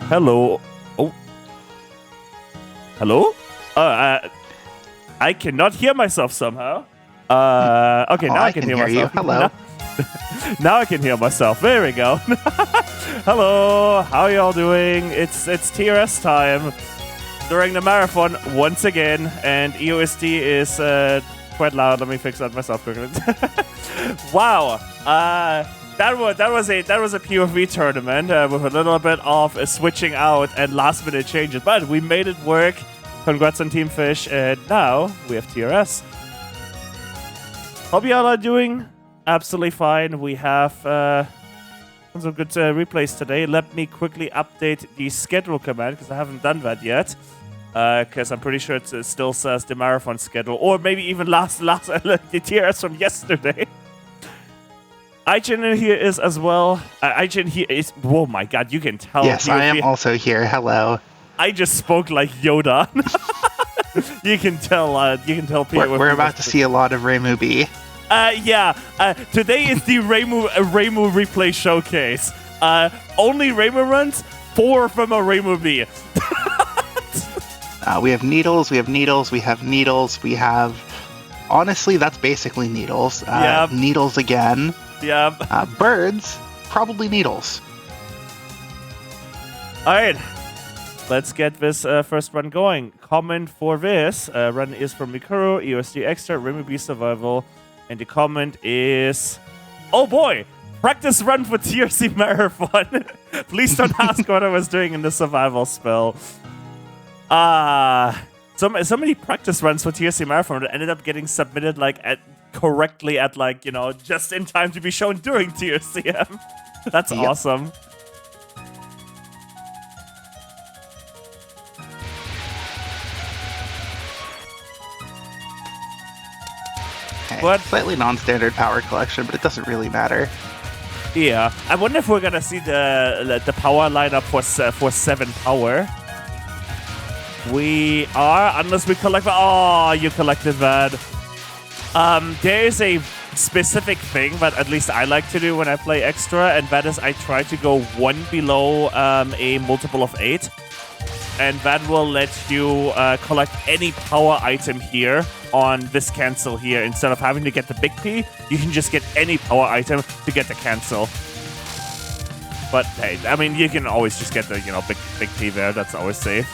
Hello. Oh. Hello? I cannot hear myself somehow. Okay, now I can hear myself. You. Hello. Now I can hear myself. There we go. Hello. How y'all doing? It's TRS time during the marathon once again, and EoSD is quite loud. Let me fix that myself quickly. Wow. That was a POV tournament with a little bit of switching out and last minute changes, but we made it work. Congrats on Team Fish, and now we have TRS. Hope y'all are doing absolutely fine. We have some good replays today. Let me quickly update the schedule command because I haven't done that yet. Because I'm pretty sure it still says the marathon schedule, or maybe even the TRS from yesterday. IHNN here is as well. IHNN here is. Oh my god, you can tell. Yes, I am also here. Hello. I just spoke like Yoda. You can tell. You can tell people. We're about to see a lot of ReimuB. Yeah. Today is the Reimu replay showcase. Only Reimu runs. 4 of them are ReimuB. We have needles. We have needles. We have needles. We have. Honestly, that's basically needles. Yeah. Needles again. Yeah. Birds. Probably needles. All right. Let's get this first run going. Comment for this run is from Mikuru, EoSD Extra, ReimuB Survival, and the comment is, oh boy, practice run for TRC Marathon. Please don't ask what I was doing in the survival spell. So many practice runs for TRC Marathon that ended up getting submitted correctly at just in time to be shown during TRCM. That's awesome. Okay. Slightly non-standard power collection, but it doesn't really matter. Yeah, I wonder if we're gonna see the power lineup for 7 power. We are, unless we collect. Oh, you collected that. There is a specific thing that at least I like to do when I play extra, and that is I try to go 1 below a multiple of 8. And that will let you collect any power item here on this cancel here. Instead of having to get the big P, you can just get any power item to get the cancel. But hey, I mean, you can always just get the big P there. That's always safe.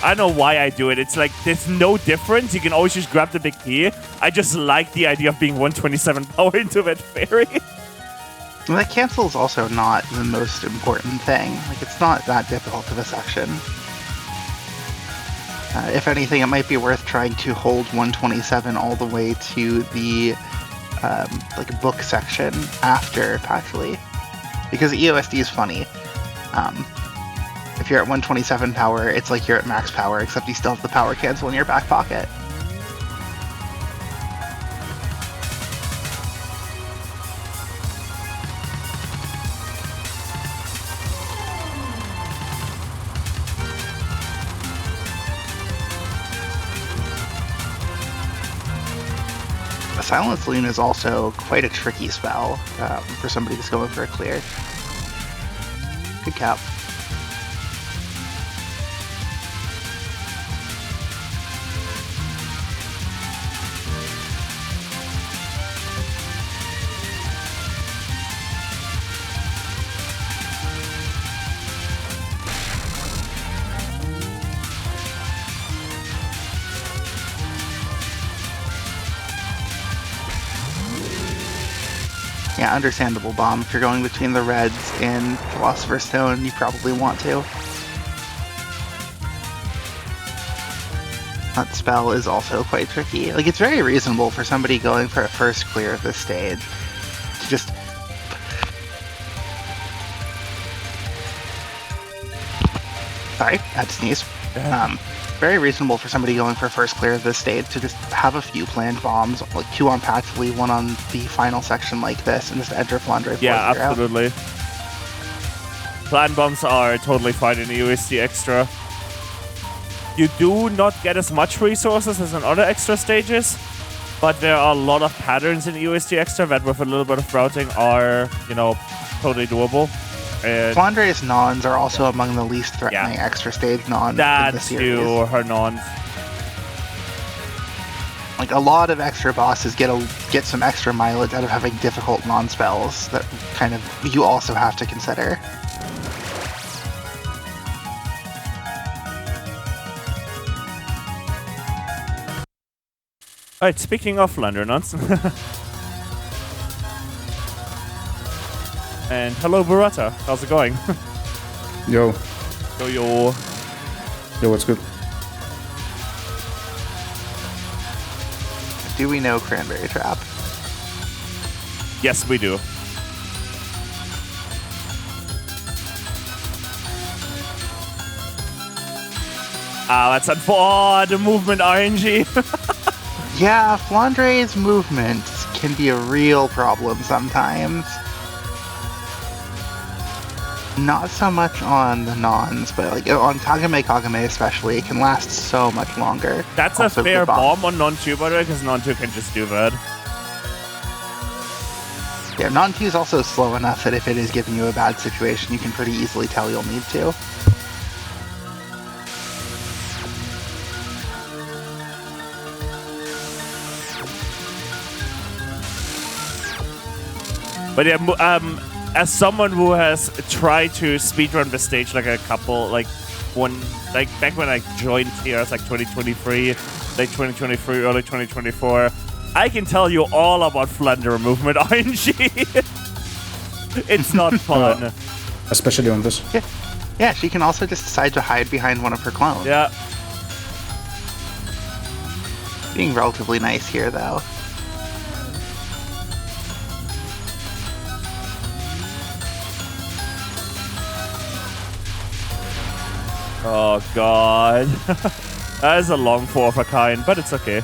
I don't know why I do it. It's like there's no difference. You can always just grab the big P. I just like the idea of being 127 power into that fairy. Well, that cancel is also not the most important thing. It's not that difficult of a section. If anything, it might be worth trying to hold 127 all the way to the book section after actually, because EoSD is funny. If you're at 127 power, it's like you're at max power, except you still have the power cancel in your back pocket. Silence Loon is also quite a tricky spell for somebody who's going for a clear. Good cap. Yeah, understandable bomb. If you're going between the reds and Philosopher's Stone, you probably want to. That spell is also quite tricky. It's very reasonable for somebody going for a first clear of this stage to just... Sorry, I had to sneeze. Very reasonable for somebody going for first clear of this stage to just have a few planned bombs, 2 on Paxley, 1 on the final section like this, and just enter Flandre. Yeah, absolutely. Planned bombs are totally fine in EoSD Extra. You do not get as much resources as in other extra stages, but there are a lot of patterns in EoSD Extra that with a little bit of routing are, totally doable. And Flandre's nons are also among the least threatening extra stage nons in the that series. too, her nons. Like a lot of extra bosses get some extra mileage out of having difficult non-spells that kind of you also have to consider. Alright, speaking of Flandre nons. And hello burata, how's it going? Yo. Yo. Yo, what's good? Do we know Cranberry Trap? Yes, we do. That's unfortunate. The movement RNG. Yeah, Flandre's movement can be a real problem sometimes. Not so much on the nons, but like on Kagame especially, it can last so much longer. That's Also, a fair the bomb on non-2, by the way, because non-2 can just do that. Yeah, non-2 is also slow enough that if it is giving you a bad situation, you can pretty easily tell you'll need to. But yeah, as someone who has tried to speedrun the stage like a couple, like back when I joined TRS, like 2023, late 2023, early 2024, I can tell you all about Flandre movement RNG. It's not fun. Especially on this. Yeah, she can also just decide to hide behind one of her clones. Yeah. Being relatively nice here, though. Oh god. That is a long 4 of a kind, but it's okay.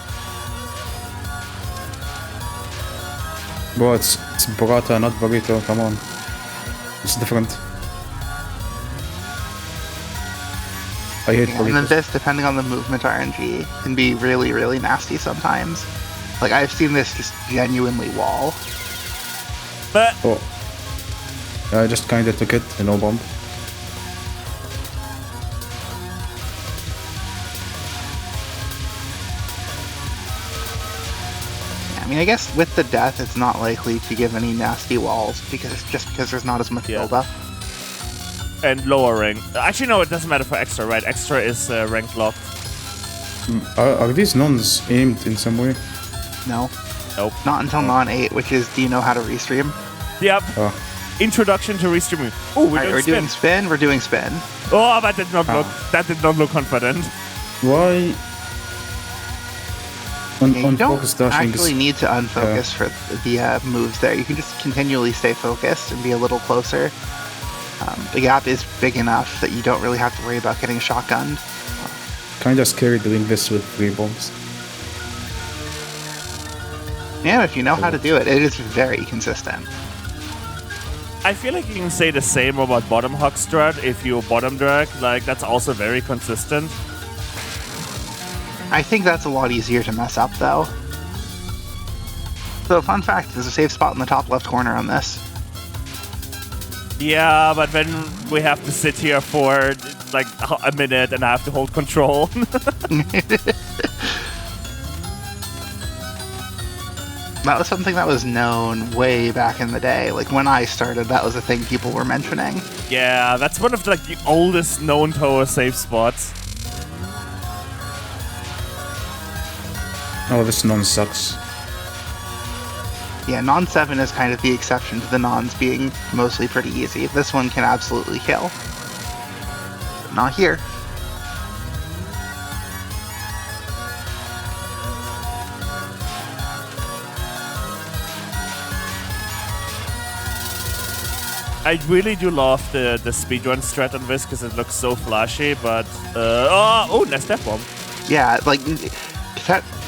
Bro, it's burata, not burrito, come on. It's different. I hate And then burritos. this, depending on the movement RNG, can be really, really nasty sometimes. Like, I've seen this just genuinely wall. But Oh. I just kinda took it, no bomb. I mean, I guess with the death, it's not likely to give any nasty walls because there's not as much buildup. and lower rank. Actually, no, it doesn't matter for extra, right? Extra is rank locked. Are these nons aimed in some way? No. Nope. Not until non-8, which is, do you know how to restream? Yep. Oh. Introduction to restreaming. Oh, We're doing spin. We're doing spin. Oh, that did not look. That did not look confident. Why? On You don't focus dashing actually is... need to unfocus for the moves there. You can just continually stay focused and be a little closer. The gap is big enough that you don't really have to worry about getting shotgunned. Kinda scary doing this with 3 bombs. Yeah, if you know how to do it, it is very consistent. I feel like you can say the same about bottom hug strat if you bottom drag. Like, that's also very consistent. I think that's a lot easier to mess up, though. So, fun fact, there's a safe spot in the top left corner on this. Yeah, but then we have to sit here for like a minute and I have to hold control. That was something that was known way back in the day. Like, when I started, that was a thing people were mentioning. Yeah, that's one of the oldest known Touhou safe spots. Oh, this non sucks. Yeah, non-7 is kind of the exception to the nons being mostly pretty easy. This one can absolutely kill. But not here. I really do love the speedrun strat on this because it looks so flashy, but... oh, nice step bomb. Yeah, like,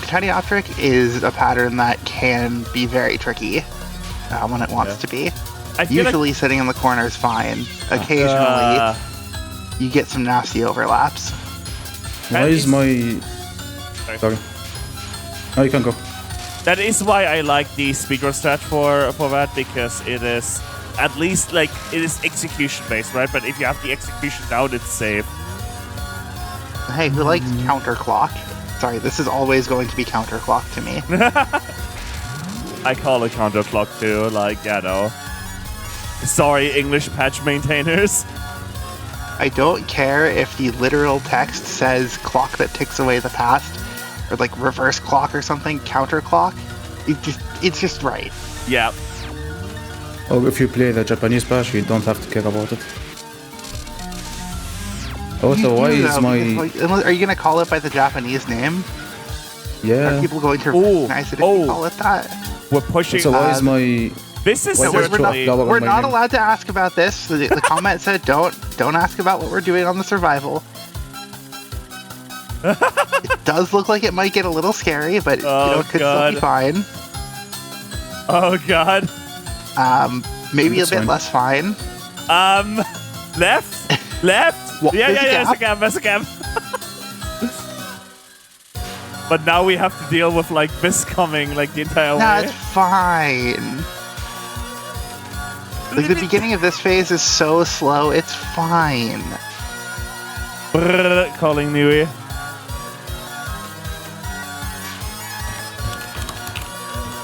Catadioptric is a pattern that can be very tricky when it wants to be. Usually sitting in the corner is fine. Occasionally, you get some nasty overlaps. Why is my... Sorry. Oh, you can go. That is why I like the speedrun strat for that, because it is at least, like, it is execution-based, right? But if you have the execution down, it's safe. Hey, who likes counterclock? Sorry, this is always going to be counterclock to me. I call it counterclock too, like, yeah, no. Sorry, English patch maintainers. I don't care if the literal text says clock that ticks away the past, or like reverse clock or something, counterclock. It's just right. Yeah. Or if you play the Japanese patch, you don't have to care about it. Also, why is my... Are you gonna call it by the Japanese name? Yeah. Are people going to recognize it if you call it that? We're pushing... So why is my... This is certainly... We're not allowed to ask about this. The comment said don't ask about what we're doing on the survival. It does look like it might get a little scary, but it could still be fine. Oh god. Maybe a bit less fine. Left? Left? Well, yeah, it's a gap. But now we have to deal with, like, this coming, like, the entire way. That's fine. Like, the beginning of this phase is so slow, it's fine. Brrr, calling Nui.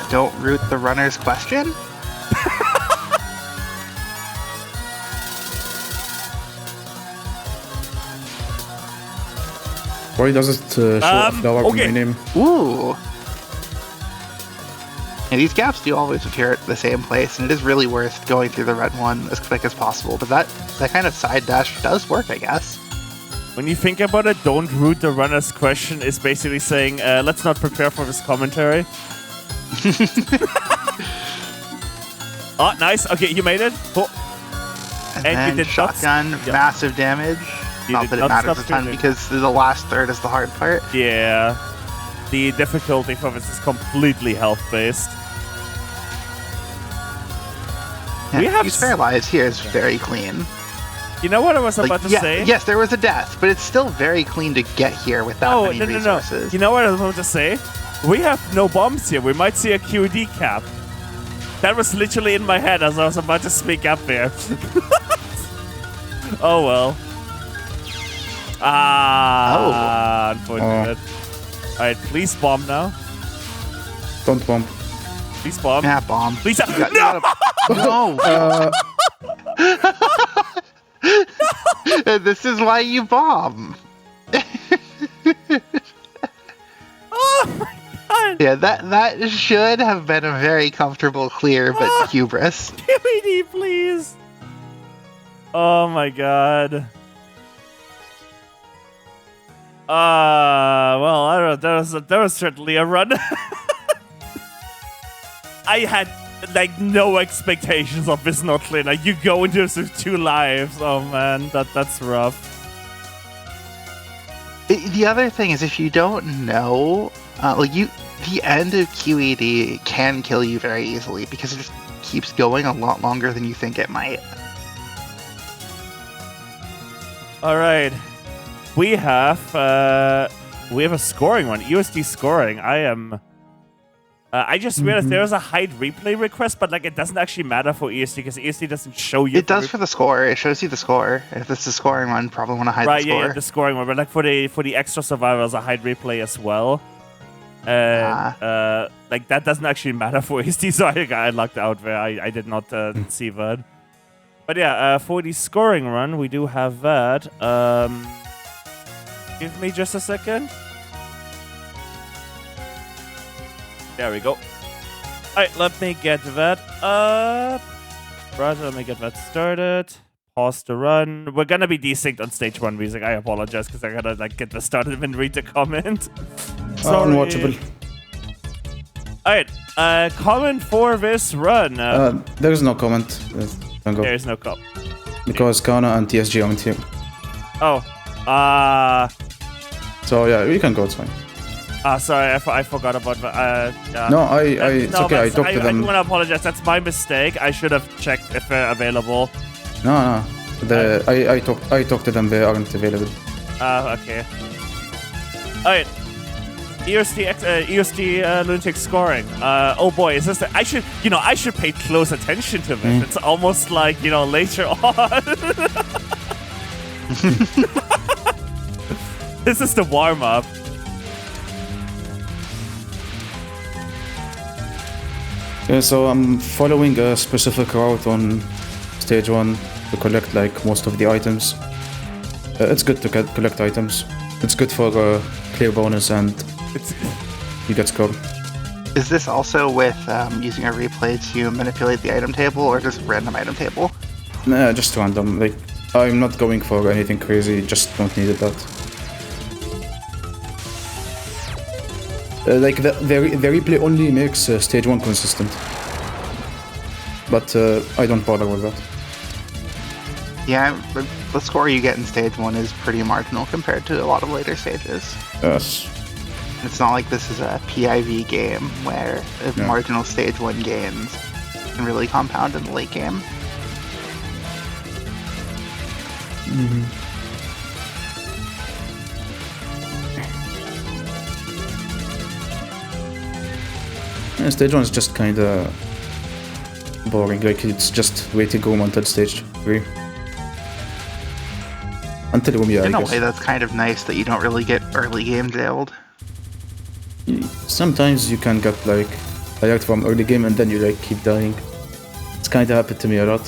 Don't root the runner's question? Why does it show a flower with my name? Ooh. And these gaps do always appear at the same place, and it is really worth going through the red one as quick as possible. But that kind of side dash does work, I guess. When you think about it, don't root the runner's question is basically saying, let's not prepare for this commentary. Oh, nice. Okay, you made it. Cool. And you did shotgun, massive damage. Not that it matters a ton because the last third is the hard part. Yeah. The difficulty for this is completely health-based. Yeah, we have use fair lives here is very clean. You know what I was about to say? Yes, there was a death, but it's still very clean to get here with that many resources. No. You know what I was about to say? We have no bombs here. We might see a QED cap. That was literally in my head as I was about to speak up there. Oh well. Unfortunate. Alright, please bomb now. Don't bomb. Please bomb. Yeah, bomb. Please. No! This is why you bomb. Oh my god. Yeah, that should have been a very comfortable clear, but hubris. QED, please. Oh my god. Well, I don't know. That was certainly a run. I had like no expectations of this not clear. Like, you go into this with 2 lives. Oh man, that's rough. The other thing is, if you don't know, the end of QED can kill you very easily because it just keeps going a lot longer than you think it might. All right. We have a scoring one. EoSD scoring. I just realized there was a hide replay request, but like it doesn't actually matter for EoSD because EoSD doesn't show you. It does for the score. It shows you the score. If it's the scoring one, probably want to hide the score. Right, yeah, the scoring one. But like for the extra survivors, a hide replay as well. Like that doesn't actually matter for EoSD, so I got locked out there. I did not see that. But yeah, for the scoring run, we do have that. Give me just a second. There we go. Alright, let me get that up. Right, let me get that started. Pause the run. We're gonna be desynced on stage 1 music. I apologize because I gotta like get this started and read the comment. Sorry. Unwatchable. Alright, comment for this run. There is no comment. There is no comment. Because Kana and TSG aren't here. Oh. So yeah, we can go, it's fine. Sorry, I forgot about that. No, it's okay, I talked to them. I want to apologize, that's my mistake. I should have checked if they're available. No. I talked to them, they aren't available. Okay. Alright. EoSD Lunatic scoring. Oh boy, is this I should pay close attention to this. It's almost like, later on. This is the warm-up. Yeah, so I'm following a specific route on stage 1 to collect like most of the items. It's good to collect items. It's good for clear bonus and you get score. Is this also with using a replay to manipulate the item table, or just random item table? Nah, just random. Like, I'm not going for anything crazy, just don't need that. Like, the replay only makes stage 1 consistent. But I don't bother with that. Yeah, the score you get in stage 1 is pretty marginal compared to a lot of later stages. Yes. It's not like this is a PIV game where marginal stage 1 gains can really compound in the late game. Yeah, stage 1 is just kinda boring, like it's just waiting room until stage 3. Until Rumia, In I a guess. way, that's kind of nice that you don't really get early game jailed. Sometimes you can get like direct from early game and then you like keep dying. It's kinda happened to me a lot.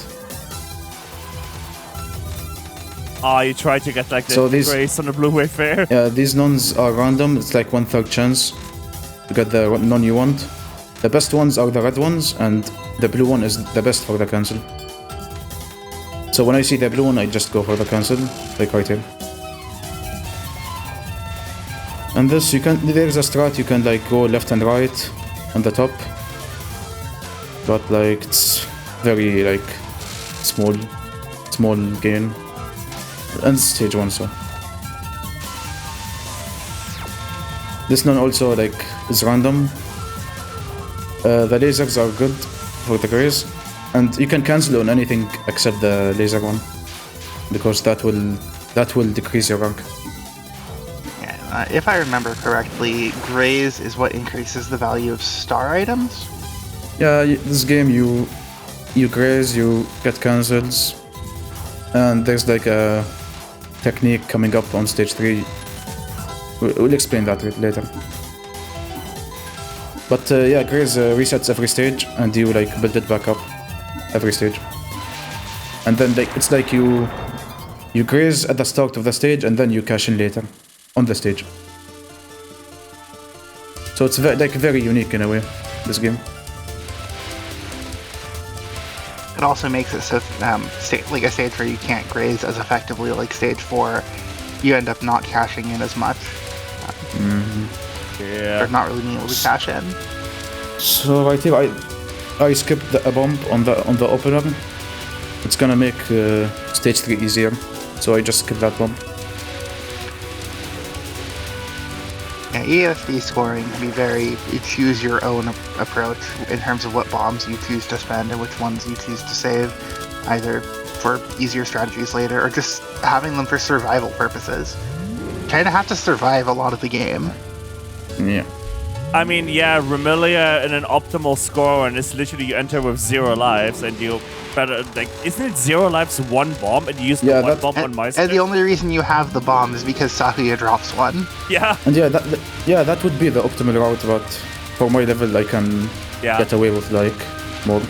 You try to get like the So these- grace on the blue wayfarer. Yeah, these nuns are random. It's like 1/3 chance to get the nun you want. The best ones are the red ones, and the blue one is the best for the cancel. So when I see the blue one, I just go for the cancel, like right here. And this, there's a strat, you can like go left and right on the top. But like, it's very like small gain. And stage 1, so. This nun also like is random. The lasers are good for the grace, and you can cancel on anything except the laser one, because that will decrease your rank. Yeah, if I remember correctly, graze is what increases the value of star items. Yeah, this game you graze, you get cancels, and there's like a technique coming up on stage 3. We'll explain that later. But yeah, graze resets every stage, and you like build it back up every stage. And then like it's like you graze at the start of the stage, and then you cash in later on the stage. So it's very unique in a way, this game. It also makes it so like a stage where you can't graze as effectively, like stage 4, you end up not cashing in as much. Yeah. Or not really being able to cash in. So right here, I skipped a bomb on the opener. It's gonna make stage 3 easier, so I just skipped that bomb. Yeah, EoSD scoring can be you choose your own approach in terms of what bombs you choose to spend and which ones you choose to save, either for easier strategies later or just having them for survival purposes. You kind of have to survive a lot of the game. Yeah. I mean, yeah, Remilia in an optimal score, and it's literally you enter with 0 lives, and you better like, isn't it 0 lives 1 bomb, and you use the 1 bomb on my And the only reason you have the bomb is because Sakuya drops 1. Yeah. And yeah, that would be the optimal route, but for my level, I can get away with like more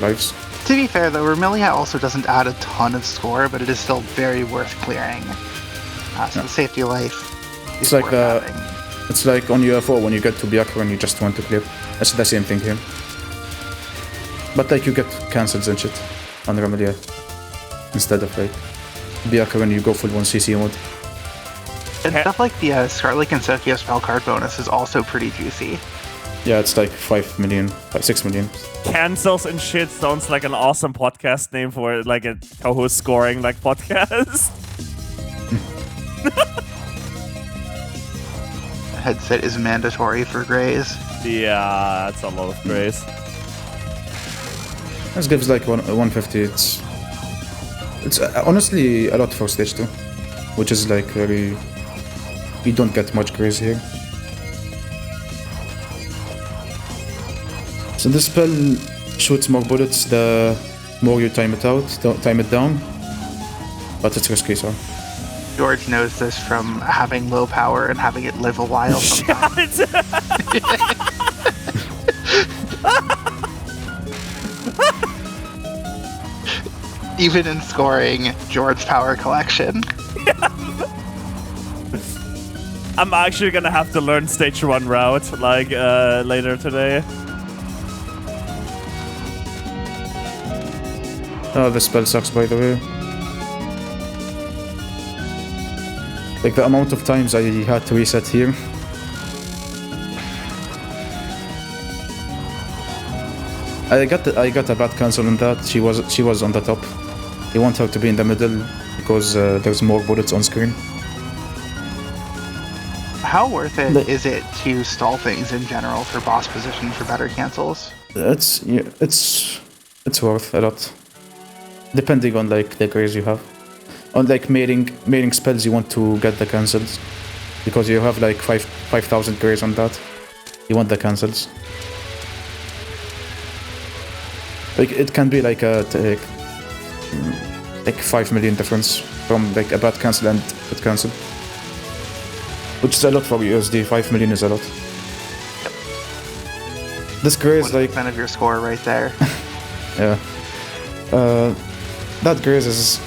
lives. To be fair though, Remilia also doesn't add a ton of score, but it is still very worth clearing. So the safety life is worth having. It's like on UFO when you get to Byakuya and you just want to clear. It's the same thing here. But like you get cancels and shit on Remilia instead of like Byakuya when you go full 1 CC mode. And stuff like the Scarlet and Sokyo spell card bonus is also pretty juicy. Yeah, it's like 5 million, 6 million. Cancels and shit sounds like an awesome podcast name for like a Touhou scoring like podcast. Headset is mandatory for graze. Yeah, that's a lot of grace. This gives like 150. It's honestly a lot for stage 2, which is like very. You don't get much grace here. So this spell shoots more bullets the more you time it down. But it's risky, so. George knows this from having low power and having it live a while sometimes. Even in scoring George Power Collection. I'm actually gonna have to learn stage 1 route, like, later today. Oh, this spell sucks, by the way. Like, the amount of times I had to reset here. I got a bad cancel on that. She was on the top. You want her to be in the middle because there's more bullets on screen. How worth it is it to stall things in general for boss position for better cancels? It's worth a lot, depending on like the grays you have. On like mating spells, you want to get the cancels because you have like 5,000 grays on that. You want the cancels. Like it can be like like 5 million difference from like a bad cancel and good cancel, which is a lot for EoSD. 5 million is a lot. This gray is like 1% of your score right there. Yeah. That graze is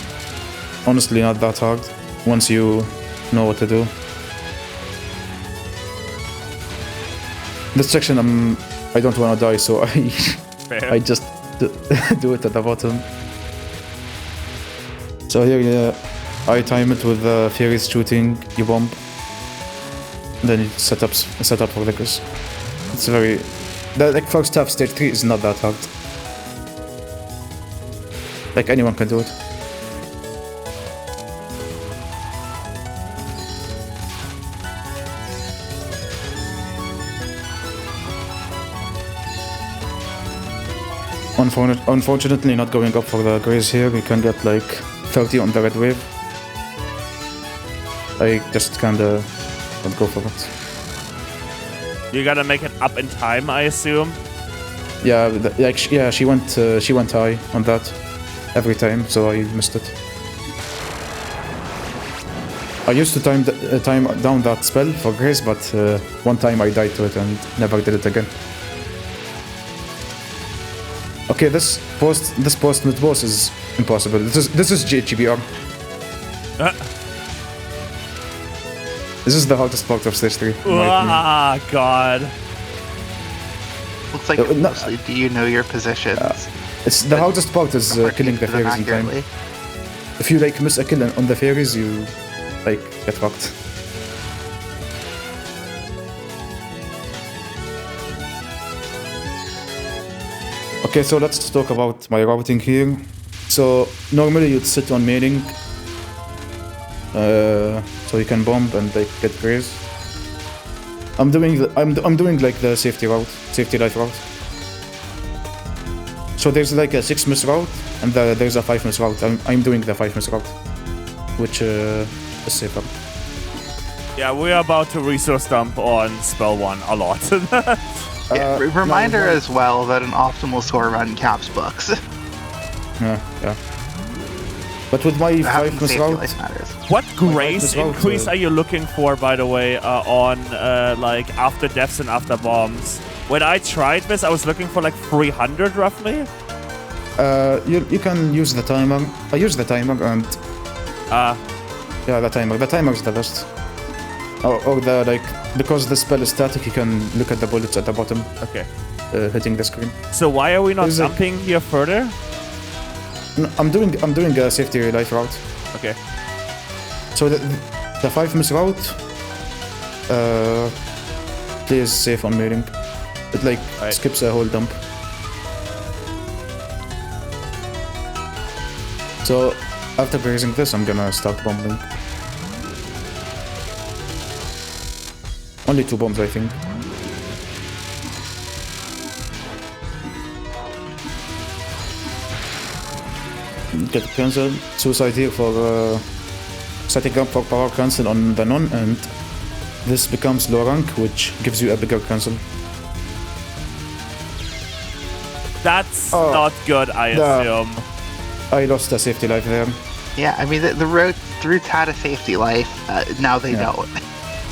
honestly not that hard once you know what to do. This section I don't want to die, so I just do it at the bottom. So here I time it with Fairies shooting, you bomb. Then you set up for the graze. It's very... like first half stage 3 is not that hard. Like anyone can do it. Unfortunately, not going up for the graze here. We can get like 30 on the red wave. I just kinda don't go for it. You gotta make it up in time, I assume. Yeah, she went high on that every time, so I missed it. I used to time down that spell for grace, but one time I died to it and never did it again. Okay, this post mid boss is impossible. This is GHBR. This is the hardest part of stage 3. Ah, God. Looks like mostly do you know your positions? It's the hardest part is killing the fairies in time. If you like miss a kill on the fairies, you like get fucked. Okay, so let's talk about my routing here. So normally you'd sit on mailing, so you can bomb and like get graze. I'm doing like the safety life route. So there's like a 6 miss route and there's a 5 miss route. I'm doing the 5 miss route, which is safer. Yeah, we're about to resource dump on spell 1 a lot. Reminder as well that an optimal score run caps books. Yeah. But with my 5 miss route... What grace increase are you looking for, by the way, on like after deaths and after bombs? When I tried this, I was looking for like 300 roughly. You can use the timer. I use the timer and... yeah, the timer. The timer is the best. Or the like, because the spell is static, you can look at the bullets at the bottom. Okay. Hitting the screen. So why are we not jumping here further? No, I'm doing a safety life route. Okay. So the 5 miss route plays safe on mailing. It like skips a whole dump. So after grazing this, I'm gonna start bombing. Only 2 bombs, I think. Get cancel. Suicide here for setting up for power cancel on the non, and this becomes low rank, which gives you a bigger cancel. That's not good, I assume. I lost a safety life there. Yeah, I mean, the routes had a safety life. Now they don't.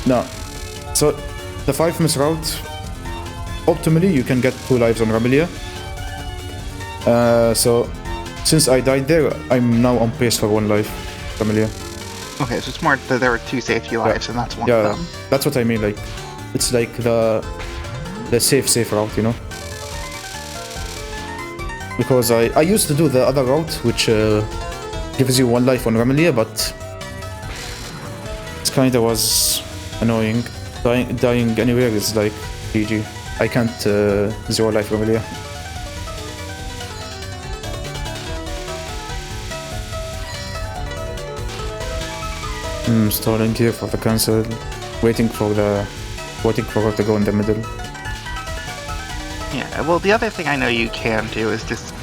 No. So, the 5-miss route, optimally, you can get 2 lives on Ramelia. So, since I died there, I'm now on pace for 1 life, Ramelia. Okay, so it's more that there were 2 safety lives, and that's one of them. That's what I mean. Like, it's like the safe route, you know? Because I used to do the other route, which gives you 1 life on Ramelia, but it kinda was annoying. Dying anywhere is like GG. I can't 0 life Ramelia. Stalling here for the cancel, waiting for her to go in the middle. Yeah, well, the other thing I know you can do is just,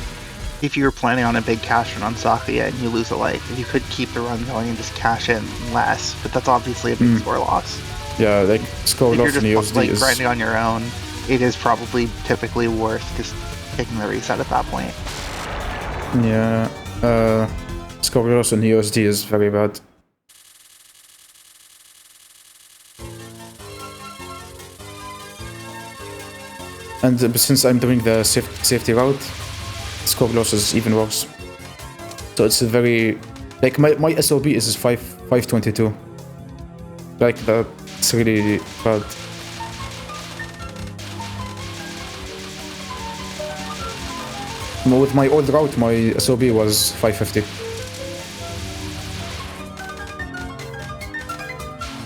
if you were planning on a big cash run on Sakuya and you lose a life, you could keep the run going and just cash in less, but that's obviously a big score loss. Yeah, like score if loss in you're just EoSD like is... grinding on your own, it is probably typically worth just taking the reset at that point. Yeah, score loss in EoSD is very bad. And since I'm doing the safety route, score loss is even worse. So it's a very... Like, my SOB is 522. Like, that's really bad. With my old route, my SOB was 550.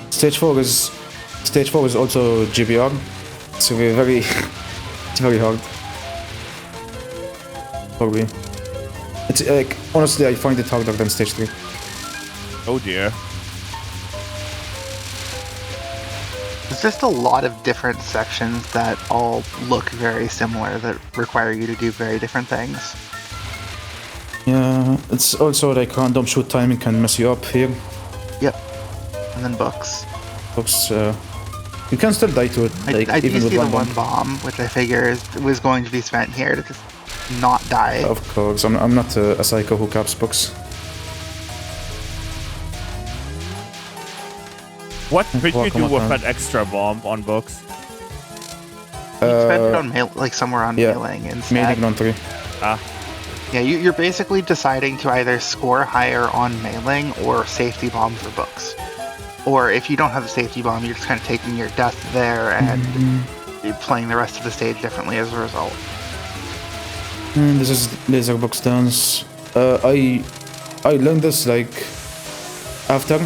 Stage 4 is also GBR. It's very... It's very hard. For me. It's like, honestly, I find it harder than stage 3. Oh dear. There's just a lot of different sections that all look very similar that require you to do very different things. Yeah, it's also like random shoot timing can mess you up here. Yep. And then books. Books, you can still die to it, like, I even do with see the one bomb. one bomb, which I figure was going to be spent here to just not die. Of course, I'm not a psycho who caps books. What could you do with an extra bomb on books? You spend it on like somewhere on mailing instead. Mailing on 3. Yeah, you're basically deciding to either score higher on mailing or safety bomb for books. Or if you don't have the safety bomb, you're just kind of taking your death there and playing the rest of the stage differently as a result. And this is laser box dance. I learned this like after,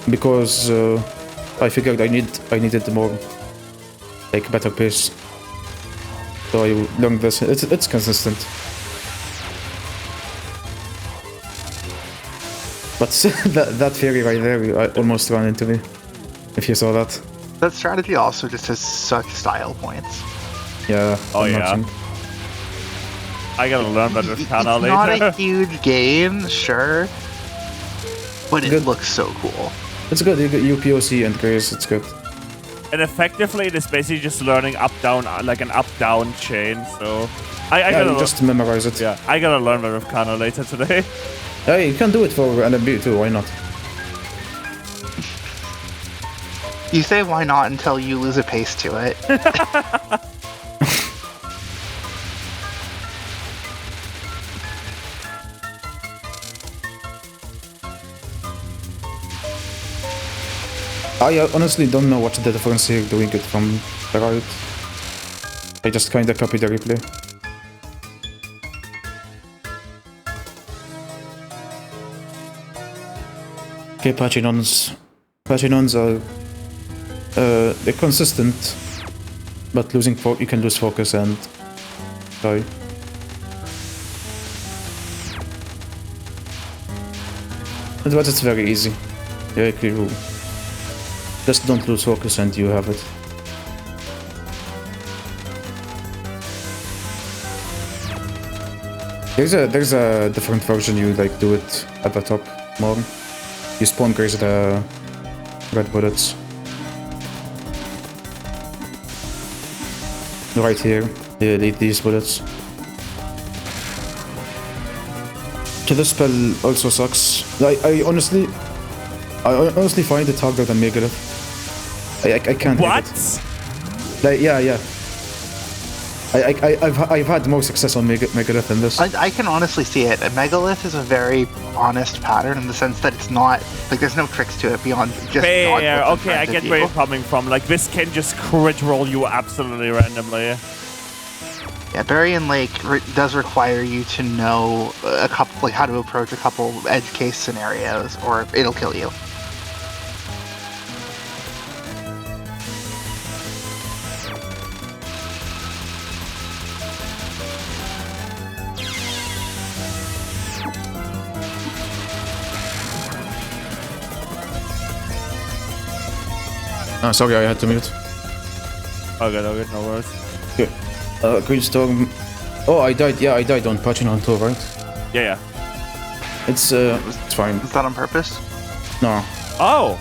because I figured I needed more, like, better pace. So I learned this. It's consistent. But that theory right there, I almost ran into me. If you saw that. That strategy also just has such style points. Yeah. Oh yeah. I gotta learn better with Kana later. It's not a huge gain, sure, but it looks so cool. It's good. You get UPOC and Grace. It's good. And effectively, it is basically just learning up-down, like an up-down chain. So I gotta just memorize it. Yeah, I gotta learn better with Kana later today. Yeah, you can do it for LNB too. Why not? You say why not until you lose a pace to it. I honestly don't know what's the difference here doing it from the right. I just kinda copied the replay. Okay, Pachinons are they're consistent, but you can lose focus and die. But it's very easy. Yeah, you just don't lose focus and you have it. There's a different version. You like do it at the top more. You spawn graze the red bullets. Right here, these bullets. this spell also sucks. I honestly find it harder than Megalith. I can't. What? Like, yeah. I've had more success on Megalith than this. I can honestly see it. A Megalith is a very honest pattern in the sense that it's not like there's no tricks to it beyond just. Fair. Okay, I get where you're coming from. Like this can just crit roll you absolutely randomly. Yeah, Burying Lake does require you to know a couple, like how to approach a couple edge case scenarios, or it'll kill you. Sorry, I had to mute. Okay, no worries. Okay. Green Storm. Oh, I died. Yeah, I died on patching on 2, right? Yeah. It's fine. Was that on purpose? No. Oh!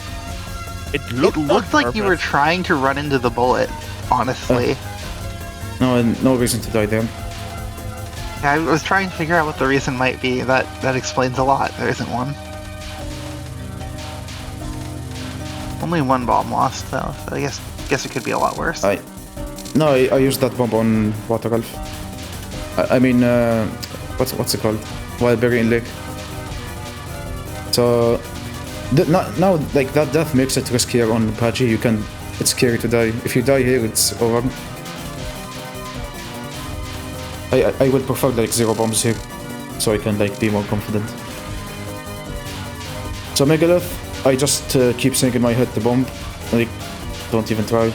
It looked like you were trying to run into the bullet, honestly. No reason to die there. Yeah, I was trying to figure out what the reason might be. That explains a lot. There isn't one. Only one bomb lost, though, so I guess it could be a lot worse. I used that bomb on Water Elf. I mean, what's it called? While Burying Lake. So now, like that death makes it riskier on Apache. It's scary to die. If you die here, it's over. I would prefer like 0 bombs here, so I can like be more confident. So Megalith, I just keep saying in my head the bomb. Like, don't even try.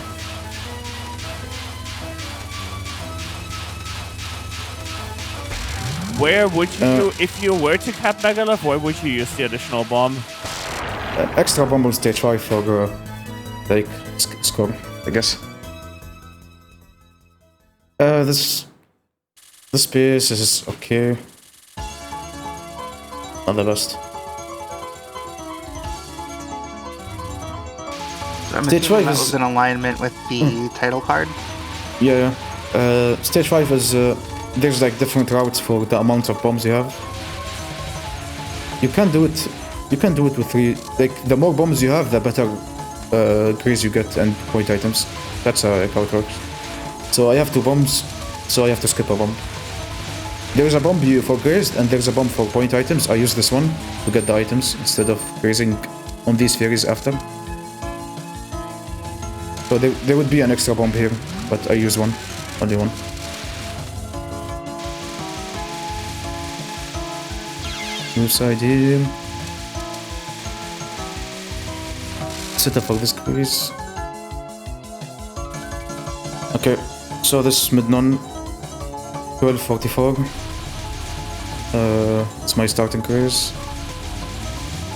Where would you, if you were to cap Megalith, where would you use the additional bomb? Extra bomb on stage 5 for like score, I guess. The space is okay. Not the best. I'm Stage 5 assuming that is was in alignment with the title card. Yeah. Stage 5 is there's like different routes for the amount of bombs you have. You can do it with 3. Like the more bombs you have, the better grease you get and point items. That's how it works. So I have 2 bombs, so I have to skip a bomb. There is a bomb for grease and there's a bomb for point items. I use this one to get the items instead of grazing on these fairies after. So there would be an extra bomb here, but I use one, only one. New side here. Set up all this grease. Okay, so this is mid-non. 1244. It's my starting grease.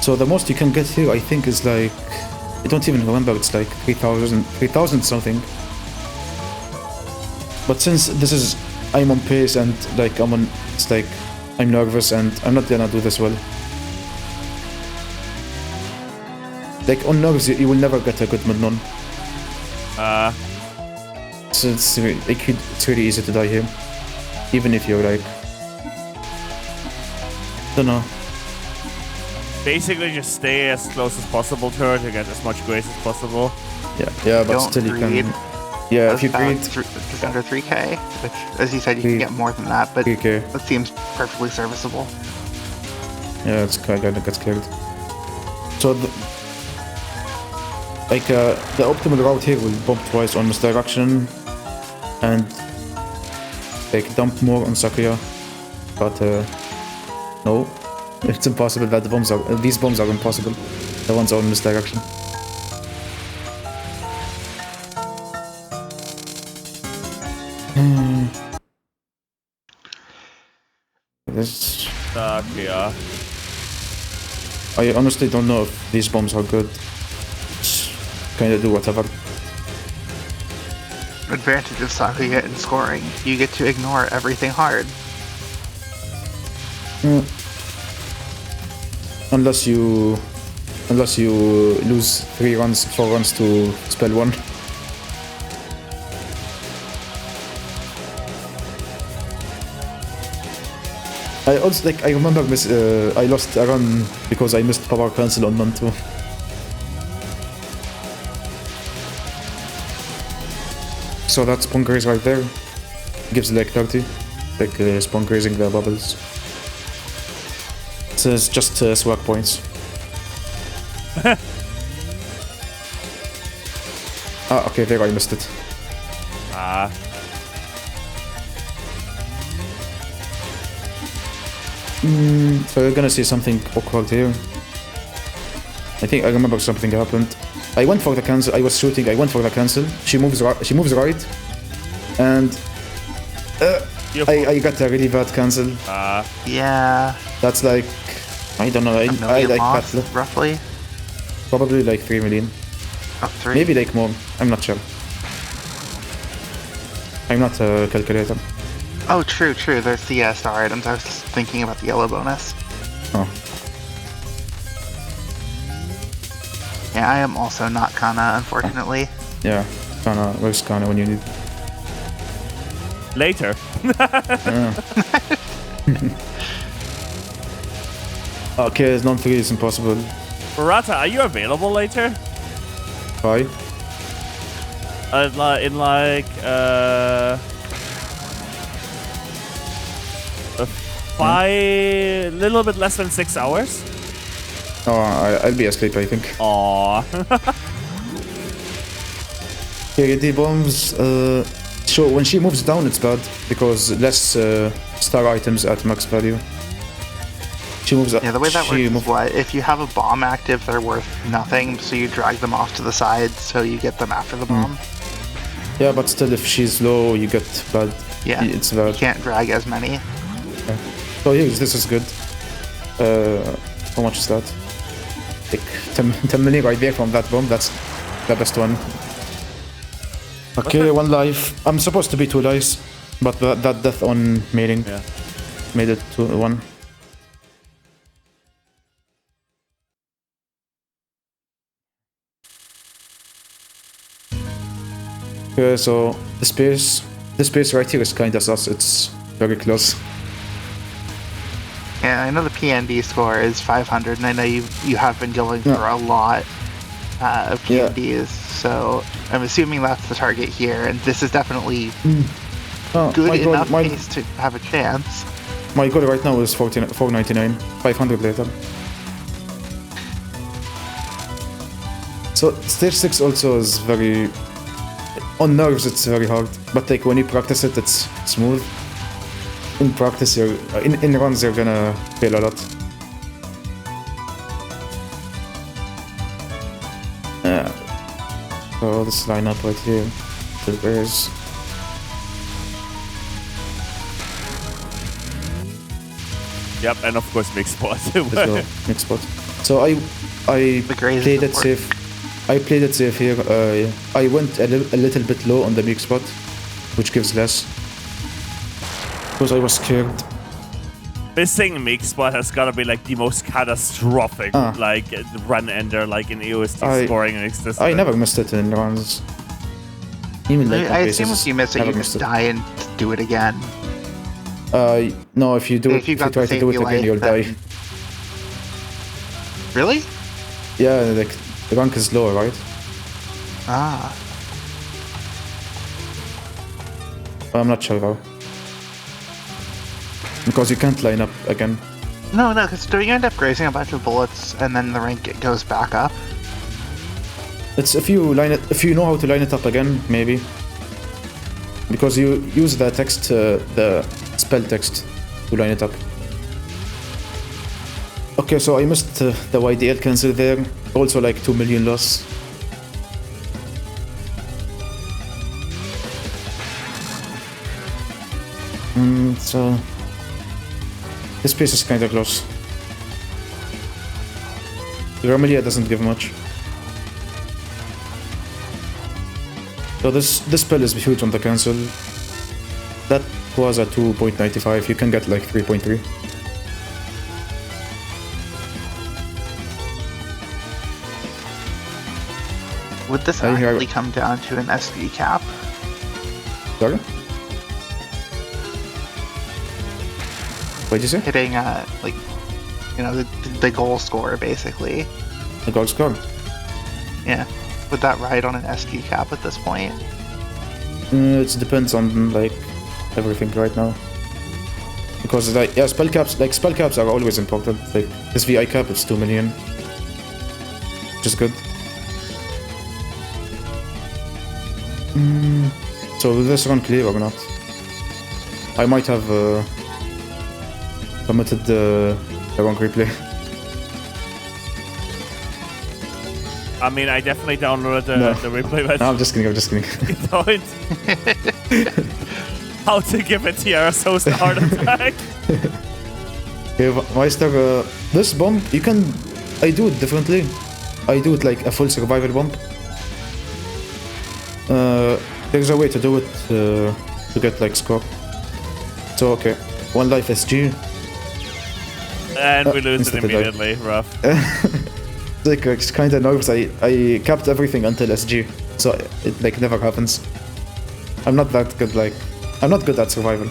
So the most you can get here, I think, is like, I don't even remember, it's like 3,000 something. But since this is, I'm on pace and like it's like, I'm nervous and I'm not gonna do this well. Like on nerves, you will never get a good mid-non. So it's really easy to die here. Even if you're like, don't know. Basically, just stay as close as possible to her to get as much grace as possible. Yeah, but still you can. Yeah, if you greed just under 3k, which, as you said, you can get more than that, but 3k. That seems perfectly serviceable. Yeah, it's kind of get scared. So the optimal route here will bump twice on misdirection and like dump more on Sakuya, but no, it's impossible. That these bombs are impossible. The ones on misdirection. This. Yeah. I honestly don't know if these bombs are good. Just kinda do whatever. Advantage of Sakuya in scoring. You get to ignore everything hard. Unless you lose 4 runs to spell 1. I also I remember I lost a run because I missed power cancel on none too. So that spawn graze right there gives like 30, spawn grazing the bubbles. So it's just swag points. Okay, there I missed it. So you're gonna see something awkward here. I think I remember something happened. I went for the cancel. I was shooting. I went for the cancel. She moves right, and I got a really bad cancel. Yeah. That's like, I don't know. I like loss, that roughly. Probably like 3 million. Oh, 3. Maybe like more. I'm not sure. I'm not a calculator. Oh, true. There's the star items. I was just thinking about the yellow bonus. Oh. Yeah, I am also not Kana, unfortunately. Yeah, Kana. Where's Kana when you need? Later. Okay, non-3 is impossible. Burata, are you available later? Why? In like little bit less than 6 hours. Oh, I'll be asleep, I think. Aww. Okay, the bombs. So when she moves down, it's bad because less star items at max value. She moves up. Yeah, the way that works is what? If you have a bomb active, they're worth nothing, so you drag them off to the side so you get them after the bomb. Yeah, but still, if she's low, you get bad. Yeah, it's bad. You can't drag as many. Okay. So here, this is good. How much is that? Like 10 million right there from that bomb. That's the best one. Okay, 1 life. I'm supposed to be 2 lives, but that death on mailing made it to 1. Okay, so the space right here is kinda sus. It's very close. Yeah, I know the PND score is 500, and I know you have been going for a lot of PNDs, so I'm assuming that's the target here, and this is definitely good enough pace to have a chance. My goal right now is 499, 500 later. So stage 6 also is very... On nerves it's very hard, but like when you practice it, it's smooth. In practice, in runs you're gonna fail a lot. So this lineup right here, the bears. Yep, and of course mixed spot. Let's go, mixed spot. So I played it safe. I played it safe here. I went a little bit low on the mix spot, which gives less. Because I was scared. Missing mix spot has gotta be like the most catastrophic like run ender like in EoSD scoring and existence. I never missed it in runs. Even like I assume if you miss it, you just die and do it again. No, if you try to do it again, you'll die. Really? Yeah, like the rank is lower, right? I'm not sure though. Because you can't line up again. No, because don't you end up grazing a bunch of bullets and then the rank goes back up? It's if you know how to line it up again, maybe. Because you use the text, the spell text, to line it up. Okay, so I missed the YDL cancel there. Also like 2 million loss. So this piece is kinda close. The Remelia doesn't give much. So this spell is huge on the cancel. That was a 2.95, you can get like 3.3. Would this actually come down to an SD cap? Sorry? What did you say? Hitting like, you know, the goal score basically. The goal score? Yeah. Would that ride on an SG cap at this point? It depends on like everything right now. Because like yeah, spell caps are always important. Like this VI cap, it's 2 million, which is good. So will this run clear or not? I might have committed the wrong replay. I mean, I definitely downloaded the replay, but No, I'm just kidding. don't. How to give a TRS host a heart attack? Okay, Meister, this bomb, I do it differently. I do it like a full survival bomb. There's a way to do it to get like score. So okay, 1 life SG. And we lose it instantly immediately, rough. Like it's kind of nervous. I capped everything until SG, so it like never happens. I'm not that good. Like I'm not good at survival.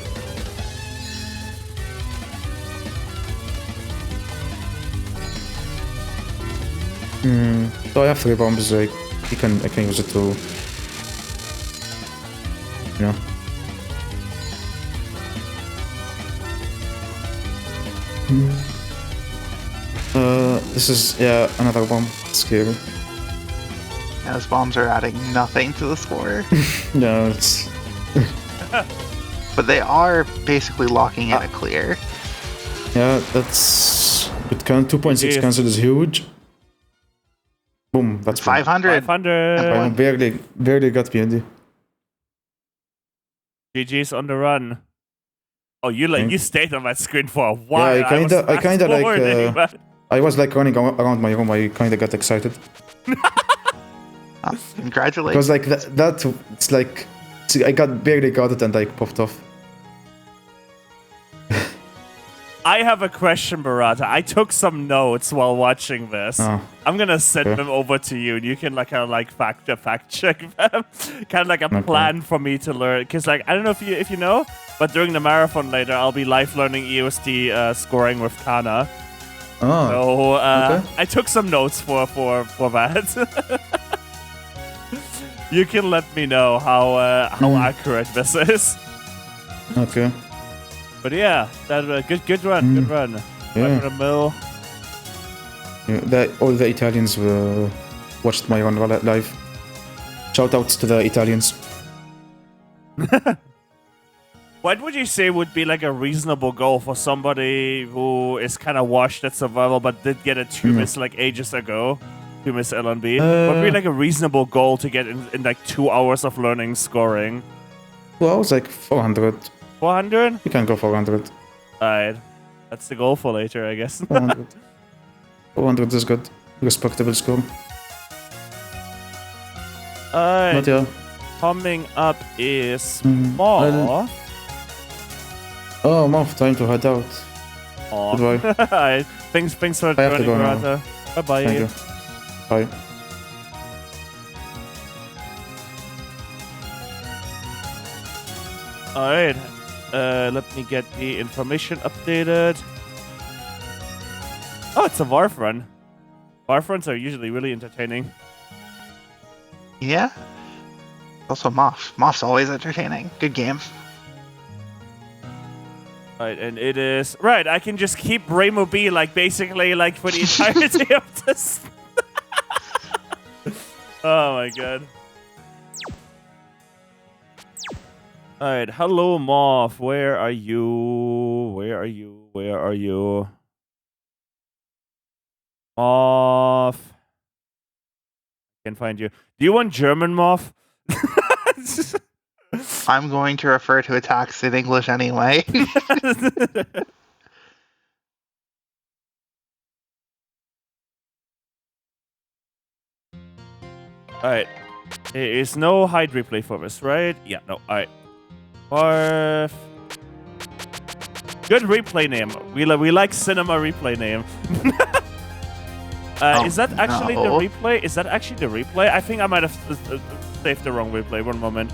So I have 3 bombs. Like I can use it to, you know. This is another bomb. It's scary. Yeah, those bombs are adding nothing to the score. No, it's But they are basically locking in a clear. yeah. That's it. 2.6 cancel is huge. Boom. That's 500. 500. I barely got PND. GG's on the run. Oh, you stayed on that screen for a while. Yeah, I kinda like. but- I was like running around my room. I kinda got excited Congratulations. because like that it's like I barely got it and like popped off. I have a question, Burata. I took some notes while watching this. Oh, I'm gonna send okay. them over to you, and you can like kind of like fact check them. Kind of like a Okay. plan for me to learn, because like I don't know if you know, but during the marathon later, I'll be live learning EoSD scoring with Kana. Oh, So okay. I took some notes for that. You can let me know how accurate this is. okay. But yeah, that good run, good run. Yeah. 500 mil. Yeah, all the Italians watched my run live. Shout outs to the Italians. What would you say would be like a reasonable goal for somebody who is kind of washed at survival but did get a 2-miss like ages ago? 2-miss LNB. What would be like a reasonable goal to get in like 2 hours of learning scoring? Well, I was like 400. 400? You can go 400. Alright. That's the goal for later, I guess. 400. 400 is good. Respectable score. Alright. But yeah. Coming up is Well- Oh, Moff, time to head out. Aw. Goodbye. Alright. Thanks for I have to joining, go now. Burata. Bye-bye. Thank you. Bye. Alright. Let me get the information updated. Oh, it's a Varv run. Varv runs are usually really entertaining. Yeah. Also Moff. Moff's always entertaining. Good game. Right, and it is... Right, I can just keep ReimuB like basically like for the entirety of this. Oh my god. Alright, hello Moth. Where are you? Where are you? Where are you? Moth. Can't find you. Do you want German Moth? I'm going to refer to attacks in English anyway. Alright. There is no hide replay for this, right? Yeah, no. Alright. Varv. Good replay name. We like cinema replay name. Is that actually no. the replay? Is that actually the replay? I think I might have saved the wrong replay. One moment.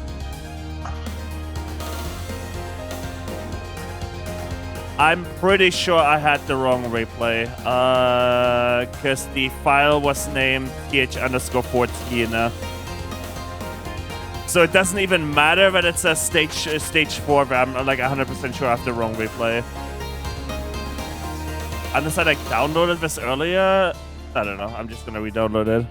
I'm pretty sure I had the wrong replay. Because the file was named th_14. So it doesn't even matter that it says stage 4, but I'm like 100% sure I have the wrong replay. Unless I like downloaded this earlier. I don't know. I'm just gonna re-download it.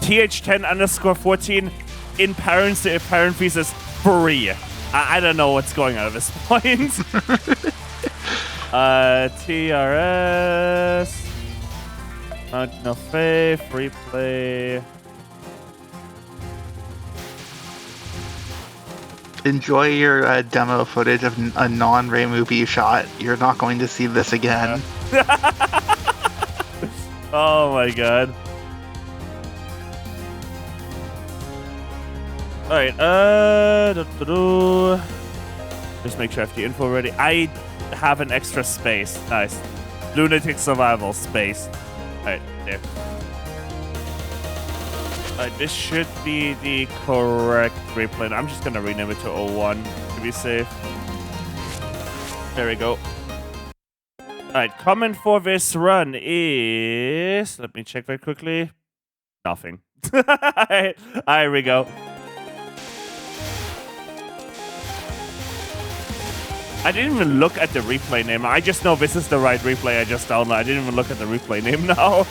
th10_14 in parentheses free. I don't know what's going on at this point. TRS. No faith. Replay. Enjoy your demo footage of a non-ReimuB shot. You're not going to see this again. Oh my god. Alright, just make sure I have the info ready. I have an extra space. Nice. Lunatic survival space. Alright, there. Alright, this should be the correct replay. I'm just gonna rename it to 01 to be safe. There we go. Alright, comment for this run is... Let me check very quickly. Nothing. Alright, here we go. I didn't even look at the replay name. I just know this is the right replay I just downloaded. I didn't even look at the replay name now.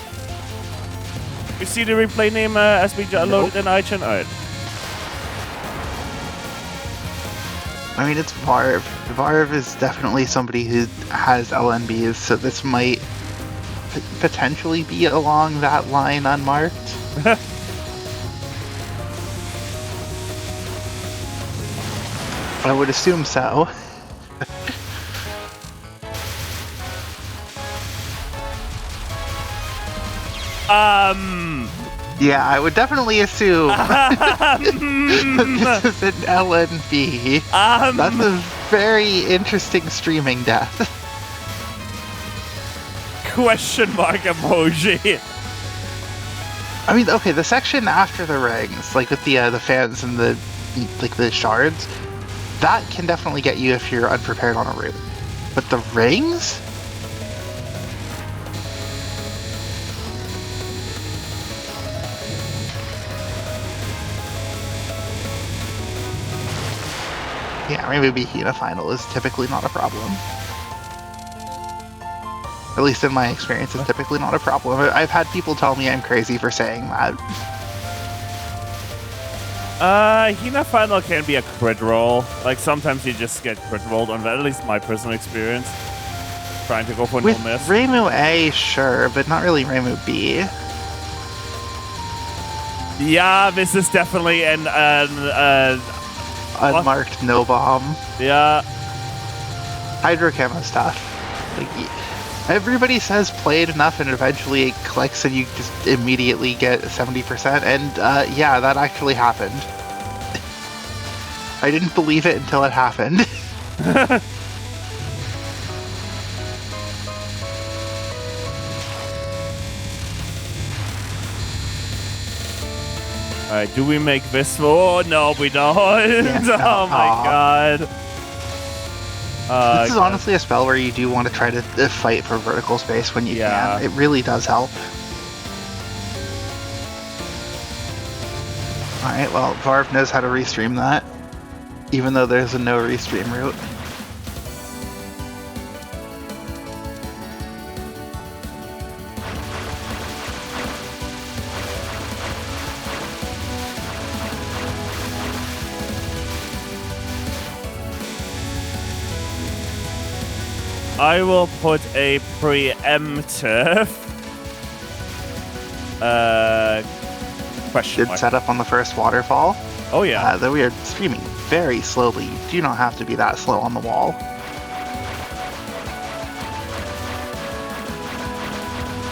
You see the replay name as we downloaded in IHNN? Alright. I mean, it's Varv. Varv is definitely somebody who has LNBs, so this might potentially be along that line unmarked. I would assume so. Yeah, I would definitely assume this is an LNB. That's a very interesting streaming death. Question mark emoji. I mean, okay, the section after the rings, like with the fans and the shards, that can definitely get you if you're unprepared on a route. But the rings? Yeah, maybe Hina final is typically not a problem. At least in my experience, it's typically not a problem. I've had people tell me I'm crazy for saying that. Hina final can be a crit roll. Like, sometimes you just get crit rolled on that, at least my personal experience. Trying to go for With no miss. ReimuA, sure, but not really ReimuB. Yeah, this is definitely an Unmarked no bomb. Yeah. Hydrocamo stuff. Like, everybody says played enough and eventually it clicks and you just immediately get 70%, and yeah, that actually happened. I didn't believe it until it happened. Alright, do we make this? Oh, no, we don't. Yeah, no. Oh my god. This is honestly a spell where you do want to try to fight for vertical space when you can. It really does help. Alright, well, Varv knows how to restream that, even though there's a no restream route. I will put a preemptive question mark. Did set up on the first waterfall. Oh yeah. Though we are streaming very slowly, you do not have to be that slow on the wall.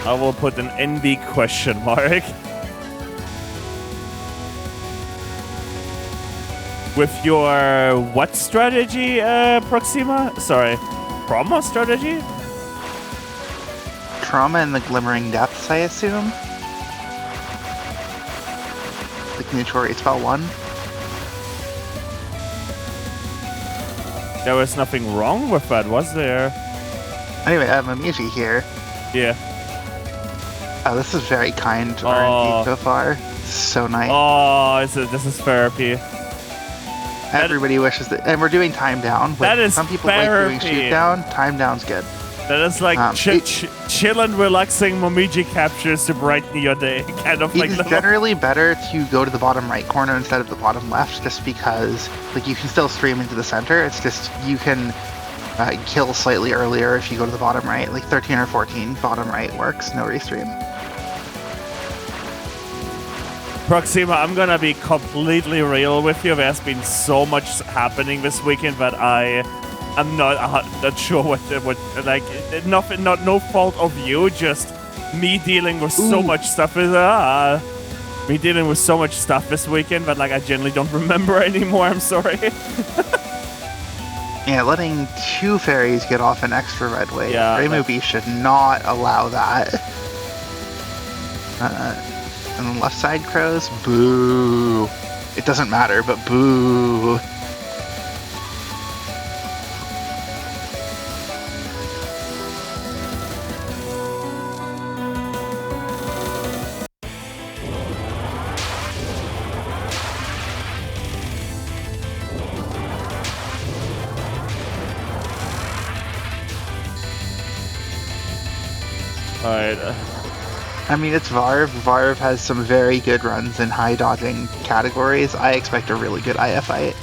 I will put an NB question mark. With your what strategy, Proxima? Sorry. Trauma strategy? Trauma and the Glimmering Depths, I assume? Like neutral rate spell 1? There was nothing wrong with that, was there? Anyway, I have Momiji here. Yeah. Oh, this is very kind RNG so far. So nice. Oh, this is therapy. Everybody wishes that, and we're doing time down. That is some people therapy. like doing shoot down. Time down's good. That is like chill and relaxing Momiji captures to brighten your day. Kind of like It's generally better to go to the bottom right corner instead of the bottom left, just because like you can still stream into the center. It's just you can kill slightly earlier if you go to the bottom right. Like 13 or 14, bottom right works. No restream. Proxima, I'm gonna be completely real with you. There's been so much happening this weekend that I'm not sure what like nothing, no fault of you, just me dealing with so much stuff me dealing with so much stuff this weekend that like I generally don't remember anymore. I'm sorry. Yeah, letting 2 fairies get off an extra red wave. Yeah, ReimuB should not allow that. And then left side crows, boo. It doesn't matter, but boo. Alright. I mean, it's Varv. Varv has some very good runs in high dodging categories. I expect a really good IF fight.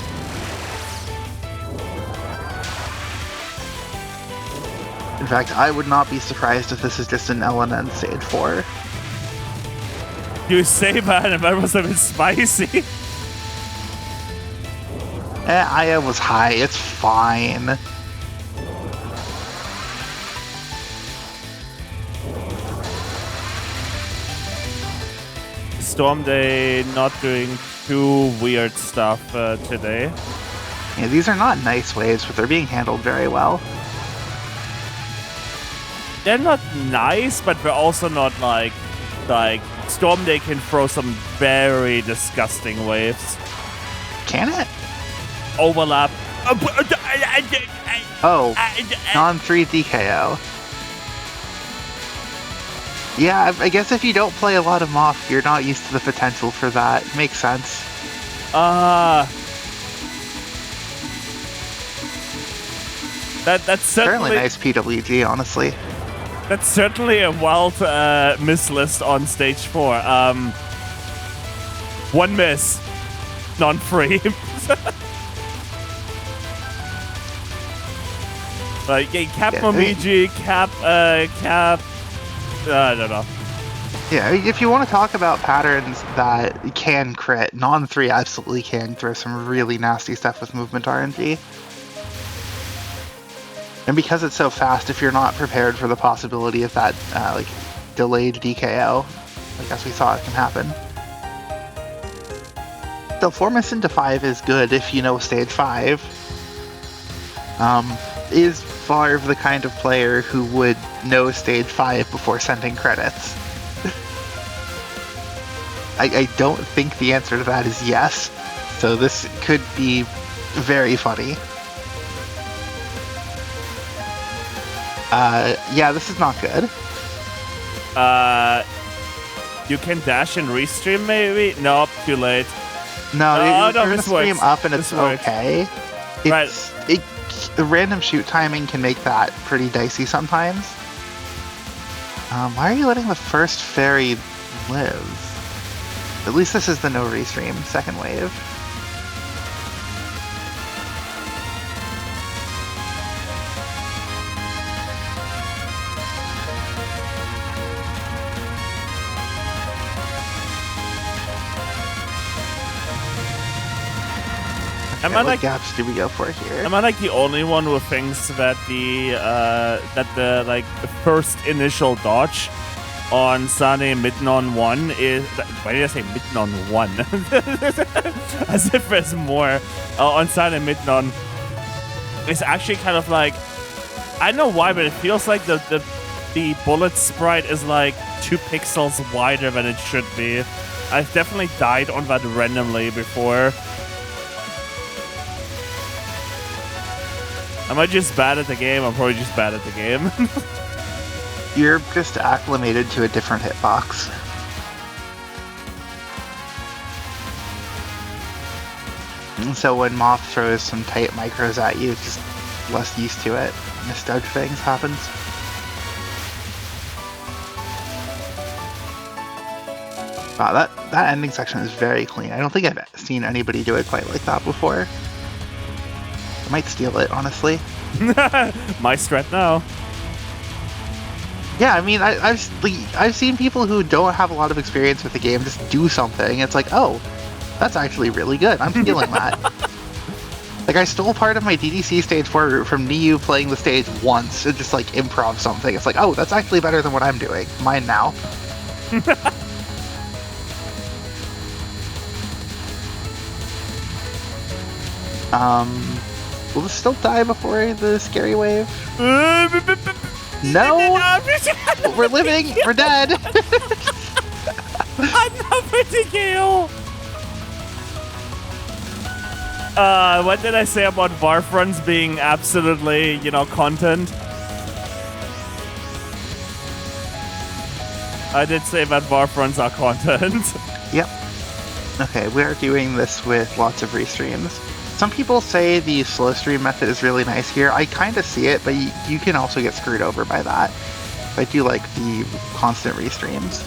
In fact, I would not be surprised if this is just an LNN stage 4. You say that, and that was a bit spicy. Aya was high. It's fine. Storm Day not doing too weird stuff today. Yeah, these are not nice waves, but they're being handled very well. They're not nice, but they're also not like Storm Day can throw some very disgusting waves. Can it? Overlap. Oh, non-3 DKO. Yeah, I guess if you don't play a lot of Moth, you're not used to the potential for that. Makes sense. That's certainly nice PWG, honestly. That's certainly a wild miss list on stage 4. One miss, non-free. Like cap Momiji, cap. I don't know. Yeah, if you want to talk about patterns that can crit, non-3 absolutely can throw some really nasty stuff with movement RNG. And because it's so fast, if you're not prepared for the possibility of that, like, delayed DKO, like as we saw it can happen. So 4 miss into 5 is good if you know stage 5. Is Varv the kind of player who would know stage 5 before sending credits? I don't think the answer to that is yes, so this could be very funny. Yeah, this is not good. You can dash and restream maybe? Nope, too late. No, you're gonna this stream works. up and it's okay. Right. The random shoot timing can make that pretty dicey sometimes. Why are you letting the first fairy live? At least this is the no restream, second wave. What gaps do we go for here? Am I like the only one who thinks that the first initial dodge on Sane Midnon 1 is... Why did I say Midnon 1? As if there's more. On Sane Midnon is actually kind of like... I don't know why, but it feels like the bullet sprite is like 2 pixels wider than it should be. I've definitely died on that randomly before. Am I just bad at the game? I'm probably just bad at the game. You're just acclimated to a different hitbox. And so when Moth throws some tight micros at you, just less used to it. Misdodge things happens. Wow, that ending section is very clean. I don't think I've seen anybody do it quite like that before. I might steal it, honestly. My strat now. Yeah, I mean, I've seen people who don't have a lot of experience with the game just do something. It's like, oh, that's actually really good. I'm stealing that. Like, I stole part of my DDC stage 4 from Niu playing the stage once and just, like, improv something. It's like, oh, that's actually better than what I'm doing. Mine now. Will this still die before the scary wave? No! We're living! We're dead! Another kill! What did I say about Varv runs being absolutely, you know, content? I did say that Varv runs are content. Yep. Okay, we are doing this with lots of restreams. Some people say the slow stream method is really nice here. I kind of see it, but you can also get screwed over by that. I do like the constant restreams.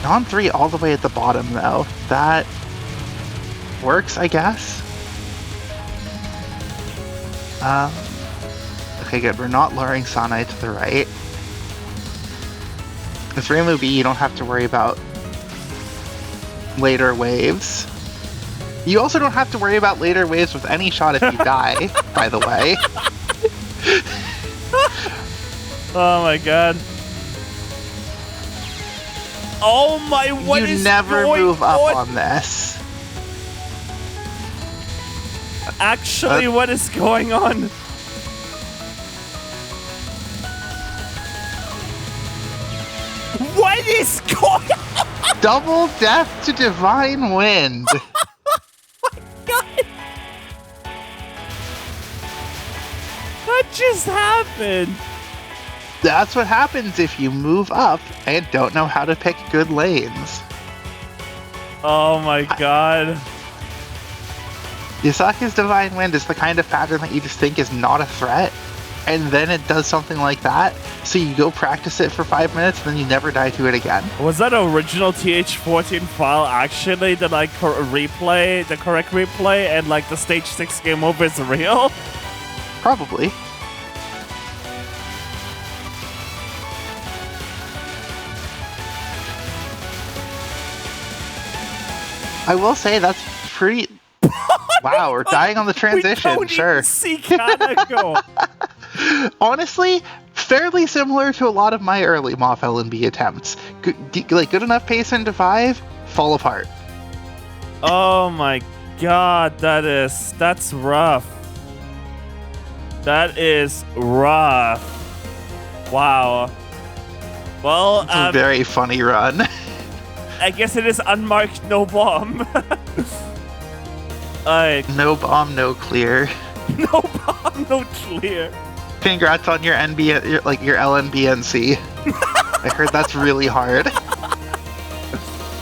Non 3 all the way at the bottom, though. That works, I guess. Okay, good. We're not luring Sanai to the right. With ReimuB, you don't have to worry about later waves. You also don't have to worry about later waves with any shot if you die, by the way. Oh my god. Oh my, what is You never going move up on this. Actually, what is going on? What is going on? Double death to Divine Wind. God. What just happened? That's what happens if you move up and don't know how to pick good lanes. Oh my god. Yasaka's Divine Wind is the kind of pattern that you just think is not a threat, and then it does something like that, so you go practice it for 5 minutes, and then you never die to it again. Was that original TH14 file actually the like replay, the correct replay, and like the stage 6 game over is real? Probably. I will say that's pretty... Wow, we're dying on the transition, we don't sure. Even see Kana go. Honestly, fairly similar to a lot of my early Moth LNB attempts. Good enough pace into 5, fall apart. Oh my god, that's rough. That is rough. Wow. Well, It's a very funny run. I guess it is unmarked no bomb. No bomb, no clear. No bomb, no clear. Congrats on your your LNBNC. I heard that's really hard.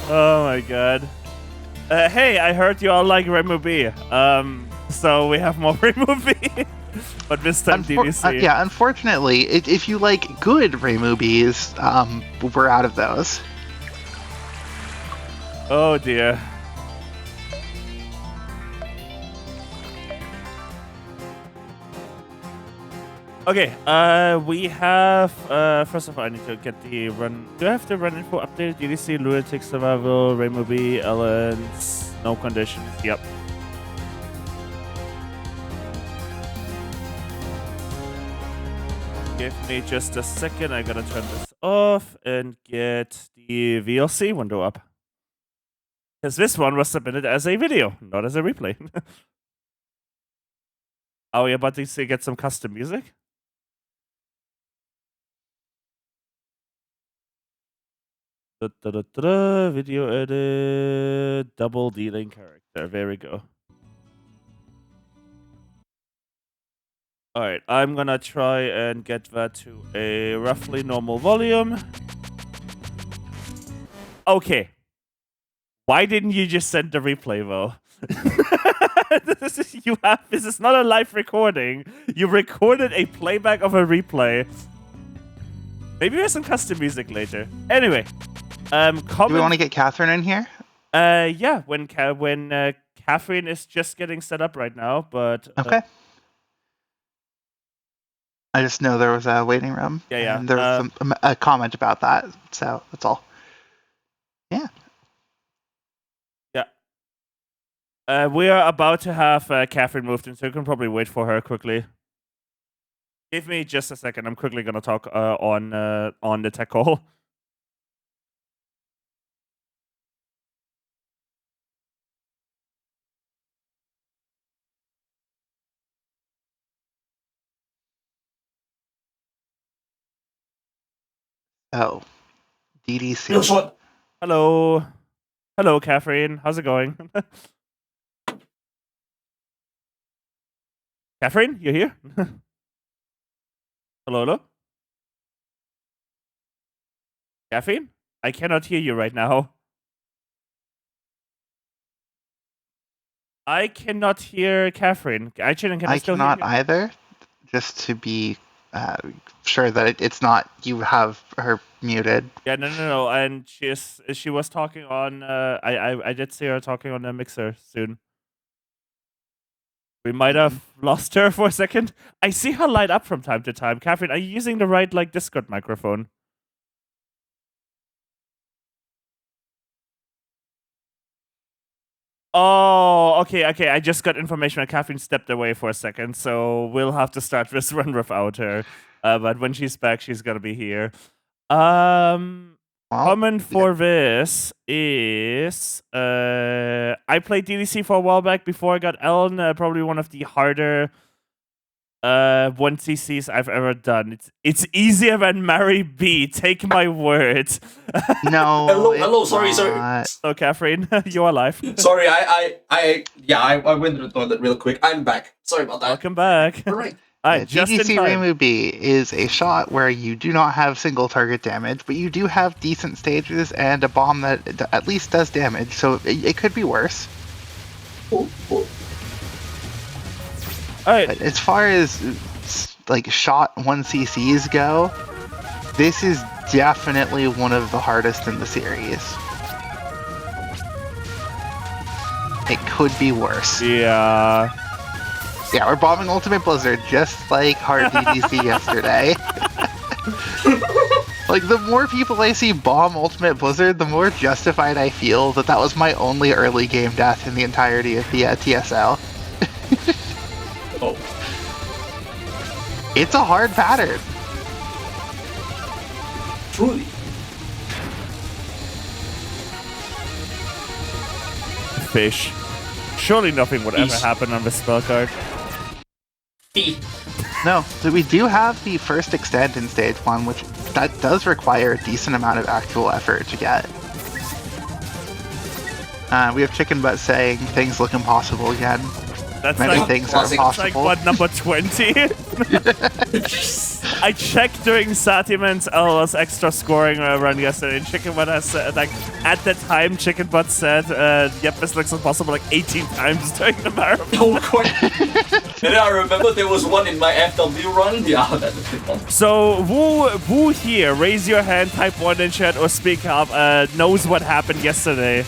Oh my god. Hey, I heard you all like ReimuB. So we have more ReimuB. But this time DDC. Yeah, unfortunately, if you like good ReimuBs, we're out of those. Oh dear. Okay, we have, first of all, I need to get the run. Do I have the run info updated? DDC, Lunatic, Survival, ReimuB, LNs, no conditions. Yep. Give me just a second. I gotta turn this off and get the VLC window up. Because this one was submitted as a video, not as a replay. Are we about to get some custom music? Video edit, double dealing character. There we go. Alright, I'm gonna try and get that to a roughly normal volume. Okay. Why didn't you just send the replay though? This is not a live recording. You recorded a playback of a replay. Maybe there's some custom music later. Anyway, Do we want to get Katherine in here? Yeah, when Katherine is just getting set up right now, but Okay. I just know there was a waiting room. Yeah. And there was a comment about that, so that's all. Yeah. Yeah. We are about to have Katherine moved in, so you can probably wait for her quickly. Give me just a second. I'm quickly gonna talk on the tech call. Oh. DDC. Hello. Hello, Katherine. How's it going? Katherine, you here? Hello? Katherine? I cannot hear you right now. I cannot hear Katherine. IHNN, can I still hear you? I cannot either, just to be sure that it's not you have her muted. Yeah, no. And she was talking on. I did see her talking on the mixer soon. We might have lost her for a second. I see her light up from time to time. Katherine, are you using the right Discord microphone? Oh, okay. I just got information that Katherine stepped away for a second, so we'll have to start this run without her. But when she's back, she's gonna be here. Comment for this is I played DDC for a while back before I got Ellen. Probably one of the harder 1CCs I've ever done. It's easier than ReimuB. Take my word. No. Hello. Sorry. So, Katherine, you're alive. Sorry, I went to the toilet real quick. I'm back. Sorry about that. Welcome back. All right. Just in DDC time. ReimuB is a shot where you do not have single target damage, but you do have decent stages and a bomb that at least does damage, so it could be worse. Cool. Alright. But as far as like shot 1CCs go, this is definitely one of the hardest in the series. It could be worse. Yeah. Yeah, we're bombing Ultimate Blizzard just like hard DDC yesterday. Like, the more people I see bomb Ultimate Blizzard, the more justified I feel that was my only early game death in the entirety of the TSL. Oh. It's a hard pattern. Truly. Fish. Surely nothing would ever Fish. happen on the spell card. No, so we do have the first extend in stage 1, which that does require a decent amount of actual effort to get. We have Chicken Butt saying things look impossible again. That's Many like, things are that's like possible. what, number 20? I checked during Satiman's LS extra scoring run yesterday, and Chicken Butt has said, like, at the time, Chicken Butt said, yep, this looks impossible like 18 times during the marathon. Oh, quite. And I remember there was one in my FW run. Yeah, that was fun. So, who here, raise your hand, type 1 in chat, or speak up, knows what happened yesterday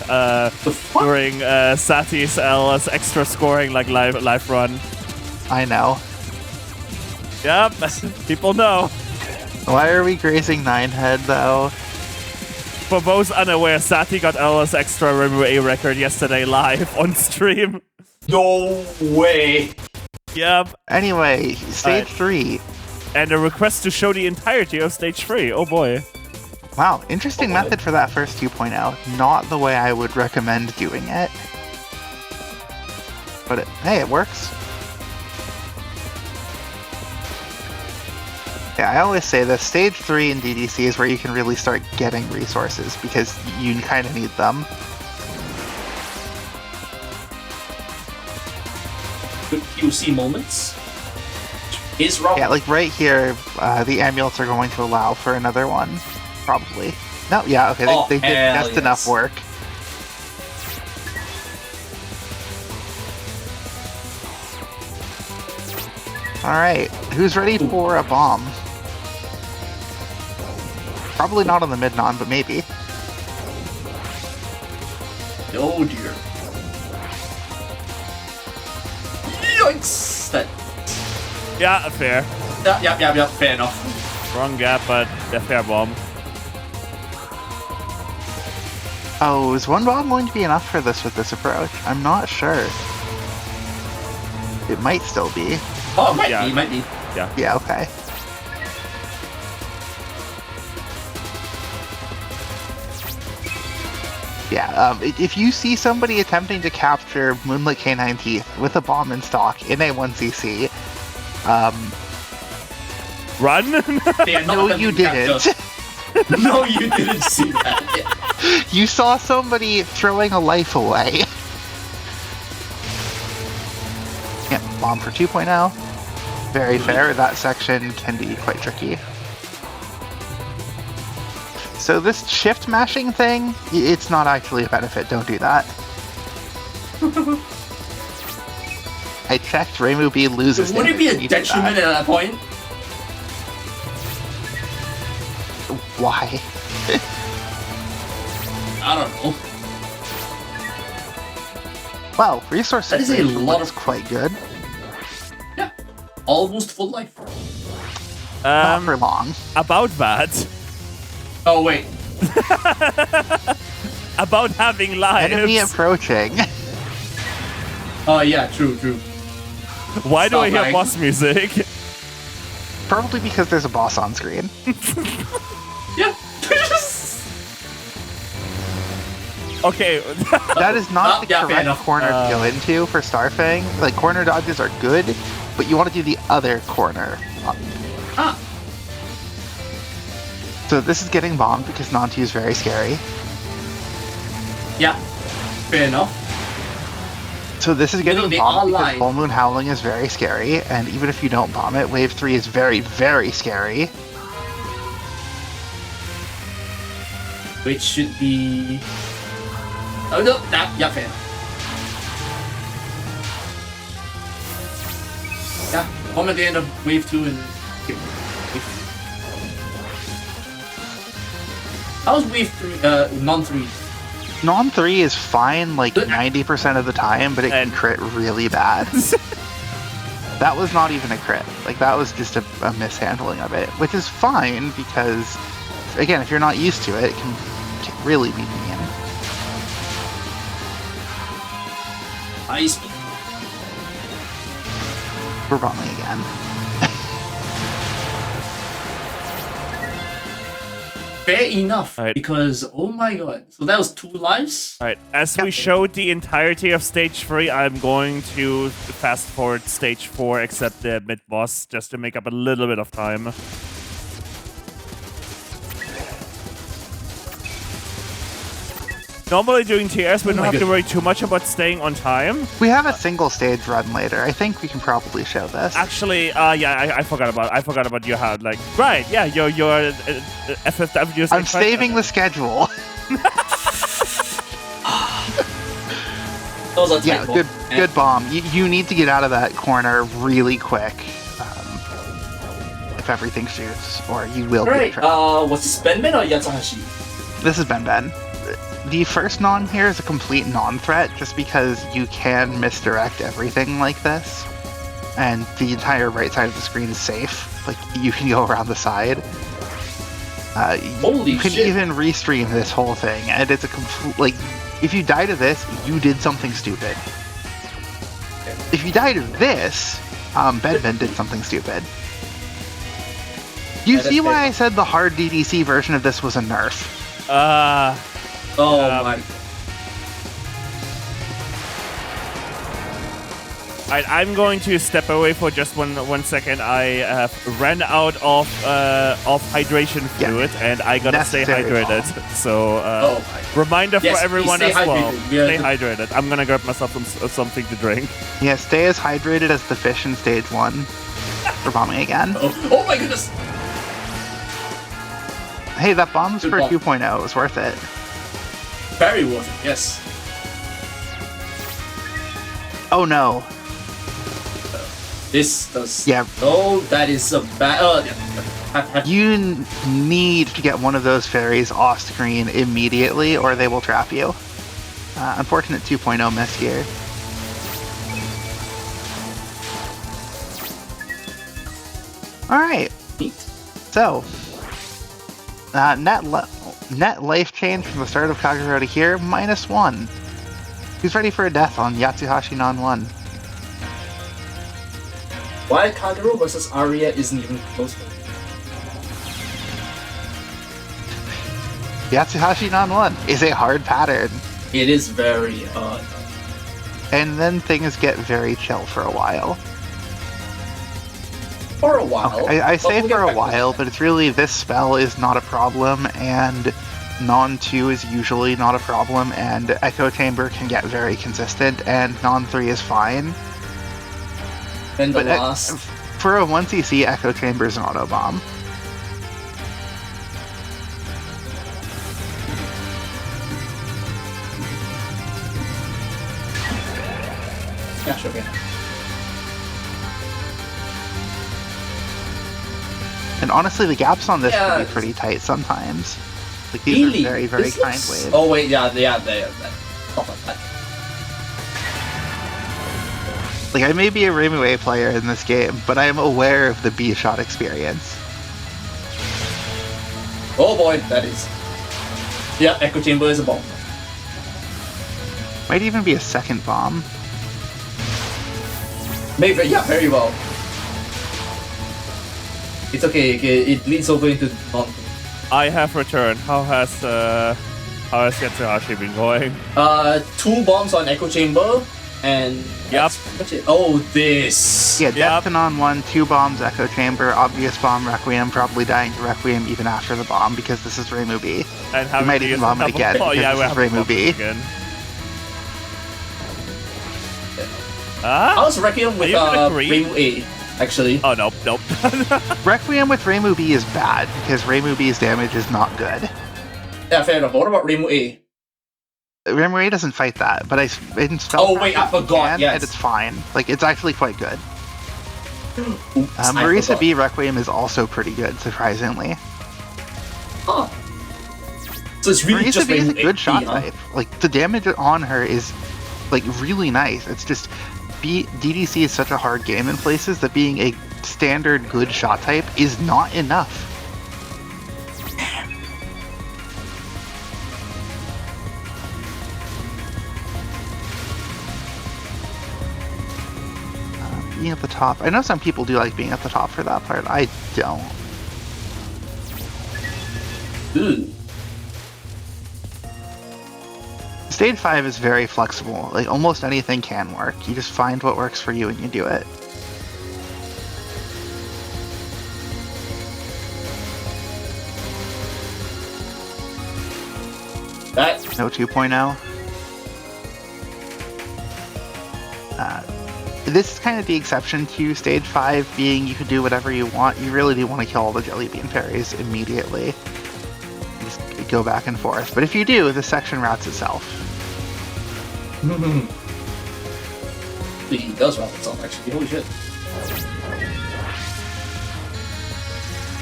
during Sati's LS extra scoring, like, live run. I know. Yep, people know. Why are we grazing Ninehead, though? For those unaware, Sati got LS extra ReimuA record yesterday live on stream. No way. Yep. Anyway, stage 3. And a request to show the entirety of stage 3. Oh boy. Wow, interesting method for that first 2.0. Not the way I would recommend doing it. But hey, it works. I always say this, stage 3 in DDC is where you can really start getting resources, because you kind of need them. Good QC moments. Is wrong. Yeah, like right here, the amulets are going to allow for another one, probably. No, yeah, okay, they did just enough work. Alright, who's ready for a bomb? Probably not on the mid-non, but maybe. Oh dear. Yikes! That. Yeah, fair. Yeah, fair enough. Wrong gap, but a fair bomb. Oh, is one bomb going to be enough for this with this approach? I'm not sure. It might still be. Oh, it might be. Yeah. Yeah, okay. Yeah, if you see somebody attempting to capture Moonlit Canine Teeth with a bomb in stock in a 1cc, Run? no, you didn't. No, you didn't see that. You saw somebody throwing a life away. Yeah, bomb for 2.0. Very fair. That section can be quite tricky. So this shift mashing thing, it's not actually a benefit. Don't do that. I checked. ReimuB loses. Would it be a detriment at that point? Why? I don't know. Well, resource That is a lot is of quite good. Yeah, almost full life. Not for long. About that. Oh wait. About having lives. Enemy approaching. Oh yeah, true. Why do I hear Stop boss music? Probably because there's a boss on screen. Yeah. Okay. That is not the fair correct enough. corner to go into for Starfang. Like, corner dodges are good, but you want to do the other corner. Ah. So this is getting bombed because Nantu is very scary. Yeah. Fair enough. So this is getting they bombed all because lie. Full Moon Howling is very scary, and even if you don't bomb it, Wave 3 is very, very scary. Which should be. Oh no, yeah, fair. Yeah, bomb at the end of wave 2 and. How's wave 3? Non 3. Non 3 is fine like 90% of the time, but it can crit really bad. That was not even a crit. Like, that was just a mishandling of it, which is fine because, again, if you're not used to it, it can really be mean. High speed. We're bombing again. Fair enough, Right. because oh my god. So that was 2 lives? Alright, as we showed the entirety of stage 3, I'm going to fast forward stage 4, except the mid-boss, just to make up a little bit of time. Normally doing TRS, we don't have to worry too much about staying on time. We have a single stage run later. I think we can probably show this. Actually, yeah, I forgot about your how, like, right, yeah, your FFW. I'm saving the schedule. Those are Yeah, good bomb. You need to get out of that corner really quick. If everything shoots, or you will get Right, trapped. was this Benben or Yatsuhashi? This is Ben. The first non here is a complete non-threat, just because you can misdirect everything like this, and the entire right side of the screen is safe. Like, you can go around the side. Holy you can shit. even restream this whole thing, and it's a complete, like, if you die to this, you did something stupid. If you die to this, Ben did something stupid. You see why I said the hard DDC version of this was a nerf? Oh my. Alright, I'm going to step away for just one second. I have ran out of hydration fluid, and I gotta stay Necessary hydrated. So, reminder for everyone stay as well. hydrated. Stay hydrated. I'm gonna grab myself something to drink. Yeah, stay as hydrated as the fish in stage 1. For bombing again. Oh my goodness! Hey, that bomb's Good for bomb. 2.0. It was worth it. Very worth it, yes. Oh no. This does... Yeah. Oh, that is a bad... You need to get one of those fairies off screen immediately, or they will trap you. Unfortunate 2.0 miss here. Alright. Neat. So, net life change from the start of Kagero to here, -1. Who's ready for a death on Yatsuhashi Non-1? Why Kagero versus Aria isn't even close to Yatsuhashi Non-1 is a hard pattern. it is very And then things get very chill for a while. for a while. I say But we'll for get a back to while, that. but it's really, this spell is not a problem, and Non-2 is usually not a problem, and Echo Chamber can get very consistent, and Non-3 is fine. And the But last... for a 1cc, Echo Chamber is an auto-bomb. Yeah, sure, yeah. And honestly, the gaps on this can Yeah. be pretty tight sometimes. Like, these Really? are very, very This kind looks- waves. Oh wait, yeah, they are. Stuff like that. Like, I may be a ReimuA player in this game, but I am aware of the B-shot experience. Oh boy, that is. Yeah, Echo Chamber is a bomb. Might even be a second bomb. Maybe, yeah, very well. It's okay, it leads over into non. I have returned. How has Yatsuhashi been going? 2 bombs on Echo Chamber, and Yep. that's pretty much it. Oh, this. Yeah, Yep. death to Non-1, 2 bombs, Echo Chamber, obvious bomb, Requiem, probably dying to Requiem even after the bomb, because this is ReimuB. And how might even bomb it again, Oh yeah, because we this is have to bomb ReimuB. it again. Ah? How's Requiem with Are you gonna agree? ReimuA, actually? Oh nope. Requiem with ReimuB is bad, because ReimuB's damage is not good. Yeah, fair enough. What about ReimuA? ReimuA doesn't fight that, but in spell Oh, wait, I practice, it forgot, can, yes. and it's fine. Like, it's actually quite good. Oops, I Marisa forgot. B Requiem is also pretty good, surprisingly. Huh. So it's really Marisa just B is a ReimuA, good shot huh? type. Like, the damage on her is, like, really nice. It's just, DDC is such a hard game in places that being a standard good shot type is not enough. Being at the top. I know some people do like being at the top for that part. I don't. Ooh. Stage 5 is very flexible. Like, almost anything can work. You just find what works for you and you do it. That No 2.0. This is kind of the exception to Stage 5 being you can do whatever you want. You really do want to kill all the Jelly Bean parries immediately. Just go back and forth. But if you do, the section routes itself. he does route itself, actually. Holy shit.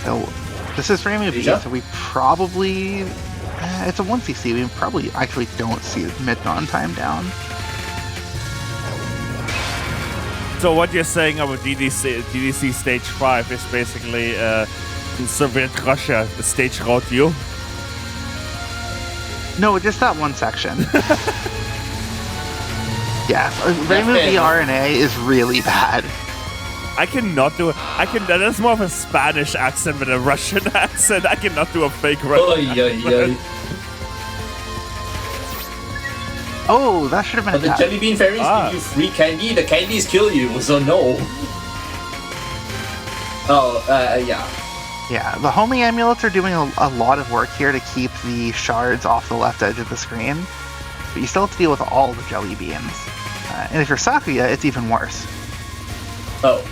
So, this is ReimuB, Deja? so we probably... it's a 1cc, we probably actually don't see mid-non time down. So what you're saying about DDC Stage 5 is basically in Soviet Russia, the stage route you? No, just that one section. Yeah, ReimuB fair. RNA is really bad. I cannot do it. That's more of a Spanish accent than a Russian accent. I cannot do a fake Russian Oy, oy, oy. Oh, that should have been But a the death. jelly bean fairies give you free candy. The candies kill you, so no. Oh, yeah. Yeah, the homing amulets are doing a lot of work here to keep the shards off the left edge of the screen. But you still have to deal with all the jelly beans. And if you're Sakuya, it's even worse. Oh.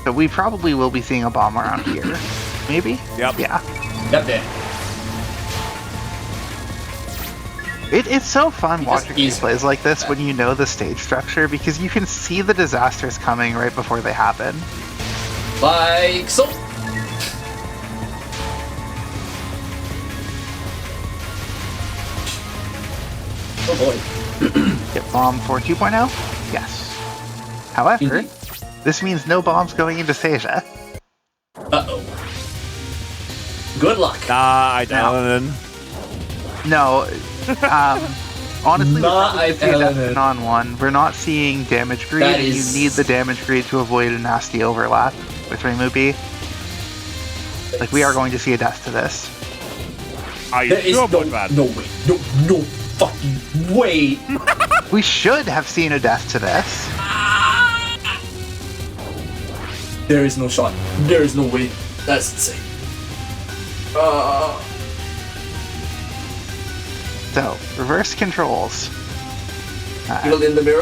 So we probably will be seeing a bomb around here. Maybe? Yep. Yeah. Yep, there. It's so fun watching easy. plays like this when you know the stage structure, because you can see the disasters coming right before they happen. Like so. Oh boy. Get bomb for 2.0? Yes. However, Indeed. this means no bombs going into Seja. Uh-oh. Good luck. Nah, I don't. No, honestly, Not we're probably gonna see IHNN. death on one. We're not seeing damage greed, That and is- you need the damage greed to avoid a nasty overlap with ReimuB. Like, we are going to see a death to this. Are you There is sure no, about that? no way. No fucking way. We should have seen a death to this. There is no shot. There is no way. That's insane. So, reverse controls. Field in the mirror.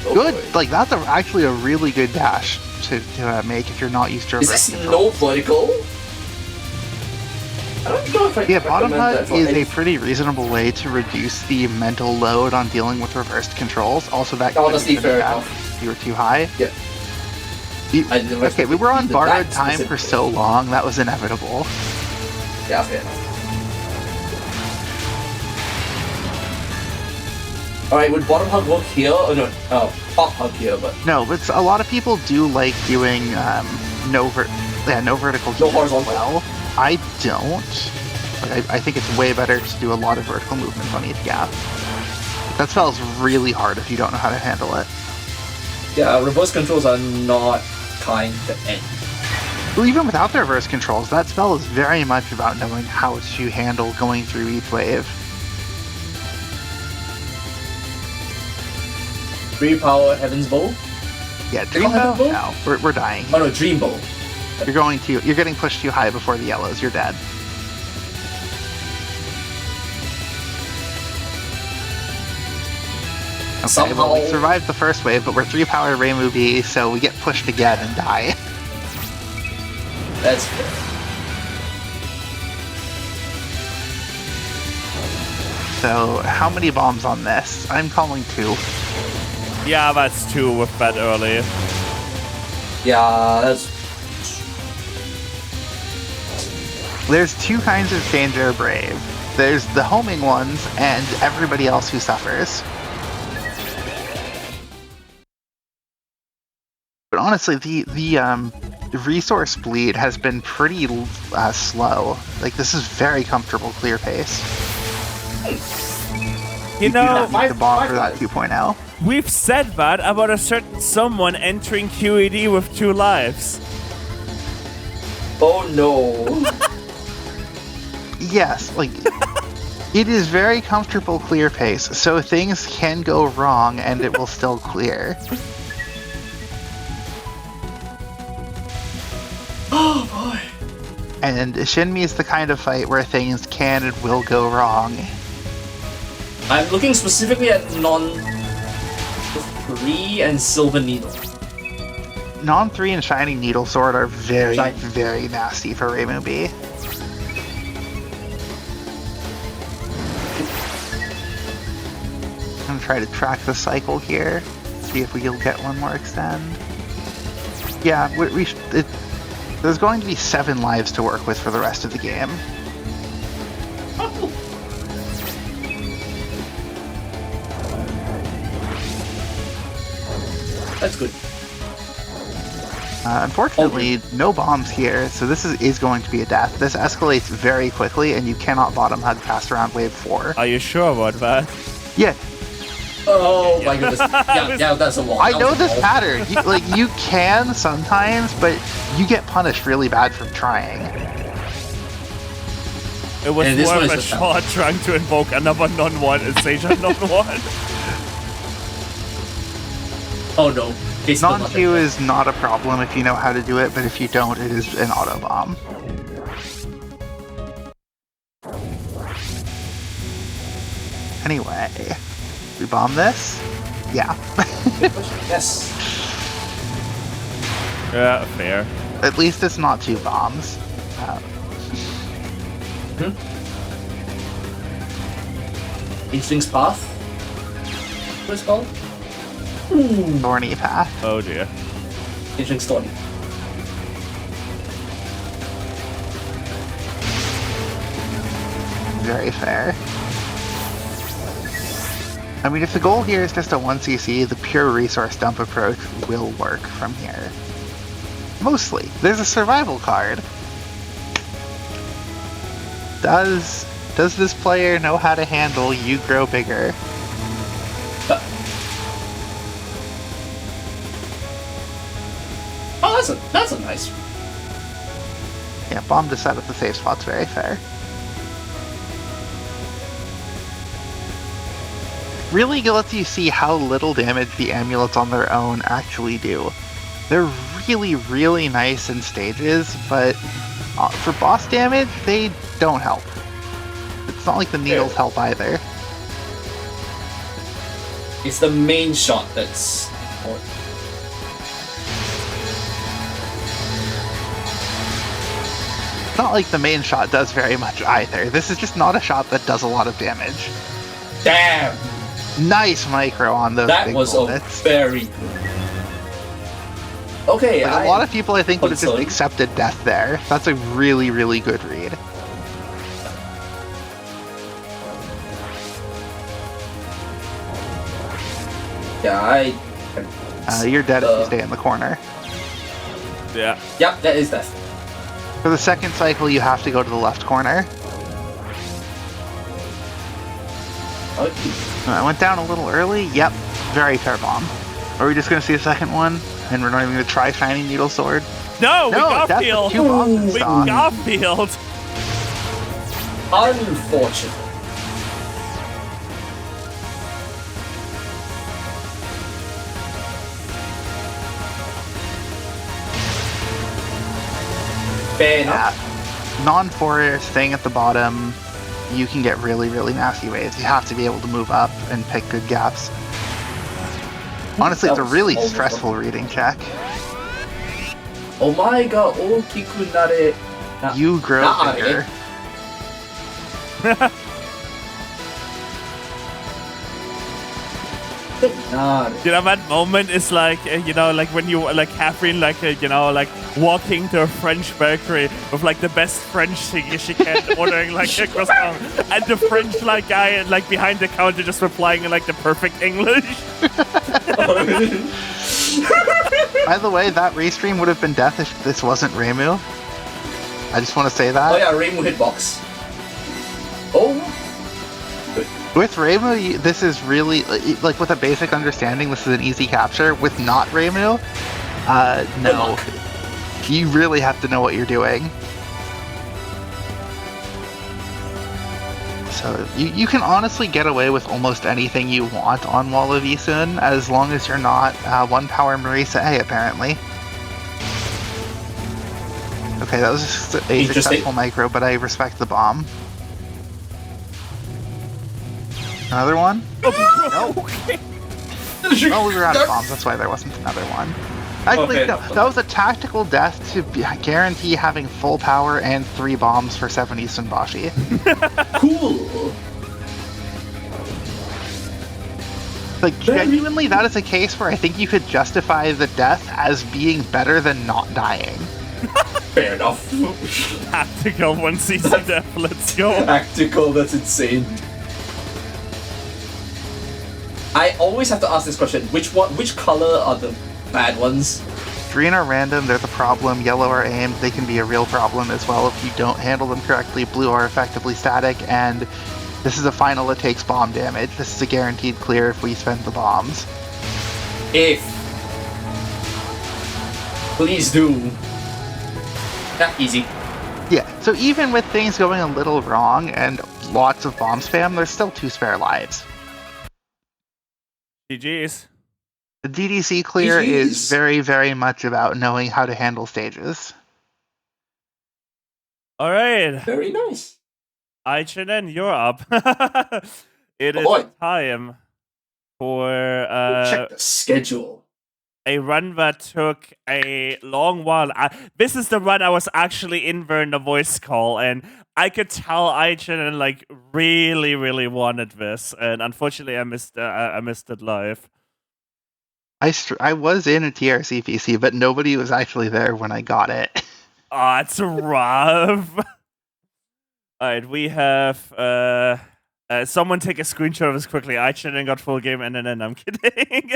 Oh Good. boy. Like, that's actually a really good dash to make if you're not used to Is reverse this controls. no vertical? I don't know if I Yeah, bottom recommend that hug for is any- a pretty reasonable way to reduce the mental load on dealing with reversed controls. Also, that Oh, could that's be fair bad enough. if you were too high. Yeah. I didn't Okay, expect we were it to on be borrowed that time for specific. so long, that was inevitable. Yeah, fair enough. Alright, would bottom hug work here? Oh no, top hug here, but No, but a lot of people do like doing no vertical No heat as horizontal. well. I don't. Like, I think it's way better to do a lot of vertical movements on each gap. That spell's really hard if you don't know how to handle it. yeah, reverse controls are not kind to end. Well, even without the reverse controls, that spell is very much about knowing how to handle going through each wave. 3 power Heaven's Bow? Yeah, They don't have Dreambow? it, No, we're dying. Oh no, Dream Bow. You're getting pushed too high before the yellows, you're dead. Okay, Somehow- well, we survived the first wave, but we're 3-power ReimuB, so we get pushed again and die. That's fair. So, how many bombs on this? I'm calling 2. Yeah, that's 2 with that early. Yeah, that's... There's 2 kinds of Changer Brave. There's the homing ones, and everybody else who suffers. But honestly, the resource bleed has been pretty slow. Like, this is very comfortable clear pace. You do know, not need the bomb for that five. 2.0. we've said that about a certain someone entering QED with 2 lives. Oh no. Yes, like, it is very comfortable clear pace, so things can go wrong and it will still clear. Oh boy. And Shinmi is the kind of fight where things can and will go wrong. I'm looking specifically at non-3 and Silver Needle. Non-3 and Shining Needle Sword are very, Shine. very nasty for ReimuB. I'm gonna try to track the cycle here, see if we'll get one more extend. Yeah, there's going to be 7 lives to work with for the rest of the game. That's good. Unfortunately, no bombs here, so this is going to be a death. This escalates very quickly, and you cannot bottom hug past around wave 4. Are you sure about that? Yeah, Oh my goodness. Yeah, that's a lot. I That know was a this lot. pattern. You can sometimes, but you get punished really bad for trying. It was And this one worth is a the shot trying to invoke another non-1 and Seja non-1. Oh no. It's still not Non-Q there. is not a problem if you know how to do it, but if you don't, it is an auto bomb. Anyway, we bomb this? Yeah. Yes. Yeah, fair. At least it's not 2 bombs. Instinct's Path? What is it called? Thorny path. Oh dear. Instinct's Thorny. Very fair. I mean, if the goal here is just a 1cc, the pure resource dump approach will work from here. Mostly. There's a survival card. Does this player know how to handle you grow bigger? Oh, that's a nice. Yeah, bomb to set at the safe spot's very fair. Really lets you see how little damage the amulets on their own actually do. They're really, really nice in stages, but for boss damage, they don't help. It's not like the needles help either. It's the main shot that's important. It's not like the main shot does very much either. This is just not a shot that does a lot of damage. Damn! Nice micro on those That big was bullets. a very good. Okay, Like, a lot of people I think would have just Consoling. accepted death there. That's a really, really good read. Yeah, You're dead if you stay in the corner. Yeah. Yep, that is death. For the second cycle, you have to go to the left corner. I went down a little early. Yep, very fair bomb. Are we just going to see a second one? And we're not even going to try Shining Needle Sword? No, we got that's Peel. with 2 bombs in We stock. got Peeled. Unfortunate. Fair enough. Yeah. Non-forest staying at the bottom, you can get really, really nasty waves. You have to be able to move up and pick good gaps. Honestly, it's a really stressful reading check. Oh my god, okiku nare. You grow Nare. bigger. Nare. You know, that moment is like, you know, like when you, like, Catherine, like, you know, like, walking to a French bakery with, like, the best French thing she can, ordering, like, a croissant, and the French, like, guy, like, behind the counter just replying in, like, the perfect English. By the way, that restream would have been death if this wasn't Reimu. I just want to say that. Oh yeah, Reimu hitbox. Oh. With Reimu, this is really, like, with a basic understanding, this is an easy capture. With not Reimu, no. You really have to know what you're doing. So, you can honestly get away with almost anything you want on Wall of Isun, as long as you're not 1 power Marisa A, apparently. Okay, that was a successful micro, but I respect the bomb. Another one? No. Oh, we were out of bombs, that's why there wasn't another one. Actually, Okay. no, that was a tactical death to guarantee having full power and 3 bombs for 70 Sunbashi. Cool. Like, genuinely, that is a case where I think you could justify the death as being better than not dying. Fair enough. Tactical 1 season death, let's go. Tactical, that's insane. I always have to ask this question: which color are the bad ones? Green are random, they're the problem. Yellow are aimed, they can be a real problem as well if you don't handle them correctly. Blue are effectively static, and this is a final that takes bomb damage. This is a guaranteed clear if we spend the bombs. If. Please do. Yeah, easy. Yeah, so even with things going a little wrong and lots of bomb spam, there's still 2 spare lives. GG's. The DDC clear is GGs. very, very much about knowing how to handle stages. All right, Very nice. IHNN, you're up. It is Boy. time for Check the schedule. a run that took a long while. This is the run I was actually in during the voice call, and I could tell IHNN like really, really wanted this, and unfortunately, I missed it live. I was in a TRC PC, but nobody was actually there when I got it. Oh, it's rough. All right, we have someone take a screenshot of this quickly. IHNN got full game NNNN. I'm kidding.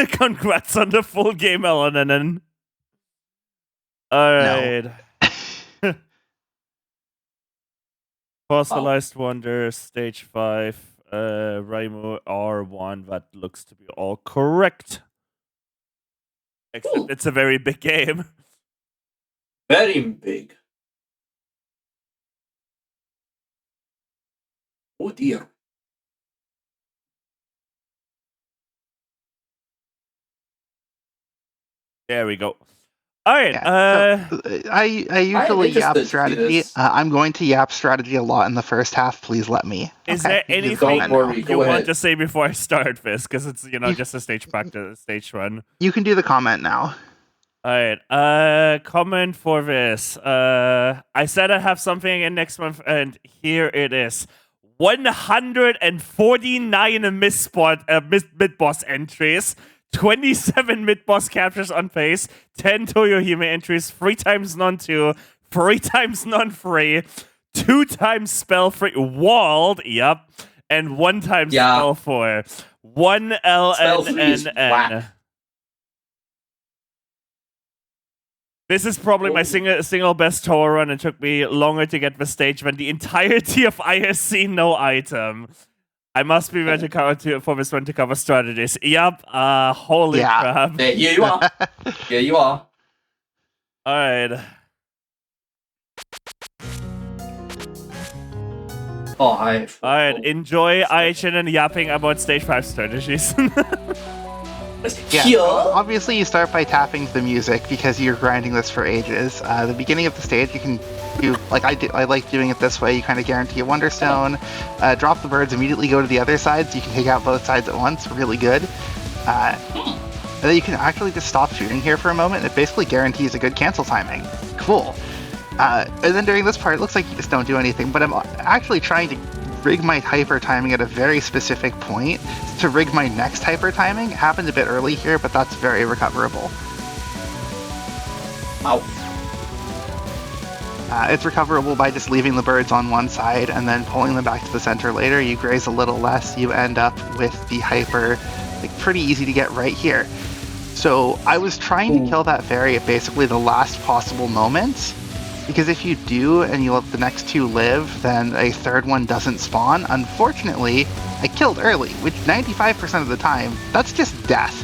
Congrats on the full game LNNN. All right. Fossilized Wonder, Stage 5, Reimu R1. That looks to be all correct. Except Ooh. it's a very big game. Very big. Oh dear. There we go. All right. Yeah, so, I usually interested yap to see strategy. this. I'm going to yap strategy a lot in the first half. Please let me. Is Okay, there you can anything comment now. worry. you Go want ahead. to say before I start this? Because it's just a stage practice, stage run. You can do the comment now. All right. Comment for this. I said I have something in next month, and here it is. 149 mid-boss entries, 27 mid-boss captures on pace, 10 Touhou entries, 3 times non-2, 3 times non-free, 2 times spell-free, walled, yep, and 1 time spell-4. 1 Spell-free is LNNN. whack. This is probably my single best tower run. It took me longer to get the stage than the entirety of ISC no item. I must be ready to cover for this one to cover strategies. Yep. Holy crap. There, here you are. Here you are. All right. Oh, hi. All right. Enjoy IHNN yapping about stage 5 strategies. Yeah, Here. obviously you start by tapping the music because you're grinding this for ages. The beginning of the stage you can do, like I like doing it this way. You kind of guarantee a Wonderstone, drop the birds, immediately go to the other side so you can take out both sides at once. Really good. And then you can actually just stop shooting here for a moment. It basically guarantees a good cancel timing. Cool. And then during this part, it looks like you just don't do anything, but I'm actually trying to rig my hyper timing at a very specific point to rig my next hyper timing. It happened a bit early here, but that's very recoverable. Ow. It's recoverable by just leaving the birds on one side and then pulling them back to the center later. You graze a little less, you end up with the hyper, like, pretty easy to get right here. So I was trying to kill that fairy at basically the last possible moment, because if you do and you let the next 2 live, then a third one doesn't spawn. Unfortunately, I killed early, which 95% of the time, that's just death.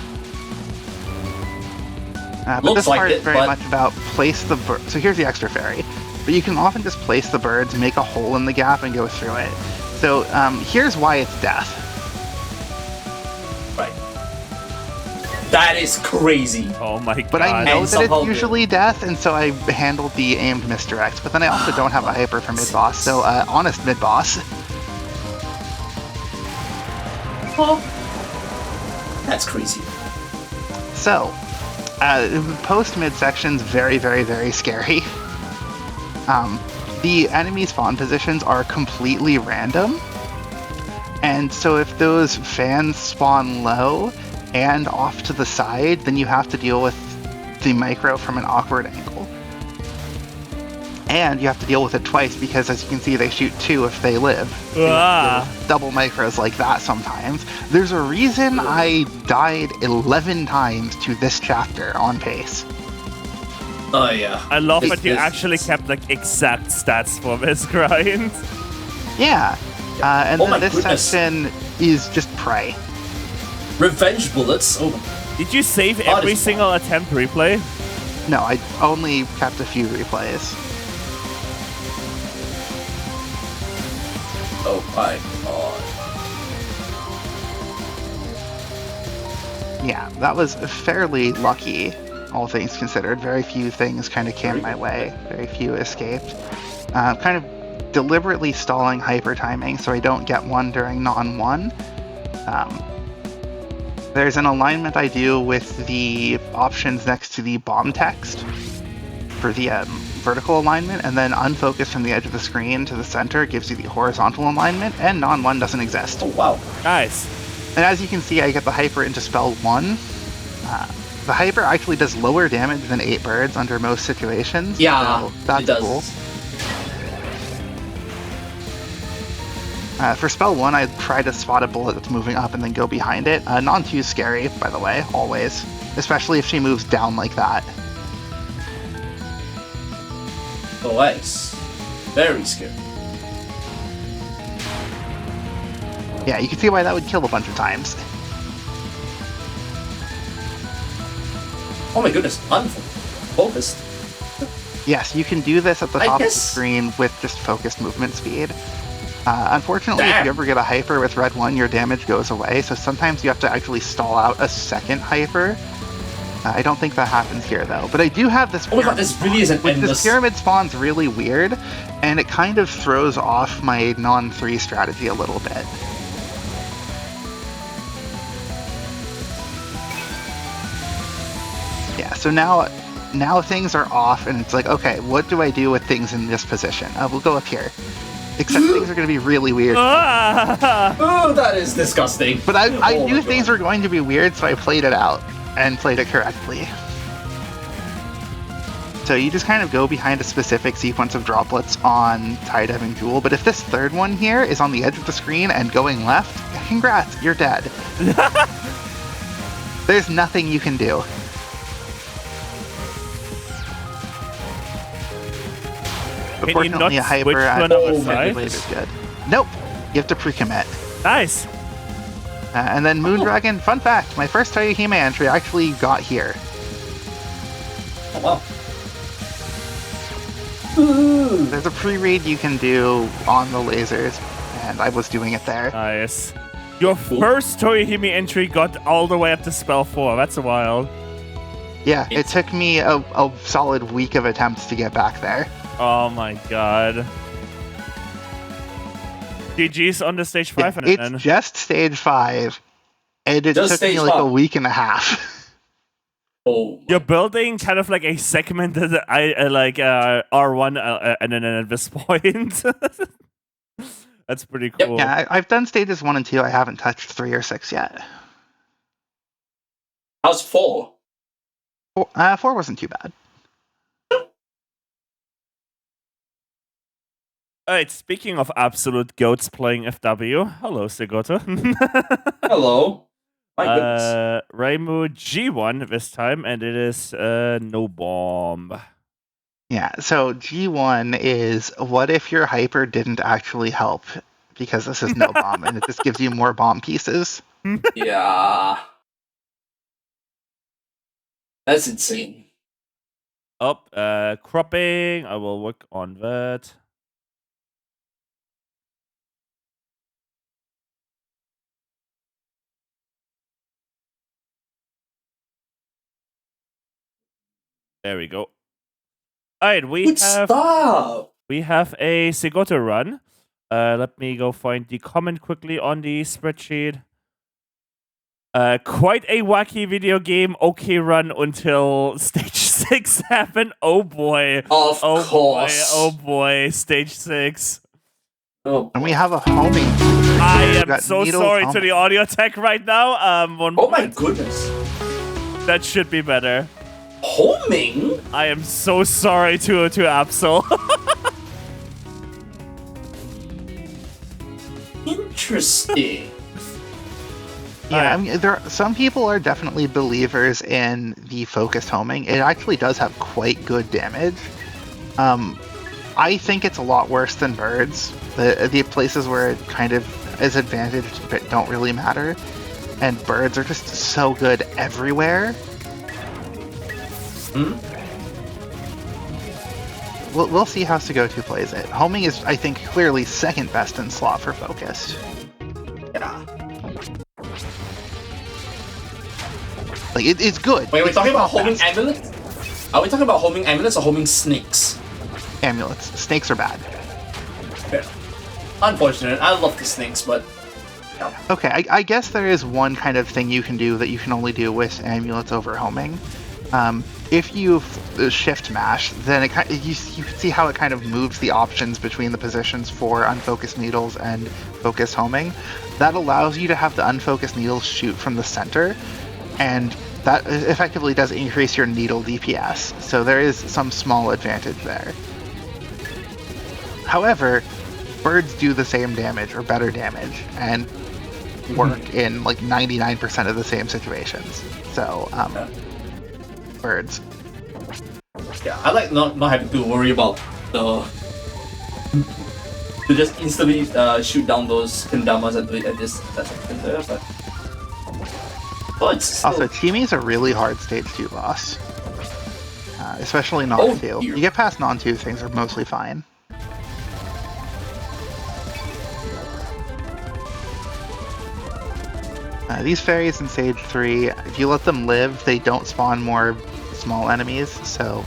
But this part is very much about place the bird. So here's the extra fairy. But you can often just place the birds, make a hole in the gap, and go through it. So here's why it's death. Right. That is crazy. Oh my god. But I know And that it's somehow usually death, and so I handled the aimed misdirect. But then I also don't have a hyper for mid-boss, so honest mid-boss. Oh. That's crazy. So, post-mid section's very, very, very scary. The enemy spawn positions are completely random, and so if those fans spawn low and off to the side, then you have to deal with the micro from an awkward angle. And you have to deal with it twice because, as you can see, they shoot 2 if they live. Double micros like that sometimes. There's a reason I died 11 times to this chapter on pace. Oh yeah. I love that you actually kept like exact stats for this grind. Yeah. And then this goodness. section is just prey. Revenge bullets. Oh. Did you save every single attempt replay? No, I only kept a few replays. Oh my god. Yeah, that was fairly lucky, all things considered. Very few things kind of came my way. Very few escaped. Kind of deliberately stalling hyper timing so I don't get one during non-1. There's an alignment I do with the options next to the bomb text for the vertical alignment, and then unfocus from the edge of the screen to the center gives you the horizontal alignment, and non-1 doesn't exist. Oh, wow. Nice. And as you can see, I get the hyper into spell 1. The hyper actually does lower damage than 8 birds under most situations. Yeah, so that's it does. cool. For spell 1, I try to spot a bullet that's moving up and then go behind it. Non-2 is scary, by the way, always. Especially if she moves down like that. Oh, nice. Very scary. Yeah, you can see why that would kill a bunch of times. Oh my goodness, unfocused. Yes, you can do this at the top of the guess- screen with just focused movement speed. Unfortunately, if Damn. you ever get a hyper with red 1, your damage goes away, so sometimes you have to actually stall out a second hyper. I don't think that happens here, though. But I do have this Oh my god, this really is an This endless... pyramid spawn's really weird, and it kind of throws off my non-3 strategy a little bit. Yeah, so now things are off, and it's like, okay, what do I do with things in this position? We'll go up here. Except things are going to be really weird. Ah! Oh, that is disgusting. But I Oh knew my things God. were going to be weird, so I played it out, and played it correctly. So you just kind of go behind a specific sequence of droplets on Tie Diving Jewel, but if this third one here is on the edge of the screen and going left, congrats, you're dead. There's nothing you can do. But Can you not fortunately, a hyper switch to at another the side? emulator is good. Nope, you have to pre-commit. Nice. And then Moondragon, fun fact, my first Touhou entry actually got here. Oh, wow. There's a pre-read you can do on the lasers, and I was doing it there. Nice. Your first Toyohime entry got all the way up to spell 4. That's wild. Yeah, it took me a solid week of attempts to get back there. Oh my god. GG's on the stage 5 and It's then. just stage 5, and it Just took me stage like a 5. week and a half. Oh, You're building kind of like a segmented R1 and then at this point. That's pretty cool. Yeah, I've done stages 1 and 2. I haven't touched 3 or 6 yet. how's 4? 4 wasn't too bad. Alright, speaking of absolute goats playing FW, hello Sigotu. Hello. My goodness. ReimuG1 this time, and it is no bomb. Yeah, so G1 is what if your hyper didn't actually help, because this is no bomb, and it just gives you more bomb pieces. Yeah. That's insane. Cropping, I will work on that. There we go. Alright, we Good have stuff. a Sigotu run. Let me go find the comment quickly on the spreadsheet. Quite a wacky video game. Okay, run until stage 6 happened. Oh boy. Of Oh course. boy. Oh boy. Stage 6. Oh, And we have a homing. I We've am got so needles sorry to homing. the audio tech right now. One oh my moment. goodness. That should be better. Homing? I am so sorry to Absol. Interesting. Yeah, I mean, some people are definitely believers in the focused homing. It actually does have quite good damage. I think it's a lot worse than birds. The places where it kind of is advantaged but don't really matter. And birds are just so good everywhere. We'll see how Sigotu plays it. Homing is, I think, clearly second best in slot for focused. Yeah. Like, it's good. Wait, are we It's talking not about homing fast. amulets? Are we talking about homing amulets or homing snakes? Amulets. Snakes are bad. Yeah. Unfortunate. I love the snakes, but yeah. Okay, I guess there is one kind of thing you can do that you can only do with amulets over homing. If you shift mash, then you can see how it kind of moves the options between the positions for unfocused needles and focused homing. That allows you to have the unfocused needles shoot from the center, and that effectively does increase your needle DPS. So there is some small advantage there. However, birds do the same damage or better damage and work in like 99% of the same situations. So, birds. Yeah, I like not having to worry about to just instantly shoot down those kendamas at this second there, but it's still... Also, Chimi's a really hard stage 2 boss. Especially Non 2. You get past Non 2, things are mostly fine. These fairies in Stage 3, if you let them live, they don't spawn more small enemies, so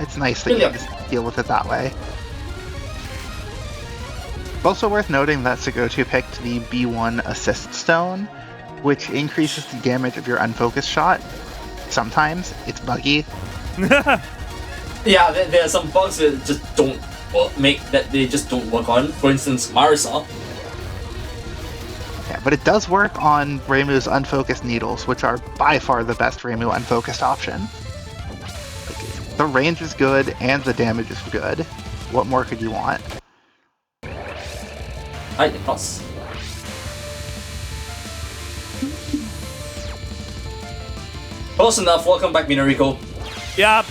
it's nice that you can just deal with it that way. Also worth noting that Sigotu picked the B1 Assist Stone, which increases the damage of your unfocused shot. Sometimes it's buggy. Yeah, there are some bugs that just don't work on. For instance, Marisa. Yeah, but it does work on Reimu's unfocused needles, which are by far the best Reimu unfocused option. Like, the range is good and the damage is good. What more could you want? Hi, Nicholas. Close enough. Welcome back, Minariko. Yep.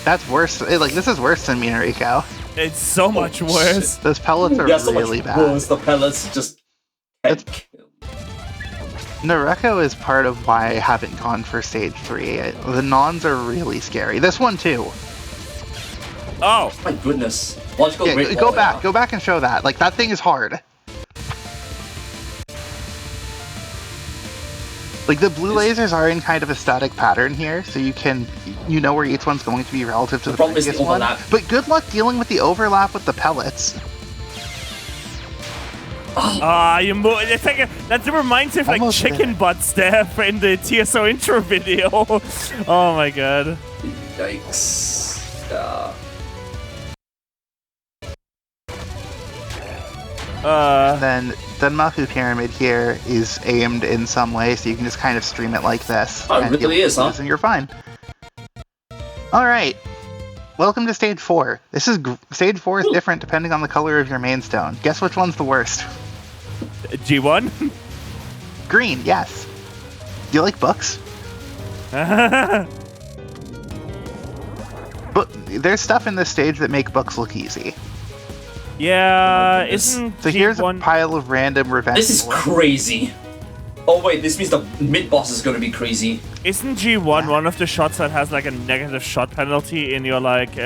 That's worse. This is worse than Minariko. It's so much worse. Those pellets are really bad. Worse. The pellets just... Nareko is part of why I haven't gone for Stage 3. The Nons are really scary. This one too. Oh my goodness. Logical go back and show that. Like, that thing is hard. Like, the blue lasers are in kind of a static pattern here, so you know where each one's going to be relative to the previous one. But good luck dealing with the overlap with the pellets. That reminds me of like chicken butts there in the TSO intro video. Oh my god. Yikes. Then Danmaku Pyramid here is aimed in some way, so you can just kind of stream it like this. Oh, it really is, huh? And you're fine. Alright. Welcome to Stage 4. Stage 4 is different depending on the color of your main stone. Guess which one's the worst? G1? Green, yes. Do you like books? But there's stuff in this stage that make books look easy. Yeah, isn't So G1... here's a pile of random revenge. This is crazy. Oh wait, this means the mid-boss is gonna be crazy. Isn't G1 one of the shots that has like a negative shot penalty in your like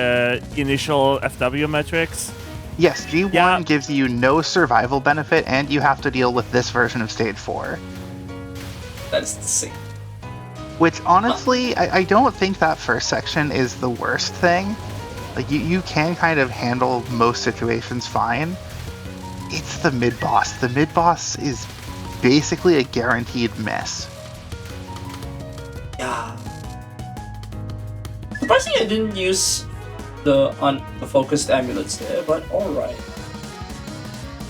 initial FW metrics? Yes, G1 gives you no survival benefit, and you have to deal with this version of Stage 4. That is insane. Which, honestly, I don't think that first section is the worst thing. Like, you can kind of handle most situations fine. It's the mid-boss. The mid-boss is basically a guaranteed miss. Yeah. Surprisingly, I didn't use the focused amulets there, but alright.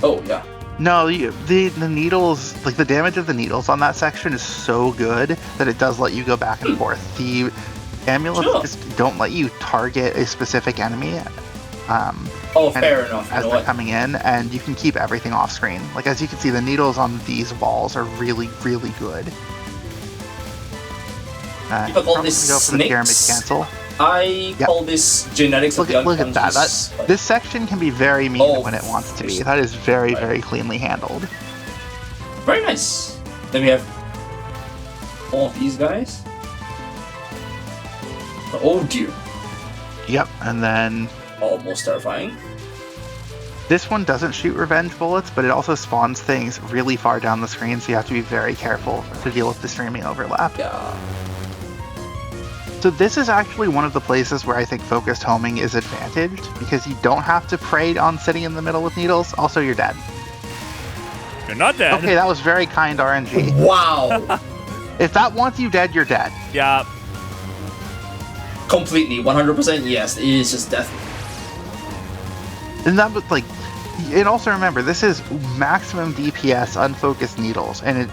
Oh, yeah. No, the needles, like the damage of the needles on that section is so good that it does let you go back and forth. The amulets just don't let you target a specific enemy. Fair enough. As they're coming in, and you can keep everything off screen. Like, as you can see, the needles on these walls are really, really good. People call this go for the pyramid cancel. I call this genetics of the unconscious. Look at that. This section can be very mean when it wants to be. That is very, very cleanly handled. Very nice. Then we have all of these guys. Oh dear. Yep, and then... Almost terrifying. This one doesn't shoot revenge bullets, but it also spawns things really far down the screen, so you have to be very careful to deal with the streaming overlap. Yeah. So this is actually one of the places where I think focused homing is advantaged, because you don't have to prey on sitting in the middle with needles. Also, you're dead. You're not dead. Okay, that was very kind RNG. Wow. If that wants you dead, you're dead. Yeah. Completely, 100% yes. It is just death. And that was like, and also remember, this is maximum DPS unfocused needles, and it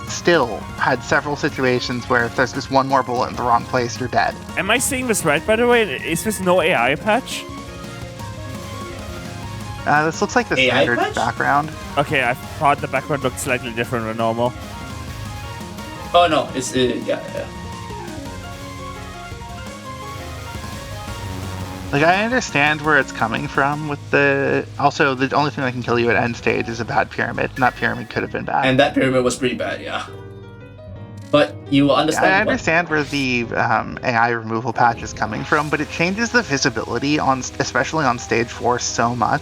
still had several situations where if there's just one more bullet in the wrong place, you're dead. Am I seeing this right, by the way? Is this no AI patch? This looks like the AI standard patch? background. Okay, I thought the background looked slightly different than normal. Oh no, it's yeah. Like, I understand where it's coming from with the... Also, the only thing that can kill you at end stage is a bad pyramid, and that pyramid could have been bad. And that pyramid was pretty bad, yeah. But you will understand. I understand where the AI removal patch is coming from, but it changes the visibility on, especially on stage 4, so much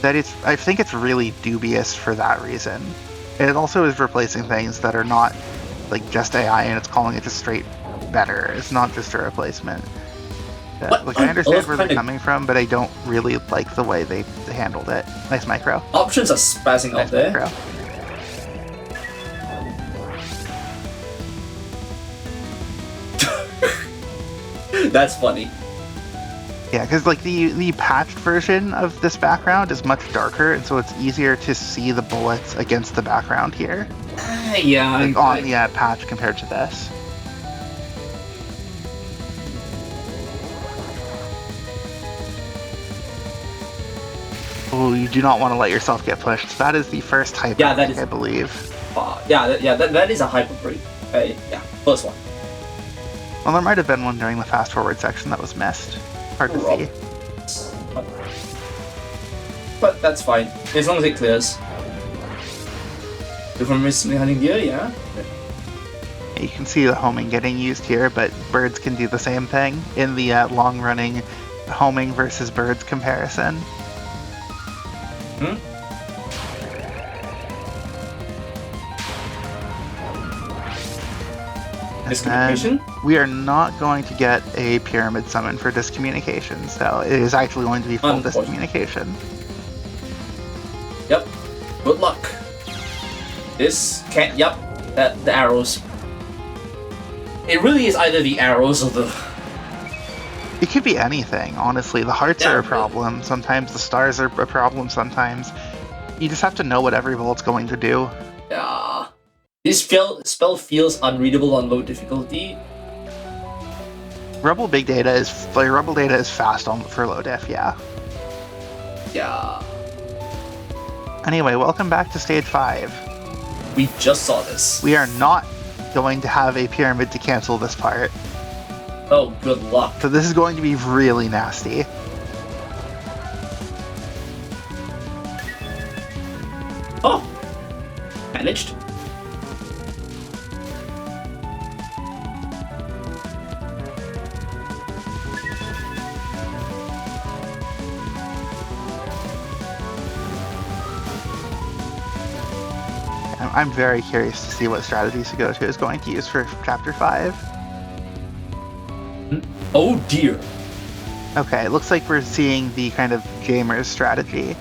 that I think it's really dubious for that reason. It also is replacing things that are not like just AI, and it's calling it just straight better. It's not just a replacement. Like, I understand where they're coming from, but I don't really like the way they handled it. Nice micro. Options are spazzing out there. Micro. That's funny. Yeah, because like the patched version of this background is much darker, and so it's easier to see the bullets against the background here. Yeah. Like on the patch compared to this. Oh, you do not want to let yourself get pushed. That is the first hyper, Yeah, that is- I believe. That is a hyper break. Yeah, first one. Well, there might have been one during the fast forward section that was missed. Hard to see. But that's fine, as long as it clears. If I'm missing hunting gear, yeah. You can see the homing getting used here, but birds can do the same thing in the long-running homing versus birds comparison. Discommunication? We are not going to get a pyramid summon for discommunication, so it is actually going to be full discommunication. Yep. Good luck. This can't. Yep. The arrows. It really is either the arrows or the. It could be anything, honestly. The hearts Yeah, are a problem. Sometimes the stars are a problem. Sometimes you just have to know what every bullet's going to do. Yeah. This spell feels unreadable on low difficulty. Rebel data is fast for low diff. Yeah. Yeah. Anyway, welcome back to stage 5. We just saw this. We are not going to have a pyramid to cancel this part. Oh, good luck. So this is going to be really nasty. Oh! Managed. I'm very curious to see what strategy Sigotu is going to use for Chapter 5. Oh dear. Okay, it looks like we're seeing the kind of Jamer's strategy,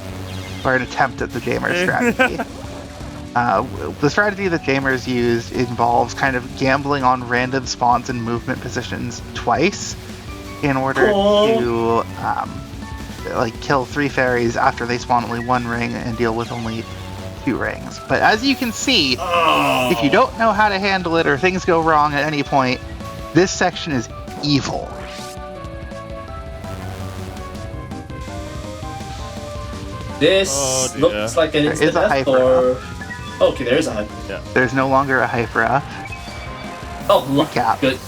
or an attempt at the Jamer's strategy. The strategy that Jamer's used involves kind of gambling on random spawns and movement positions twice in order to like kill 3 fairies after they spawn only 1 ring and deal with only 2 rings. But as you can see, if you don't know how to handle it or things go wrong at any point, this section is evil. This looks like an instant death, or... Okay, there is a hyper. Yeah. There's no longer a Hypera. Oh, look. Cap. Good.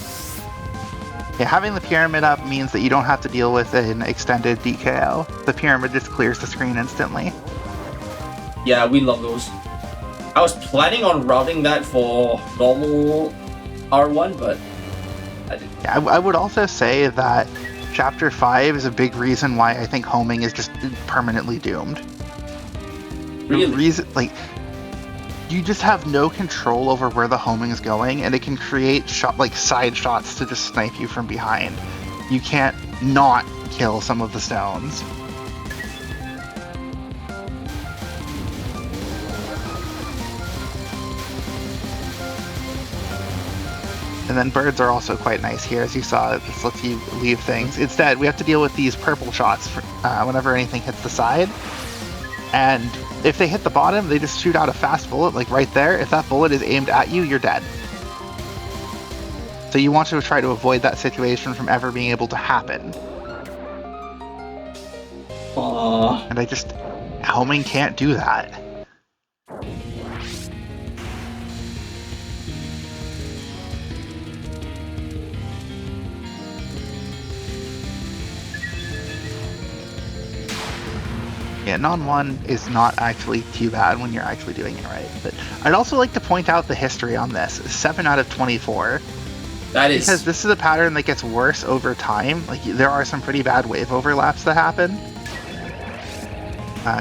Yeah, having the pyramid up means that you don't have to deal with an extended DKO. The pyramid just clears the screen instantly. Yeah, we love those. I was planning on routing that for normal R1, but I didn't. Yeah, I would also say that Chapter 5 is a big reason why I think homing is just permanently doomed. Really? The reason, like, you just have no control over where the homing is going, and it can create side shots to just snipe you from behind. You can't not kill some of the stones. And then birds are also quite nice here, as you saw. This lets you leave things. Instead, we have to deal with these purple shots whenever anything hits the side. And if they hit the bottom, they just shoot out a fast bullet, like right there. If that bullet is aimed at you, you're dead. So you want to try to avoid that situation from ever being able to happen. Aww. And homing can't do that. Yeah, non-1 is not actually too bad when you're actually doing it right. But I'd also like to point out the history on this. 7 out of 24. That is... Because this is a pattern that gets worse over time. Like, there are some pretty bad wave overlaps that happen.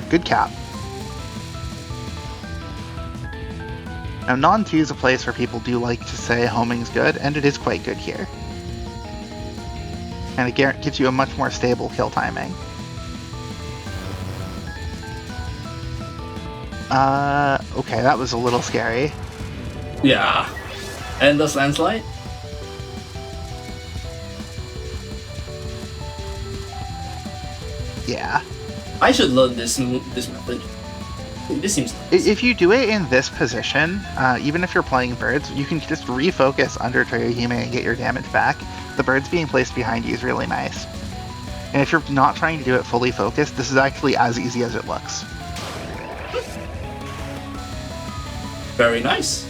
Good cap. Now, non-2 is a place where people do like to say homing's good, and it is quite good here. And it gives you a much more stable kill timing. Okay, that was a little scary. Yeah. Endless landslide? Yeah. I should learn this method. This seems nice. If you do it in this position, even if you're playing birds, you can just refocus under Touhou and get your damage back. The birds being placed behind you is really nice. And if you're not trying to do it fully focused, this is actually as easy as it looks. Very nice.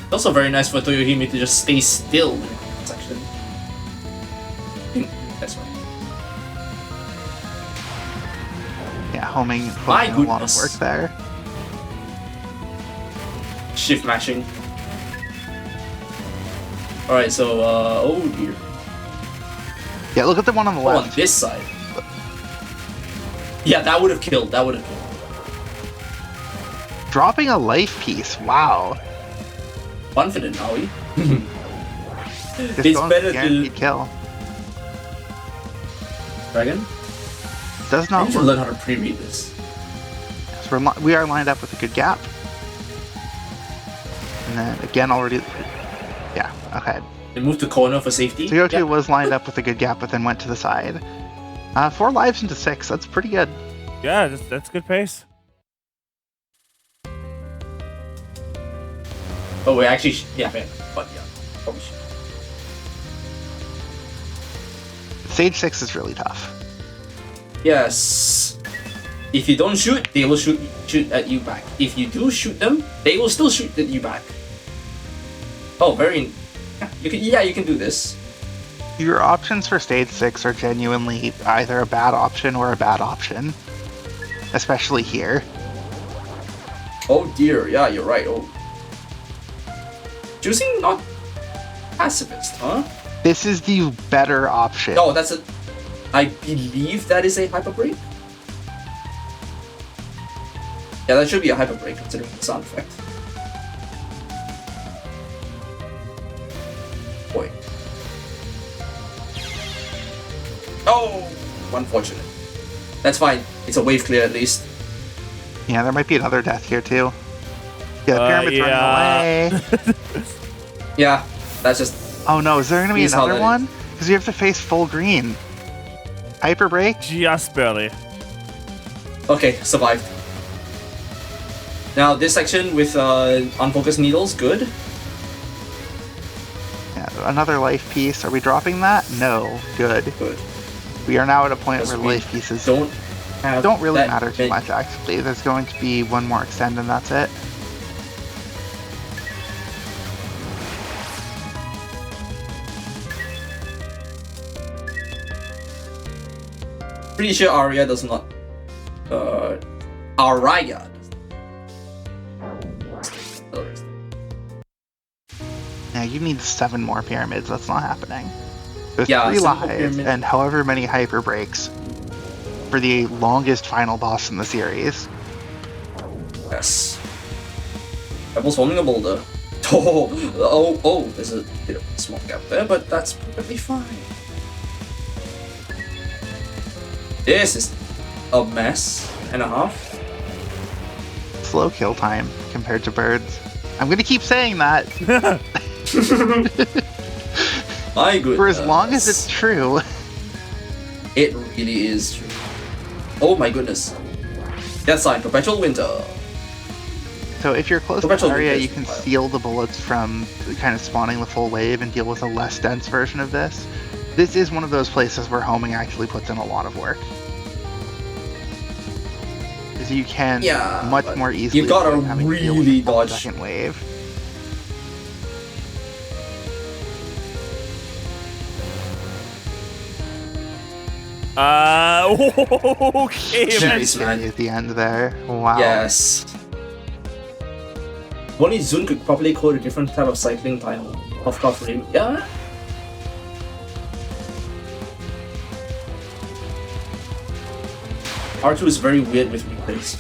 It's also very nice for Touhou to just stay still in that section. That's right. Yeah, homing My putting a lot of goodness. work there. Shift mashing. Alright, so, oh dear. Yeah, look at the one on the Oh, left. on this side. Yeah, that would have killed. That would have killed. Dropping a life piece, wow. Confident, are we? Just It's going better for guaranteed to... kill. Dragon? Does I not need to work. learn how to pre-read this. So we are lined up with a good gap. And then again already... Yeah, okay. They move to corner for safety. Sigotu Yep. was lined up with a good gap, but then went to the side. 4 lives into 6, that's pretty good. Yeah, that's good pace. Oh, wait, actually, yeah, man. But yeah, probably should. Stage 6 is really tough. Yes. If you don't shoot, they will shoot at you back. If you do shoot them, they will still shoot at you back. Oh, very... Yeah, you can do this. Your options for stage 6 are genuinely either a bad option or a bad option. Especially here. Oh dear, yeah, you're right. Oh. Choosing not pacifist, huh? This is the better option. No, that's a... I believe that is a hyper break. Yeah, that should be a hyper break considering the sound effect. Boy. Oh, unfortunate. That's fine. It's a wave clear at least. Yeah, there might be another death here too. Yeah, the pyramid's yeah. running away. Yeah, that's just... Oh no, is there gonna be Please, how another that one? Because you have to face full green. Hyper break? Just barely. Okay, survived. Now this section with unfocused needles, good. Yeah, another life piece. Are we dropping that? No. Good. Good. We are now at a point Because where we life pieces Don't have don't really that matter too many- much actually. There's going to be one more extend and that's it. Pretty sure Arya does not. Arya does not. Yeah, you need 7 more pyramids. That's not happening. There's Yeah, 3 simple lives pyramid. and however many hyper breaks for the longest final boss in the series. Yes. Pebbles holding a boulder. Oh, there's a bit of a small gap there, but that's perfectly fine. This is a mess and a half. Slow kill time compared to birds. I'm gonna keep saying that My goodness. for as long as it's true. It really is true. Oh my goodness. Death sign, perpetual winter. So if you're close to Perpetual the area, winter you is can wild. seal the bullets from kind of spawning the full wave and deal with a less dense version of this. This is one of those places where homing actually puts in a lot of work. Because you can Yeah, much but more easily you gotta avoid having to deal with really the full dodge. second wave. Okay, Very man. Very smart. scary at the end there. Wow. Yes. Only Zun could probably code a different type of cycling time. Of course, Reimu. Yeah. R2 is very weird with replays.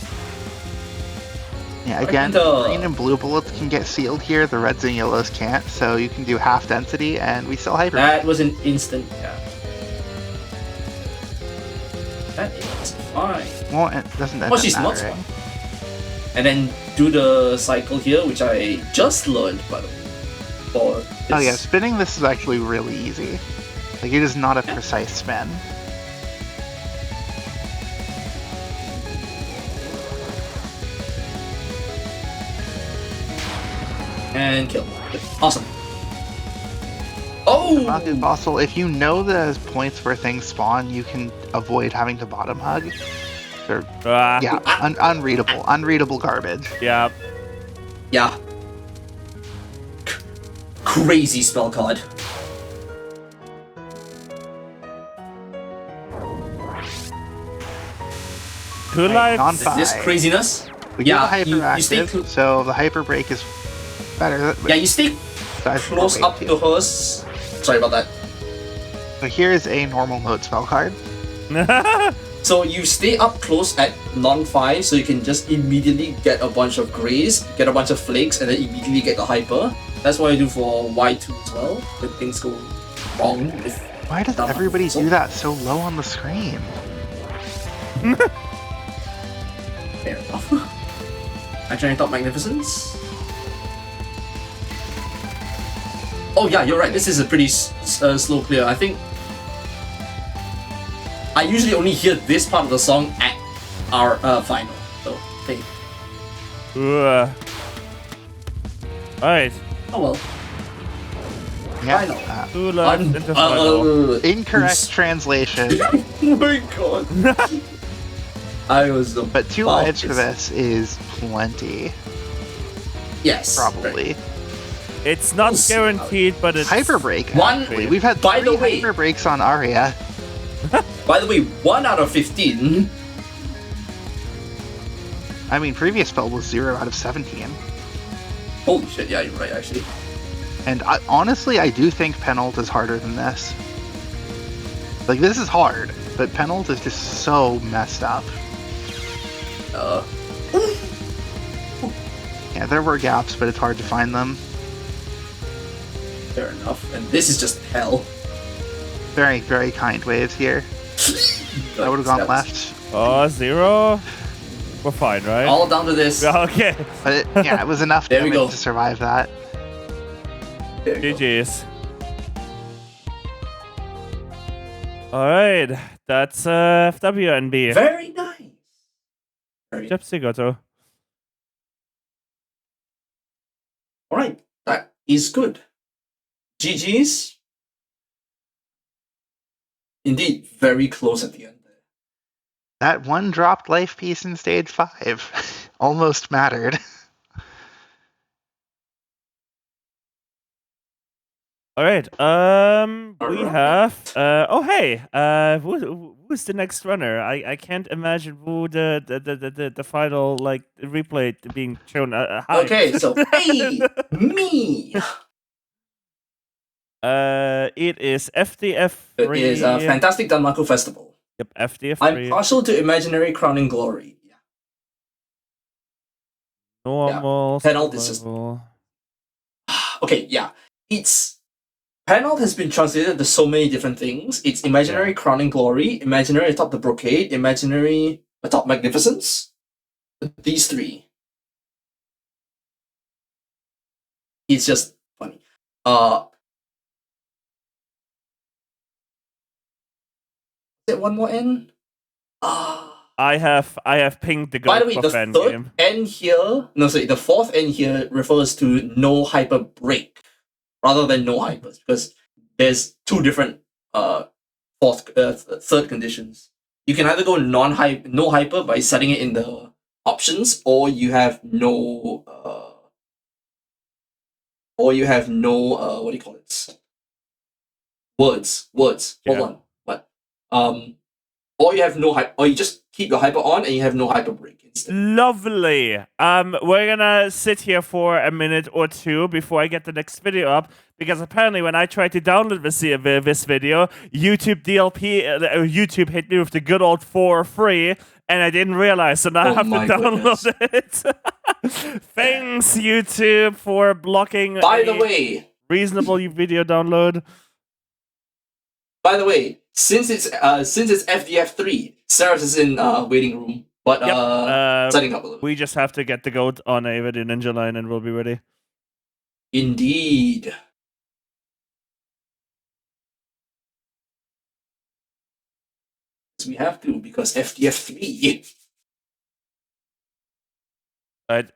Yeah, Right again, into- green and blue bullets can get sealed here, the reds and yellows can't, so you can do half density and we still hyper. That was an instant. Yeah. That is fine. Well, it doesn't end Oh, up she's not mattering. And then do the cycle here, which I just learned, by the way. For this. Oh yeah, spinning this is actually really easy. Like, it is not a precise spin. And kill. Awesome. Oh! Maku Fossil, if you know there's points where things spawn, you can avoid having to bottom hug. They're, yeah, unreadable. Unreadable garbage. Yeah. Yeah. Crazy spell card. Two Right, lives. non- This Five. craziness. We Yeah, get the you stay hyperactive, so the hyper break is better. Yeah, you stay Besides the close weight up too. to hers. Sorry about that. So here is a normal mode spell card. So you stay up close at non-5, so you can just immediately get a bunch of grays, get a bunch of flakes, and then immediately get the hyper. That's what I do for Y2 as well, when things go wrong with... Why does everybody do that so low on the screen? Fair enough. Actually, I thought Magnificence. Oh yeah, you're right, this is a pretty slow clear. I think... I usually only hear this part of the song at our final, so hey. Alright. Oh well. Yeah. Final. Two lives into final. Incorrect Oops. translation. Oh my god. I was the But 2 lives for boss. this is plenty, Yes. probably. It's not Yes. guaranteed, but it's Hyper break. One- actually. We've had By 3 the way- hyper breaks on Aria. By the way, 1 out of 15. I mean, previous spell was 0 out of 17. Holy shit, yeah, you're right, actually. And honestly, I do think Penult is harder than this. Like, this is hard, but Penult is just so messed up. Yeah, there were gaps, but it's hard to find them. Fair enough. And this is just hell. Very, very kind waves here. I would have gone left. Oh, 0. We're fine, right? All down to this. Yeah, okay. But yeah, it was enough There we damage go. to survive that. There you go. GG's. Alright, that's FWNB. Very nice. Very Yep, Sigotu. Alright, that is good. GG's. Indeed, very close at the end there. That one dropped life piece in stage 5 almost mattered. Alright, we have oh hey, who's the next runner? I can't imagine who the final like replay being shown. Hi. Okay, so hey, me. It is FDF It free. is a fantastic Danmaku festival. Yep, FDF I'm free. partial to Imaginary Crowning Glory. Yeah. Normal. Penalt is just okay. Yeah, it's Penalt has been translated to so many different things. It's Imaginary Crowning Glory, Imaginary atop the Brocade, Imaginary atop Magnificence. These three. It's just funny. Is there one more N? I have pinged the By the goat way, for the fan third game. N here, no, sorry, the fourth N here refers to no hyper break rather than no hypers because there's two different third conditions. You can either go no hyper by setting it in the options, or you have no what do you call it? Words. Yeah. Hold on. What? Or you have no hyper, or you just keep your hyper on and you have no hyper break instead. Lovely. We're gonna sit here for a minute or two before I get the next video up, because apparently when I tried to download this video, YouTube YouTube hit me with the good old 4 free, and I didn't realize, so now I have to download it. Thanks, YouTube, for blocking. By the way, reasonable video download. By the way, since it's FDF3, Sarah's is in waiting room, but setting up a little. We just have to get the goat on a video ninja line and we'll be ready. Indeed. We have to, because FDF3.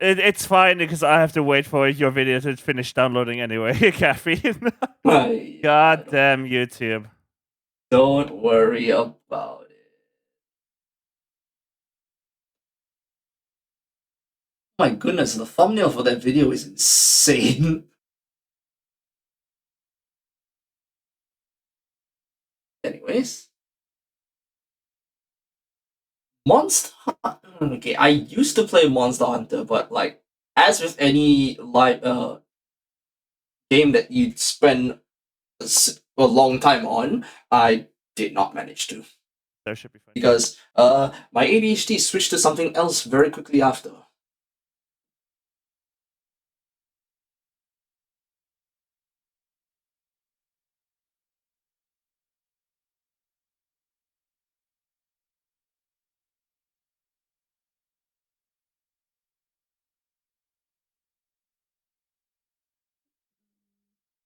It's fine because I have to wait for your video to finish downloading anyway, Caffeine. God damn YouTube. Don't worry about it. My goodness, the thumbnail for that video is insane. Anyways. Monster Hunter. Okay, I used to play Monster Hunter, but like, as with any live game that you'd spend a long time on, I did not manage to. That should be fine. Because my ADHD switched to something else very quickly after.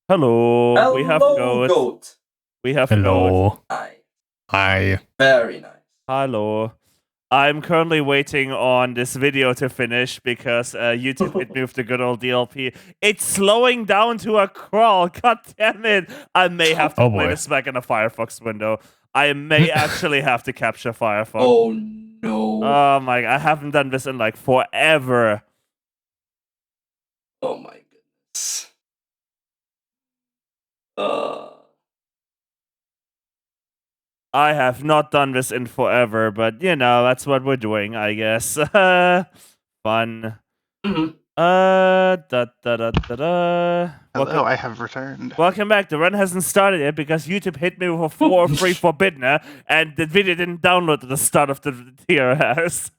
Hello. Hello, we have goat. We have Hello. goat. Hi. Very nice. Hello. I'm currently waiting on this video to finish because YouTube hit me with the good old DLP. It's slowing down to a crawl. God damn it. I may have to play this back in a Firefox window. I may actually have to capture Firefox. Oh no. Oh my, I haven't done this in like forever. Oh my goodness. I have not done this in forever, but you know, that's what we're doing, I guess. Fun. Mm-hmm. Hello, I have returned. Welcome back. The run hasn't started yet because YouTube hit me with a 4 free forbidden, and the video didn't download at the start of the TRS.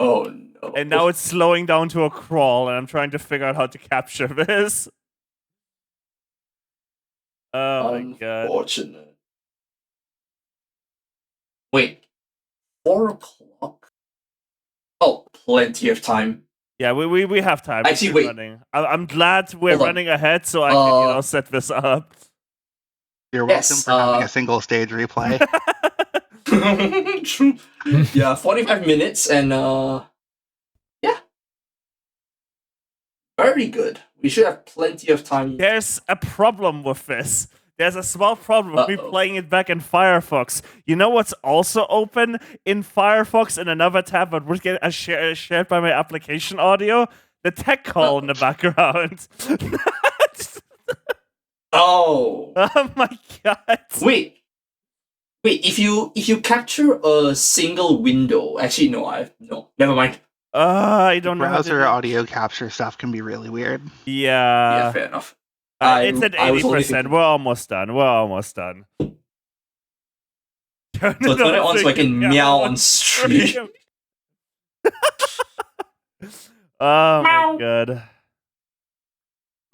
Oh no. And now it's slowing down to a crawl, and I'm trying to figure out how to capture this. Oh my god. Unfortunate. Wait. 4 o'clock? Oh, plenty of time. Yeah, we have time. Actually, wait. Running. I'm glad we're running ahead so I can set this up. You're welcome for having a single stage replay. True. Yeah, 45 minutes and yeah. Very good. We should have plenty of time. There's a problem with this. There's a small problem with me playing it back in Firefox. You know what's also open in Firefox in another tab, but would get shared by my application audio? The tech call in the background. Oh my god. Wait, if you capture a single window, actually no, never mind. I don't know. Browser audio capture stuff can be really weird. Yeah. Yeah, fair enough. It's at 80%. We're almost done. We're almost done. So turn it on so I can meow on stream. Oh my god.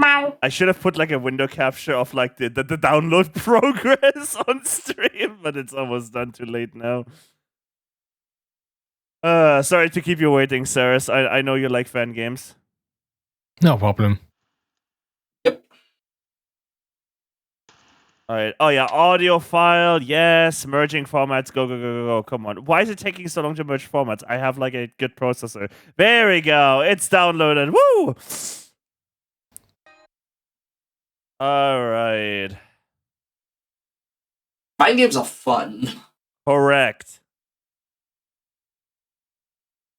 I should have put like a window capture of like the download progress on stream, but it's almost done. Too late now. Sorry to keep you waiting, Saris. I know you like fan games. No problem. Yep. Alright. Oh yeah, audio file, yes. Merging formats, go. Come on. Why is it taking so long to merge formats? I have like a good processor. There we go. It's downloaded. Woo! Alright. Fan games are fun. Correct.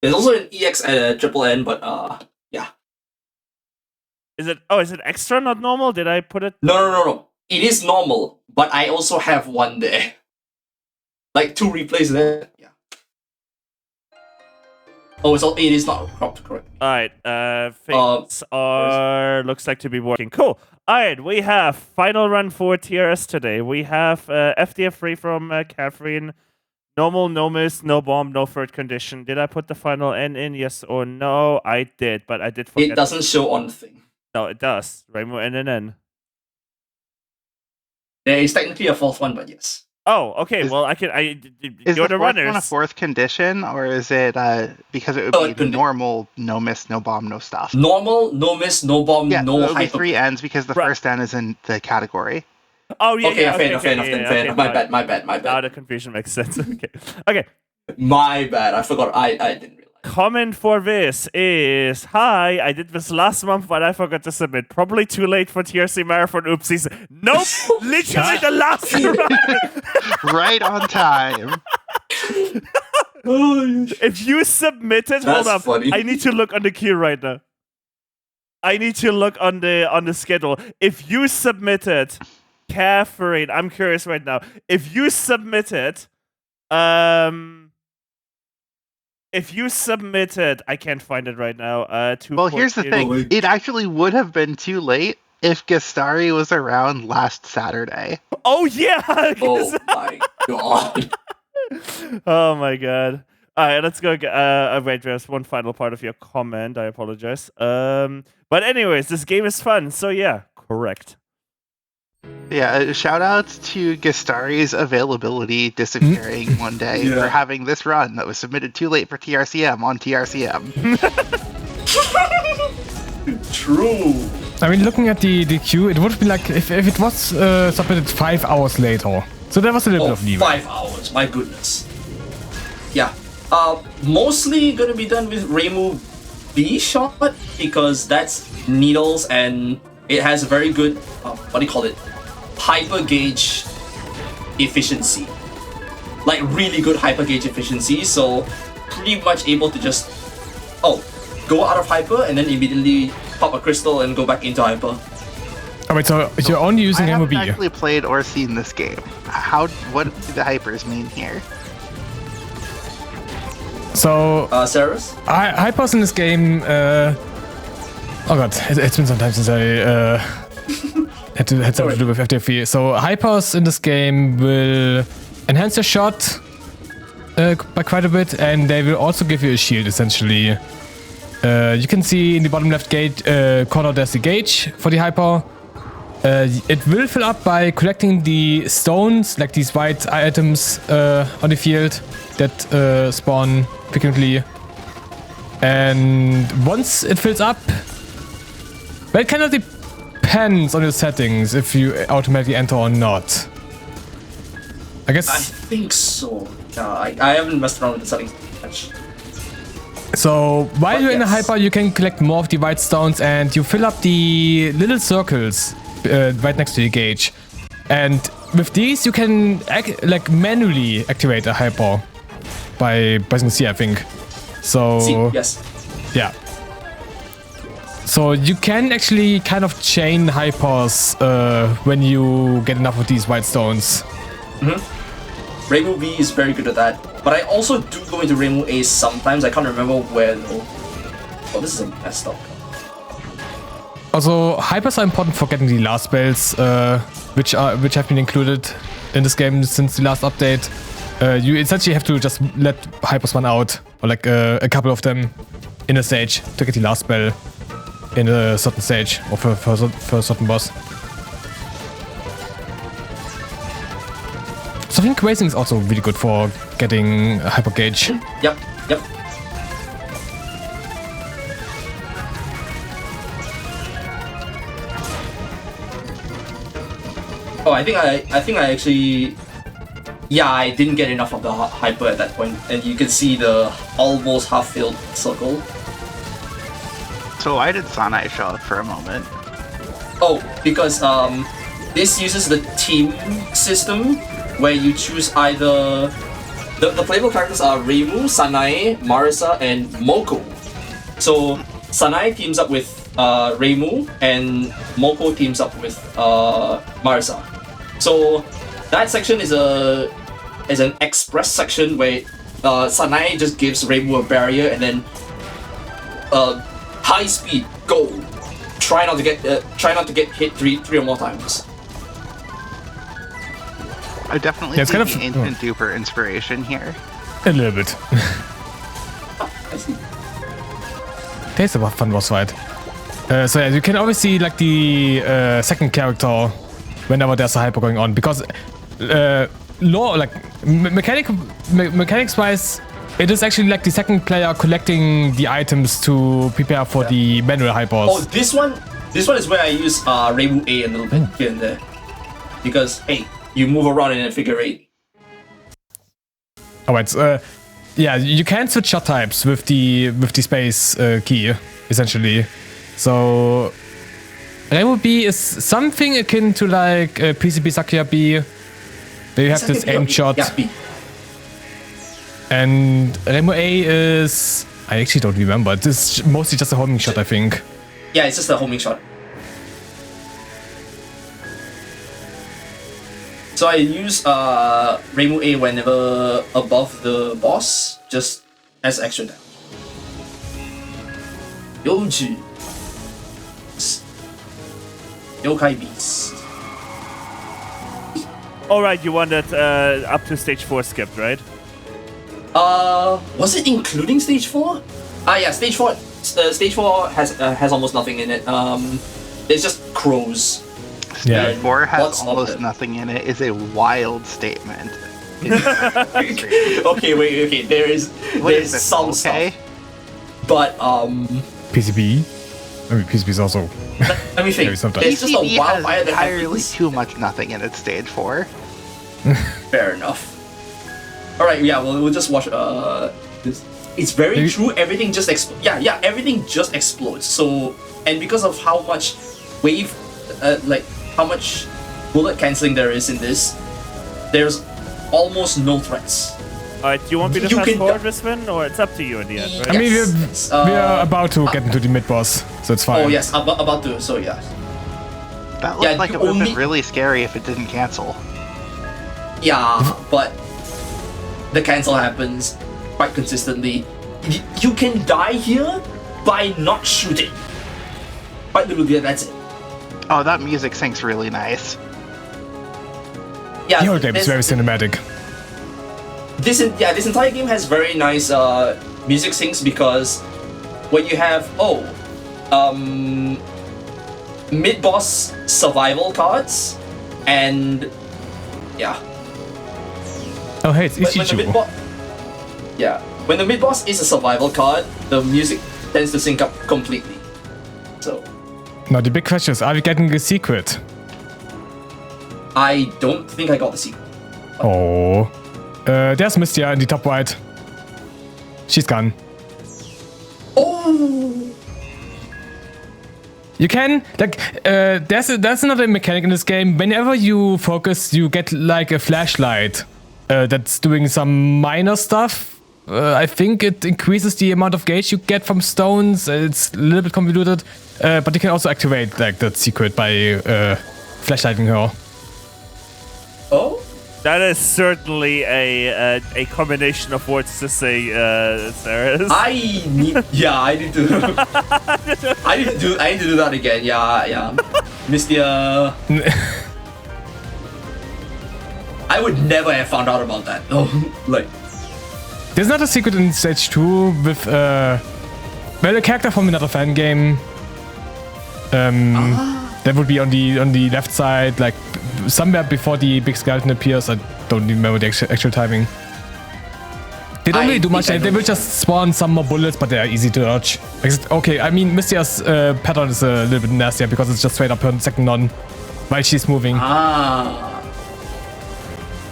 There's also an EX and a NNN, but yeah. Is it extra, not normal? Did I put it? No. It is normal, but I also have one there. Like 2 replays there. Yeah. Oh, it is not cropped, correct. Alright, things are looks like to be working. Cool. Alright, we have final run for TRS today. We have FDF3 from Katherine. Normal, no miss, no bomb, no third condition. Did I put the final N in? Yes or no? I did, but I did forget. It doesn't show on the thing. No, it does. Reimu NNN. There is technically a 4th one, but yes. Oh, okay. Well, Is you're the the fourth runners. one a 4th condition, or is it because it would be normal, no miss, no bomb, no stuff? Normal, no miss, no bomb, Yeah, no it would be hyper. 3 N's because the first N is in the category. Oh yeah. Okay, yeah, fair enough. My bad. Now the confusion makes sense. Okay. My bad. I forgot. I didn't realize. Comment for this is, hi, I did this last month, but I forgot to submit. Probably too late for TRC Marathon oopsies. Nope, literally the last run. Right on time. If you submitted, hold up. Funny. I need to look on the queue right now. I need to look on the schedule. If you submitted, Katherine, I'm curious right now. If you submitted, I can't find it right now. Well, here's the thing. It actually would have been too late if Gastari was around last Saturday. Oh, yeah! Oh my god. Oh my god. Alright, let's go. Wait, there's one final part of your comment. I apologize. But anyways, this game is fun. So yeah, correct. Yeah, shout outs to Gastari's availability disappearing one day for having this run that was submitted too late for TRCM on TRCM. True. I mean, looking at the queue, it would be like if it was submitted 5 hours later. So there was a little bit of leeway. 5 hours, my goodness. Yeah. Mostly gonna be done with ReimuB shot because that's needles and it has a very good, what do you call it? Hyper gauge efficiency. Like really good hyper gauge efficiency, so pretty much able to just go out of hyper and then immediately pop a crystal and go back into hyper. Oh wait, so you're only using I haven't ReimuB. actually played or seen this game. What do the hypers mean here? So Saris? hypers in this game. Oh god, it's been some time since I had something to do with FTF3. So hypers in this game will enhance your shot by quite a bit, and they will also give you a shield essentially. You can see in the bottom left corner there's the gauge for the hyper. It will fill up by collecting the stones, like these white items on the field that spawn frequently. And once it fills up, well, it kind of depends on your settings if you automatically enter or not. I guess. I think so. I haven't messed around with the settings much. So while you're in a hyper, you can collect more of the white stones and you fill up the little circles right next to the gauge. And with these, you can manually activate a hyper by pressing C, I think. So C, yes. Yeah. So you can actually kind of chain hypers when you get enough of these white stones. ReimuB is very good at that. But I also do go into ReimuA sometimes. I can't remember where though. Oh, this is a messed up. Also, hypers are important for getting the last spells, which have been included in this game since the last update. You essentially have to just let hypers run out, or like a couple of them in a stage to get the last spell in a certain stage or for a certain boss. So I think racing is also really good for getting a hyper gauge. Yep. Oh, I think I actually, yeah, I didn't get enough of the hyper at that point, and you can see the almost half-filled circle. So why did Sanai show up for a moment? Oh, because this uses the team system where you choose either the playable characters are Reimu, Sanae, Marisa, and Moko. So Sanae teams up with Reimu, and Moko teams up with Marisa. So that section is an express section where Sanae just gives Reimu a barrier and then high speed go. Try not to get hit three or more times. I definitely Yeah, it's see kind the of- ancient duper inspiration here. A little bit. I see. There's a fun boss fight. So yeah, you can always see like the second character whenever there's a hyper going on, because mechanics wise, it is actually like the second player collecting the items to prepare for the manual hypers. Oh, this one is where I use ReimuA a little bit here and there, because hey, you move around in a figure eight. Alright, yeah, you can switch shot types with the space key, essentially. So ReimuB is something akin to like PCB Sakuya B, where you have this aim shot. Yeah, B. And ReimuA is, I actually don't remember. It's mostly just a homing shot, I think. Yeah, it's just a homing shot. So I use ReimuA whenever above the boss, just as extra damage. Yoji. Yokai Beast. Alright, you wanted up to stage 4 skipped, right? Was it including stage 4? Yeah, stage 4. Stage 4 has almost nothing in it. It's just crows. Yeah. Stage 4 has What's up almost there? nothing in it is a wild statement. Okay, wait, okay. There's this, some okay? stuff, but PCB? I mean, PCB is also... let me think. Maybe sometimes. There's just a PCB wildfire has that entirely happens. too much nothing in its stage 4. Fair enough. All right, yeah. Well, we'll just watch. This. It's very Maybe- true. Everything just explodes. Yeah. Everything just explodes. So, and because of how much wave, like how much bullet canceling there is in this, there's almost no threats. Alright, do you want me to You fast can forward do- this one, or it's up to you in the end, right? I mean, Yes. we're about to get into the mid-boss, so it's fine. Oh yes, about to. So yeah. That looked Yeah, like you it would have only- been really scary if it didn't cancel. Yeah, but the cancel happens quite consistently. You can die here by not shooting. Quite literally, that's it. Oh, that music sync's really nice. Yeah, The whole game is there's- very cinematic. this entire game has very nice music syncs, because when you have mid-boss survival cards, and yeah. Oh, hey, it's When the Ichijo. mid-boss, yeah, when the mid-boss is a survival card, the music tends to sync up completely. So Now, the big question is, are we getting a secret? I don't think I got the secret. Oh. There's Mistia in the top right. She's gone. Oh, You can, like, there's another mechanic in this game. Whenever you focus, you get, like, a flashlight that's doing some minor stuff. I think it increases the amount of gauge you get from stones. It's a little bit convoluted. But you can also activate, like, that secret by flashlighting her. oh, That is certainly a combination of words to say, Sarah. I need to I need to do that again. Yeah. Missed the I would never have found out about that. Oh, like There's not a secret in stage 2 with a character from another fan game. That would be on the left side, like somewhere before the big skeleton appears. I don't remember the actual timing. They don't really do much. They will just spawn some more bullets, but they are easy to dodge. Okay, I mean Mystia's pattern is a little bit nastier because it's just straight up her second on while she's moving.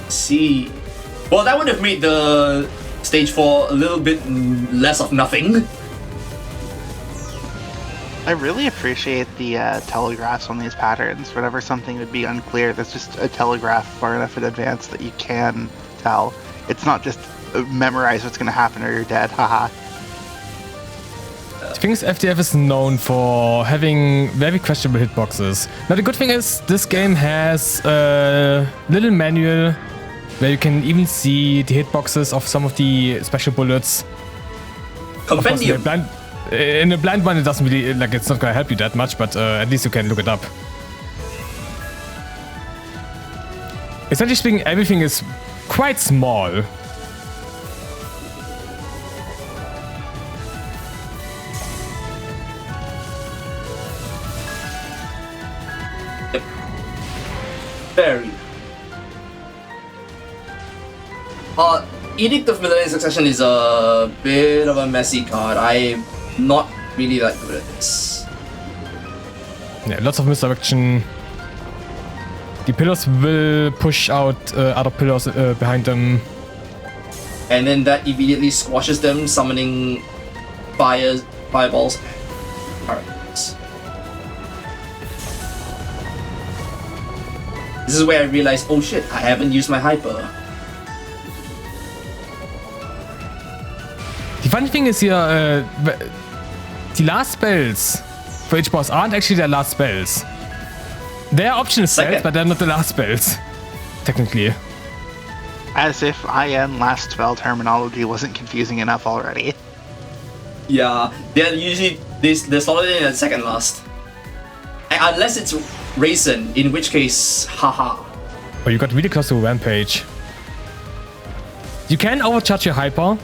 See. Well, that would have made the stage 4 a little bit less of nothing. I really appreciate the telegraphs on these patterns. Whenever something would be unclear, there's just a telegraph far enough in advance that you can tell. It's not just memorize what's going to happen or you're dead, haha. I think FTF is known for having very questionable hitboxes. Now the good thing is this game has a little manual where you can even see the hitboxes of some of the special bullets. Compendium. In a blind one, it doesn't really, like, it's not gonna help you that much, but at least you can look it up. Essentially speaking, everything is quite small. Yep. Very. Edict of Millennium Succession is a bit of a messy card. I'm not really that good at this. Yeah, lots of misdirection. The pillars will push out other pillars behind them. And then that immediately squashes them, summoning fireballs and paracats. This is where I realized, oh shit, I haven't used my hyper. The funny thing is here, the last spells for each boss aren't actually their last spells. They are optional spells, but they're not the last spells, technically. As if IN last spell terminology wasn't confusing enough already. Yeah, they're usually they're slotted in at second last. Unless it's Raisin, in which case, haha. Oh, you got really close to Rampage. You can overcharge your hyper,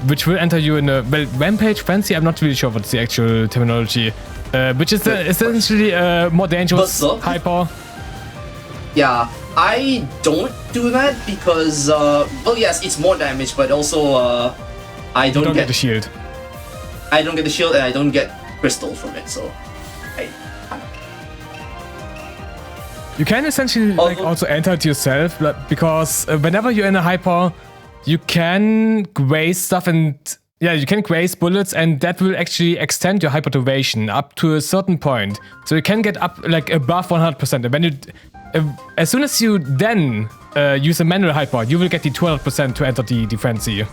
which will enter you in a Rampage Frenzy. I'm not really sure what's the actual terminology. Which is essentially a more dangerous hyper. Yeah, I don't do that because, well, yes, it's more damage, but also I don't get the shield. I don't get the shield, and I don't get crystal from it. So, you can essentially also enter it yourself, because whenever you're in a hyper, you can graze stuff and you can graze bullets, and that will actually extend your hyper duration up to a certain point. So you can get up like above 100%. And when you, as soon as you then use a manual hyper, you will get the 200% to enter the frenzy.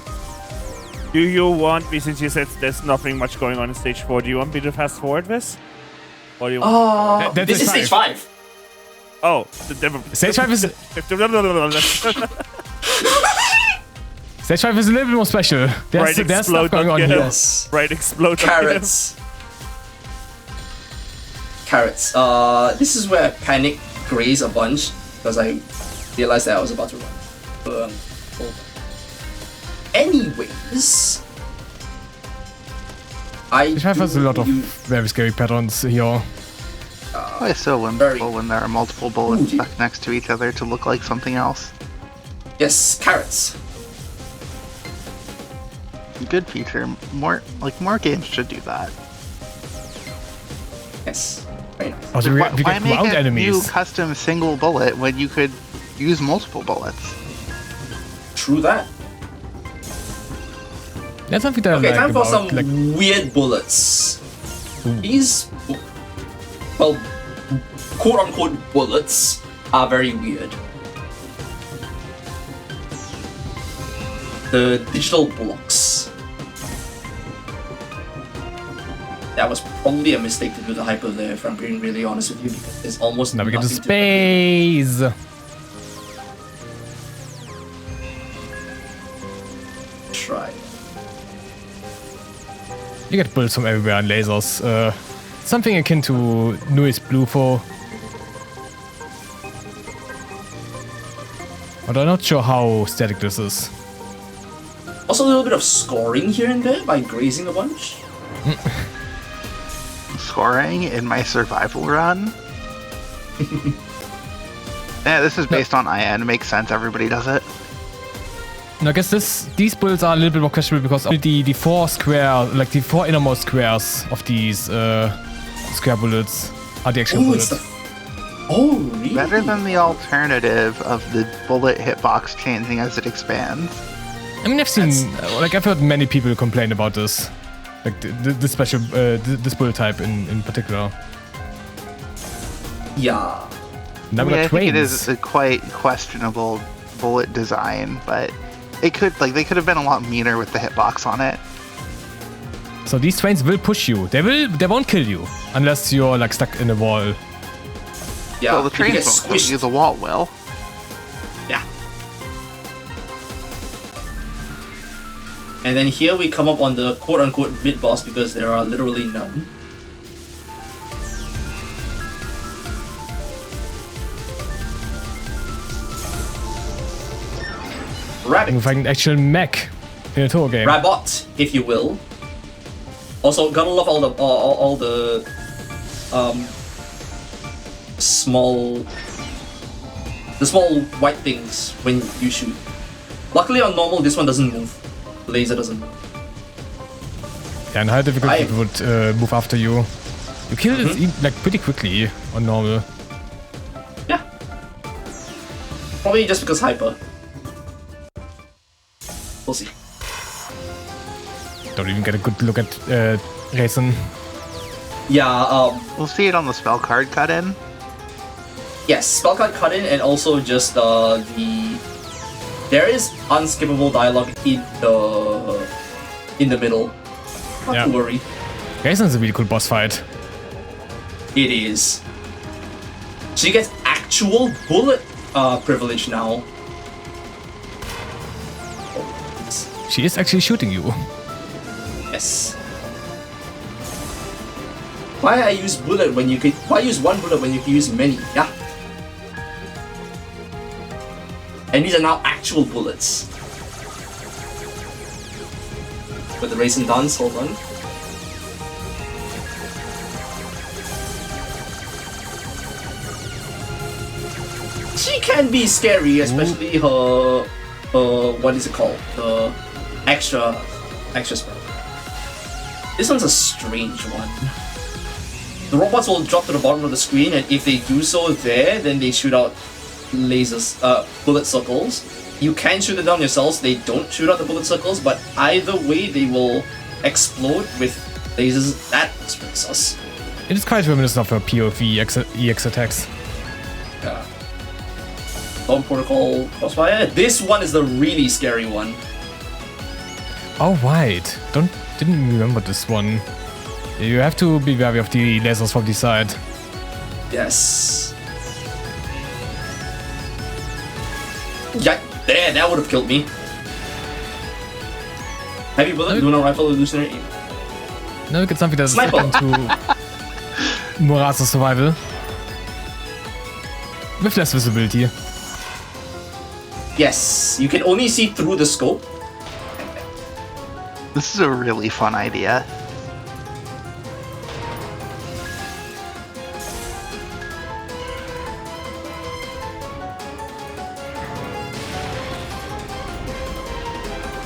Do you want me, since you said there's nothing much going on in stage 4, do you want me to fast forward this? Or do you want this is stage 5. Oh, stage 5 is Stage 5 is a little bit more special. There's stuff going on here. Yes. Right, explode. Carrots. Carrots. This is where I panic graze a bunch because I realized that I was about to run. Anyways, Stage 5 has a lot of very scary patterns here. It's so whimsical when there are multiple bullets stuck next to each other to look like something else. Yes, carrots. Good feature. More games should do that. Yes. Very nice. Also, Why make a new custom single bullet when you could use multiple bullets? True that. That's something that okay, I like time for about, some weird bullets. These, well, quote-unquote bullets are very weird. The digital blocks. That was probably a mistake to do the hyper there, if I'm being really honest with you, because there's almost now we get to nothing space. try. You get bullets from everywhere and lasers. Something akin to Nui's Blue Foe. But I'm not sure how static this is. Also a little bit of scoring here and there by grazing a bunch. Scoring in my survival run? Yeah, this is based on IN. It makes sense. Everybody does it. And I guess these bullets are a little bit more questionable because only the 4 square, like the 4 innermost squares of these square bullets are the actual bullets. Oh, really? Better than the alternative of the bullet hitbox changing as it expands. I mean, I've seen, I've heard many people complain about this. Like, this special, this bullet type in particular. Yeah. I mean, I think it is a quite questionable bullet design, but it could, they could have been a lot meaner with the hitbox on it. So these trains will push you. They won't kill you unless you're like stuck in a wall. Yeah. Well, the trains won't kill you, the wall will. Yeah. And then here we come up on the quote-unquote mid-boss because there are literally none. Rabbit. You can find an actual mech in a Touhou game. Rabot, if you will. Also, gotta love all the small white things when you shoot. Luckily on normal this one doesn't move. The laser doesn't move. Yeah, and high difficulty it would move after you. You kill it like pretty quickly on normal. Yeah. Probably just because hyper. We'll see. Don't even get a good look at Raisin. Yeah, We'll see it on the spell card cut in. yes, spell card cut in and also just there is unskippable dialogue in the middle. Not to worry. Raisin's a really cool boss fight. It is. She gets actual bullet privilege now. She is actually shooting you. Yes. Why use one bullet when you can use many? Yeah. And these are now actual bullets. But the raisin dance, hold on. She can be scary, especially her what is it called? The extra spell. This one's a strange one. The robots will drop to the bottom of the screen, and if they do so there, then they shoot out lasers, bullet circles. You can shoot them down yourselves. They don't shoot out the bullet circles, but either way, they will explode with lasers. That's pretty sus. It is quite reminiscent of her POV EX attacks. Yeah. Bomb Protocol Crossfire. This one is the really scary one. Oh, right. Didn't remember this one. You have to be wary of the lasers from the side. Yes. Yeah, there, that would have killed me. Heavy bullet, lunar rifle, illusionary aim. Now we get something that's Sniper. into Murasa's survival. With less visibility. Yes, you can only see through the scope. This is a really fun idea.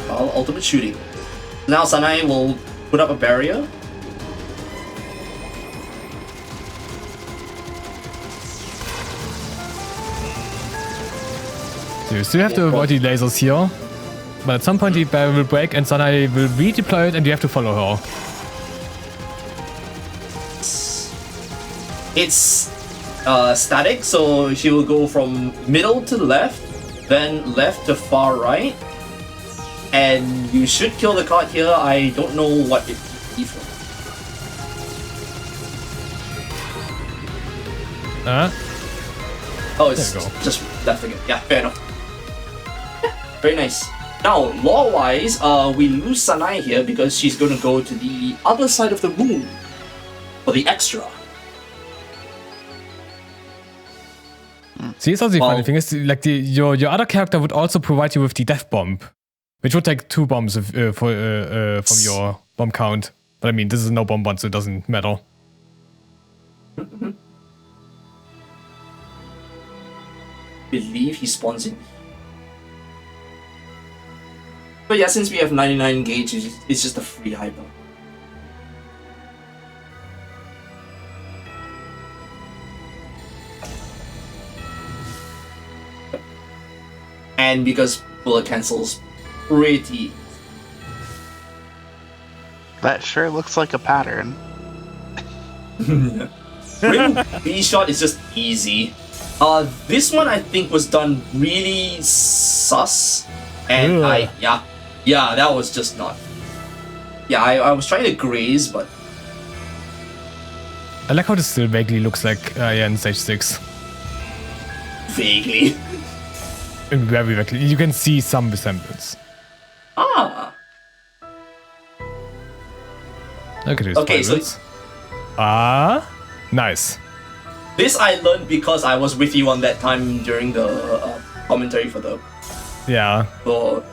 Well, ultimate shooting. Now Sanai will put up a barrier. So you still have to avoid the lasers here. But at some point the barrier will break and Sanai will redeploy it and you have to follow her. It's static, so she will go from middle to left, then left to far right. And you should kill the card here. I don't know what it be for. Oh, it's There you go. just left again. Yeah, fair enough. Yeah, very nice. Now, law-wise, we lose Sanai here because she's going to go to the other side of the moon for the extra. See, it's also the funny thing is, like your other character would also provide you with the death bomb, which would take 2 bombs from your bomb count. But I mean, this is no bomb one, so it doesn't matter. Believe he spawns in. But yeah, since we have 99 gauge, it's just a free hyper. And because bullet cancels pretty. That sure looks like a pattern. ReimuB B shot is just easy. This one I think was done really sus, and yeah, that was just not. Yeah, I was trying to graze, but I like how this still vaguely looks like in stage 6. vaguely. Very vaguely. You can see some resemblance. Ah. Look at these Okay, so pirates. Nice. this I learned because I was with you on that time during the commentary for the. Yeah. For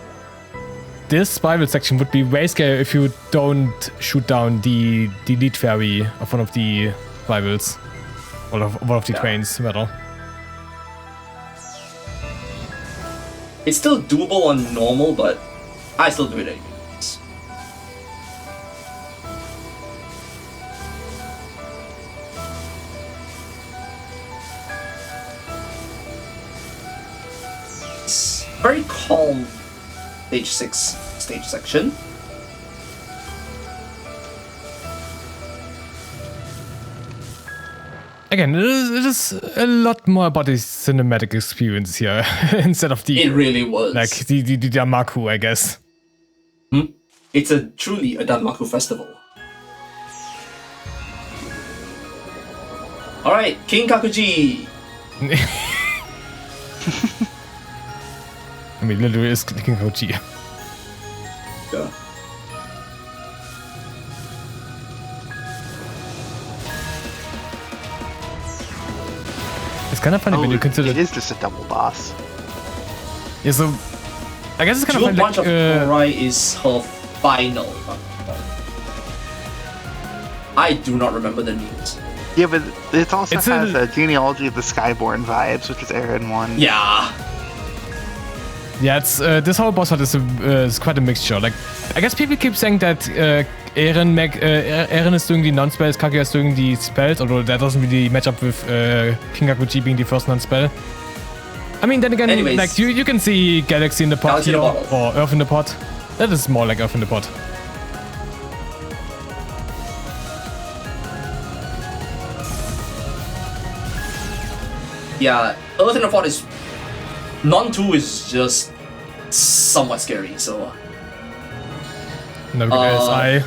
This spiral section would be way scarier if you don't shoot down the lead fairy of one of the rivals. One of the trains, rather. It's still doable on normal, but I still do it anyways. It's very calm stage 6 stage section. Again, it is a lot more about the cinematic experience here instead of the It really was. like the Damaku, I guess. It's truly a Danmaku festival. Alright, King Kakuji! I mean, literally is King Kochi. Yeah. It's kind of funny when you consider. It is just a double boss. Yeah, so I guess it's kind Jewel of Bunch funny. of Morai is her final. I do not remember the names. Yeah, but it also It's has a- a genealogy of the Skyborn vibes, which is Aaron 1. Yeah. Yeah, it's this whole boss fight is quite a mixture. Like, I guess people keep saying that Eren is doing the non-spells, Kaguya is doing the spells, although that doesn't really match up with King Kakuji being the first non-spell. I mean, then again, Anyways. like you can see Galaxy in the pot Galaxy in here, the bottle. or Earth in the pot. That is more like Earth in the pot. Yeah, Earth in the Pot is... Non-2 is just somewhat scary, so... No, I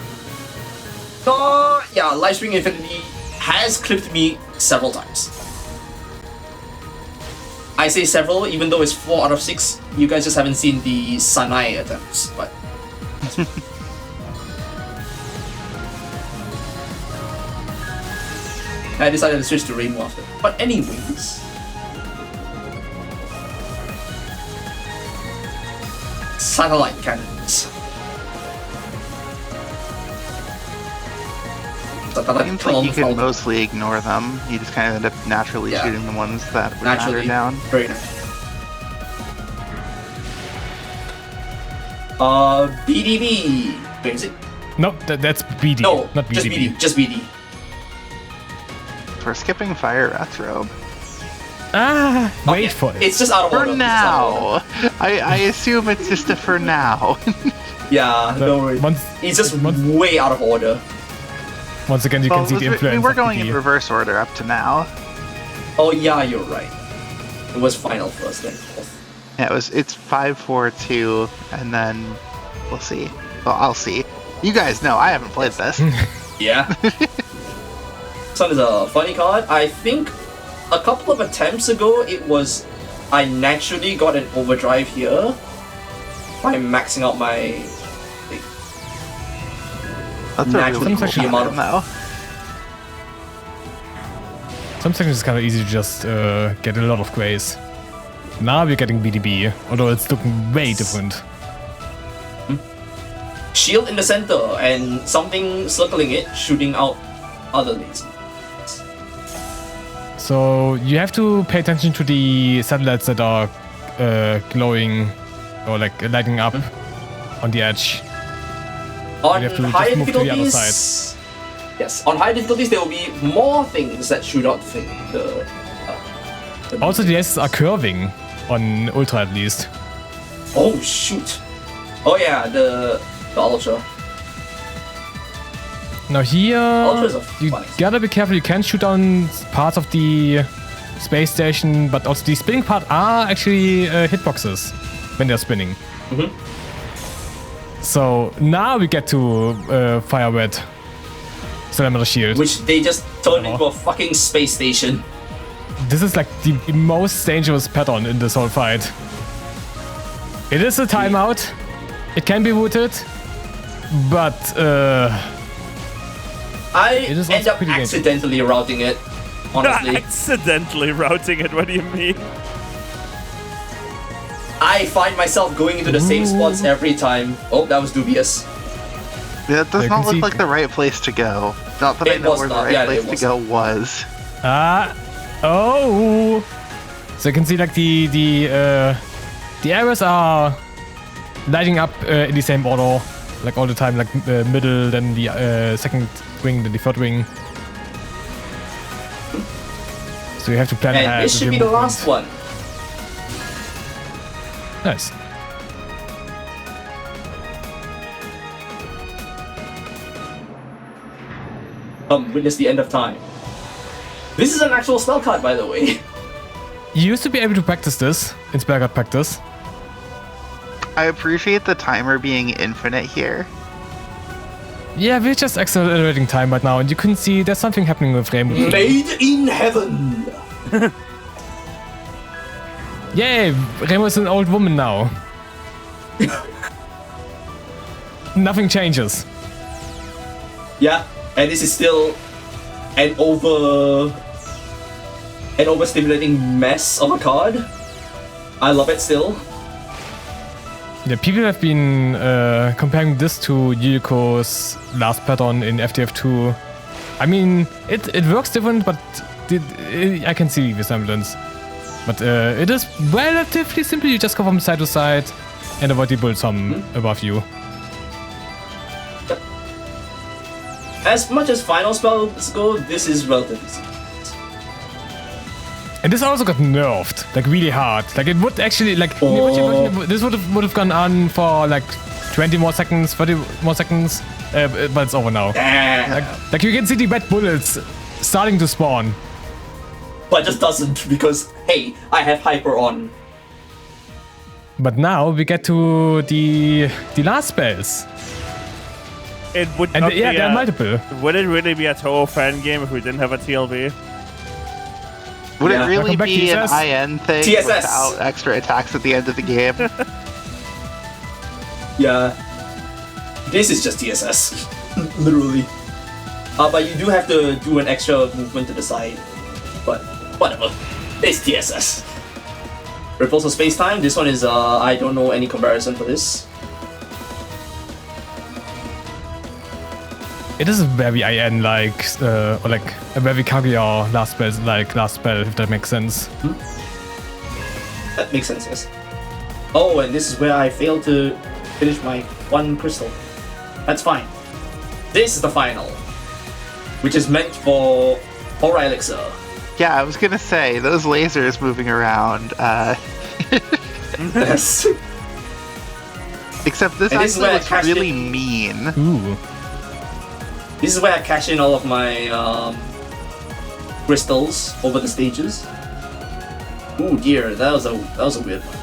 yeah, Livestream Infinity has clipped me several times. I say several, even though it's 4 out of 6. You guys just haven't seen the Sanai attempts, but... I decided to switch to Reimu after. But anyways... Satellite cannons. Seems like you can mostly ignore them. You just kind of end up naturally Yeah. shooting the ones that would matter Naturally down. very nice. BDB. Wait, is it? no, that's BD, No, not just BDB. BD. Just BD. For skipping Fire Retrobe. Ah, wait Okay, for it. It's just out of For order. It's just out of order. now! I assume it's just a for now. Yeah, don't worry. It's just way out of order. Once again, you can see the influence. we were of going BD. in reverse order up to now. Oh yeah, you're right. It was final first, then fourth. Yeah, it's 5, 4, 2, and then we'll see. Well, I'll see. You guys know I haven't played this. Yeah. This one is a funny card. I think a couple of attempts ago, it was I naturally got an overdrive here. I'm maxing out my That's a natural really cool section amount of pattern, though. Some sections is kind of easy to just get a lot of grace. Now we're getting BDB, although it's looking way different. shield in the center and something circling it, shooting out other lasers. So you have to pay attention to the satellites that are glowing or like lighting up on the edge. On You have to higher just move to the other difficulties, yes, on higher difficulties there will be more things that shoot out the Also, the lasers are curving on Ultra at least. Oh shoot! Oh yeah, the Ultra. Now here, Ultras are you fun. gotta be careful. You can shoot down parts of the space station, but also the spinning part are actually hitboxes when they're spinning. So now we get to fire red Salamander shield. Which they just turned into a fucking space station. This is like the most dangerous pattern in this whole fight. It is a timeout. It can be rooted, but I It is end also up pretty dangerous. accidentally routing it, honestly. Accidentally routing it, what do you mean? I find myself going into the same spots every time. Oh, that was dubious. Yeah, it does You not can look see- like the right place to go. Not that I It know was where the not, right yeah, place it to go was. Oh! So you can see like the areas are lighting up in the same order, like all the time, like middle, then the second ring, then the third ring. So you have to plan ahead. And this with should your be the last movement. one. Nice. Witness the end of time. This is an actual spell card, by the way. You used to be able to practice this in Spellguard practice. I appreciate the timer being infinite here. Yeah, we're just accelerating time right now, and you can see there's something happening with Reimu. Made in heaven. Yay! Reimu is an old woman now. Nothing changes. Yeah, and this is still an overstimulating mess of a card. I love it still. Yeah, people have been comparing this to Yuriko's last pattern in FTF2. I mean, it works different, but I can see the resemblance. But it is relatively simple. You just go from side to side and avoid the bullsum above you. As much as final spells go, this is relatively simple. And this also got nerfed, like really hard. Like it would actually, like in the original version, this would have gone on for like 20 more seconds, 30 more seconds, but it's over now. Like you can see the red bullets starting to spawn. But just doesn't because hey, I have hyper on. But now we get to the last spells. It would And not yeah, be there are multiple. Would it really be a Touhou fan game if we didn't have a TLB? Would Yeah. it really Welcome back, be an TSS. IN thing TSS. without extra attacks at the end of the game? Yeah. This is just TSS. Literally. But you do have to do an extra movement to the side. But whatever. It's TSS. Ripples of Space-Time. This one is, I don't know any comparison for this. It is very IN-like, or like a very Kaguya last spell, if that makes sense. That makes sense, yes. Oh, and this is where I failed to finish my one crystal. That's fine. This is the final. Which is meant for Aura Elixir. Yeah, I was gonna say, those lasers moving around, Yes. except this And this is actually where I looks cashed really in. mean. Ooh. This is where I cash in all of my crystals over the stages. Ooh dear, that was a weird one.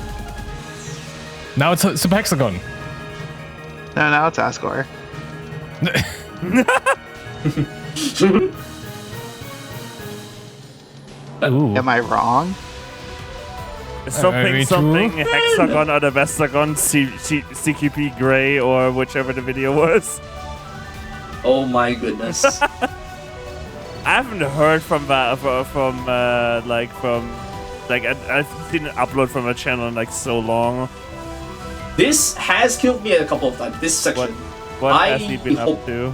Now it's Super Hexagon. No, now it's Asgore. Ooh. Am I wrong? something hexagon or the Vestagon CQP gray or whichever the video was. Oh my goodness. I haven't heard from I've seen an upload from a channel in like so long. This has killed me a couple of times. This section. What has he been up to?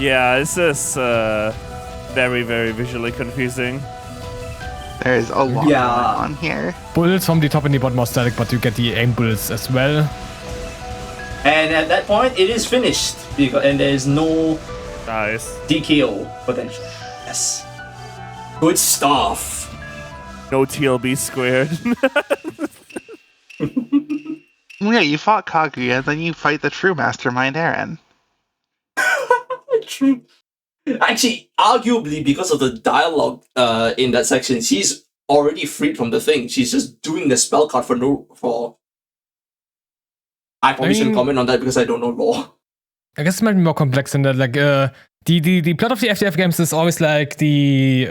Yeah, this is very, very visually confusing. There's a lot going on here. Bullets from the top and the bottom are static, but you get the aim bullets as well. And at that point, it is finished. And there's no DKO potential. Yes. Good stuff. No TLB squared. Yeah, you fought Kaguya, then you fight the true mastermind, Eren. True. Actually, arguably, because of the dialogue in that section, she's already freed from the thing. She's just doing the spell card I probably shouldn't comment on that because I don't know law. I guess it might be more complex than that. Like, the plot of the FTF games is always like the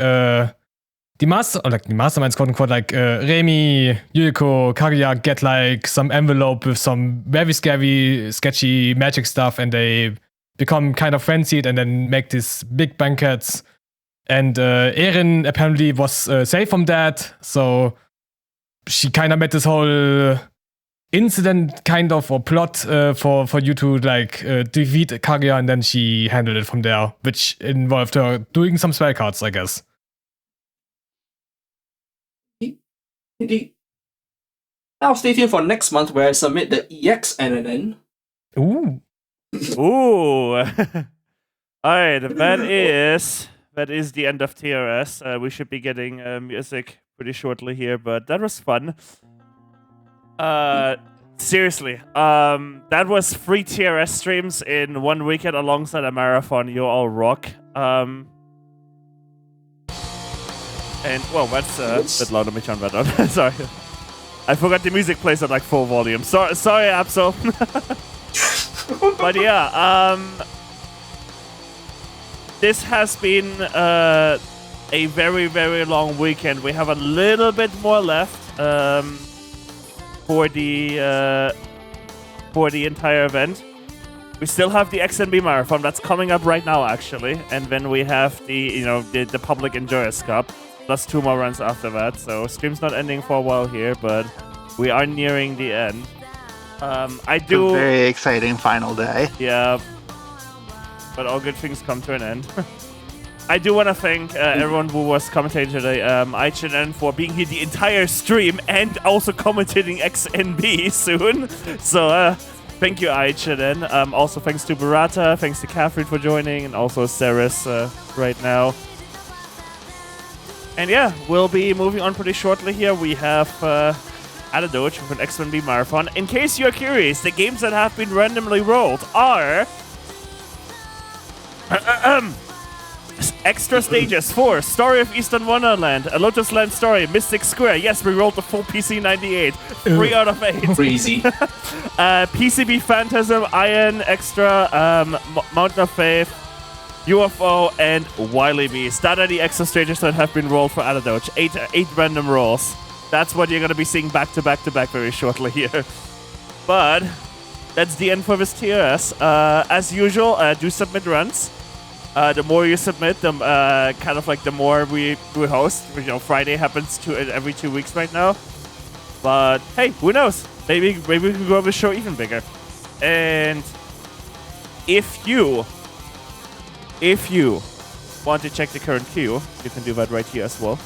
masterminds, quote unquote, like Reimi, Yuko, Kaguya get like some envelope with some very scary, sketchy magic stuff, and they become kind of frenzied and then make these big banquets. And Eren apparently was safe from that, so she kind of made this whole incident kind of or plot for you to like defeat Kaguya, and then she handled it from there, which involved her doing some spell cards, I guess. Indeed. Now stay tuned for next month where I submit the EXNNN. Ooh. Ooh. Alright, that is the end of TRS. We should be getting music pretty shortly here, but that was fun. Seriously, that was 3 TRS streams in one weekend alongside a marathon. You all rock. And, well, that's a bit loud. Let me turn that on. Sorry. I forgot the music plays at like full volume. Sorry, Absol. But yeah, this has been a very, very long weekend. We have a little bit more left for the entire event. We still have the XNB Marathon that's coming up right now, actually, and then we have the Public Enjoyers Cup. Plus 2 more runs after that, so stream's not ending for a while here, but we are nearing the end. A very exciting final day. Yeah, but all good things come to an end. I do want to thank everyone who was commentating today, IHNN for being here the entire stream and also commentating XNB soon. So thank you, IHNN. Also thanks to Burata, thanks to Katherine for joining, and also Ceres right now. And yeah, we'll be moving on pretty shortly here. We have Adadoge with an X1B Marathon. In case you're curious, the games that have been randomly rolled are... Extra Stages 4, Story of Eastern Wonderland, A Lotus Land Story, Mystic Square. Yes, we rolled the full PC 98. 3 out of 8. Crazy. PCB Phantasm, Iron Extra, Mountain of Faith, UFO, and Wily Beast. That are the extra stages that have been rolled for Adadoge. 8 random rolls. That's what you're going to be seeing back to back to back very shortly here. But that's the end for this TRS. As usual, do submit runs. The more you submit, the the more we host. Friday happens every 2 weeks right now. But hey, who knows? Maybe we can grow the show even bigger. And if you want to check the current queue, you can do that right here as well.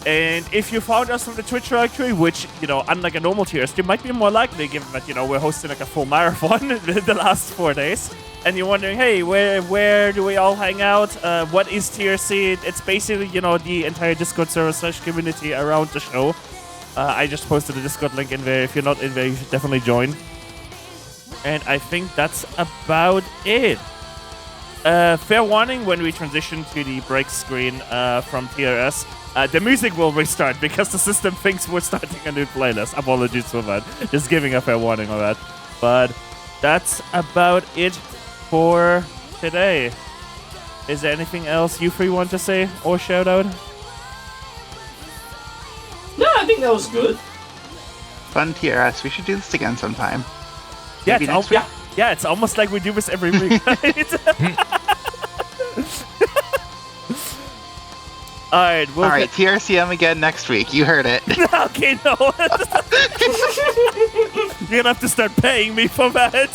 And if you found us from the Twitch directory, which, unlike a normal tier stream, might be more likely given that, we're hosting like a full marathon the last 4 days. And you're wondering, hey, where do we all hang out? What is TRC? It's basically, the entire Discord server / community around the show. I just posted a Discord link in there. If you're not in there, you should definitely join. And I think that's about it. Fair warning, when we transition to the break screen from TRS, the music will restart because the system thinks we're starting a new playlist. Apologies for that. Just giving a fair warning on that. But that's about it for today. is there anything else you three want to say or shout out? No, I think that was good. Fun TRS. We should do this again sometime. Yeah, Maybe next week. yeah, it's almost like we do this every week. Right? Alright, All right, TRCM again next week. You heard it. Okay, no. You're gonna have to start paying me for that.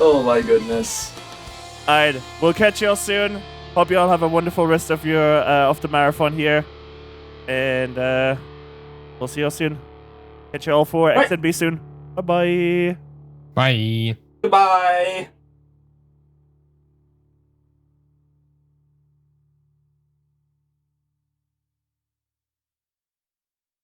Oh my goodness. Alright, we'll catch you all soon. Hope you all have a wonderful rest of your of the marathon here. And we'll see you all soon. Catch you all for Right. XNB soon. Bye-bye. Bye. Goodbye.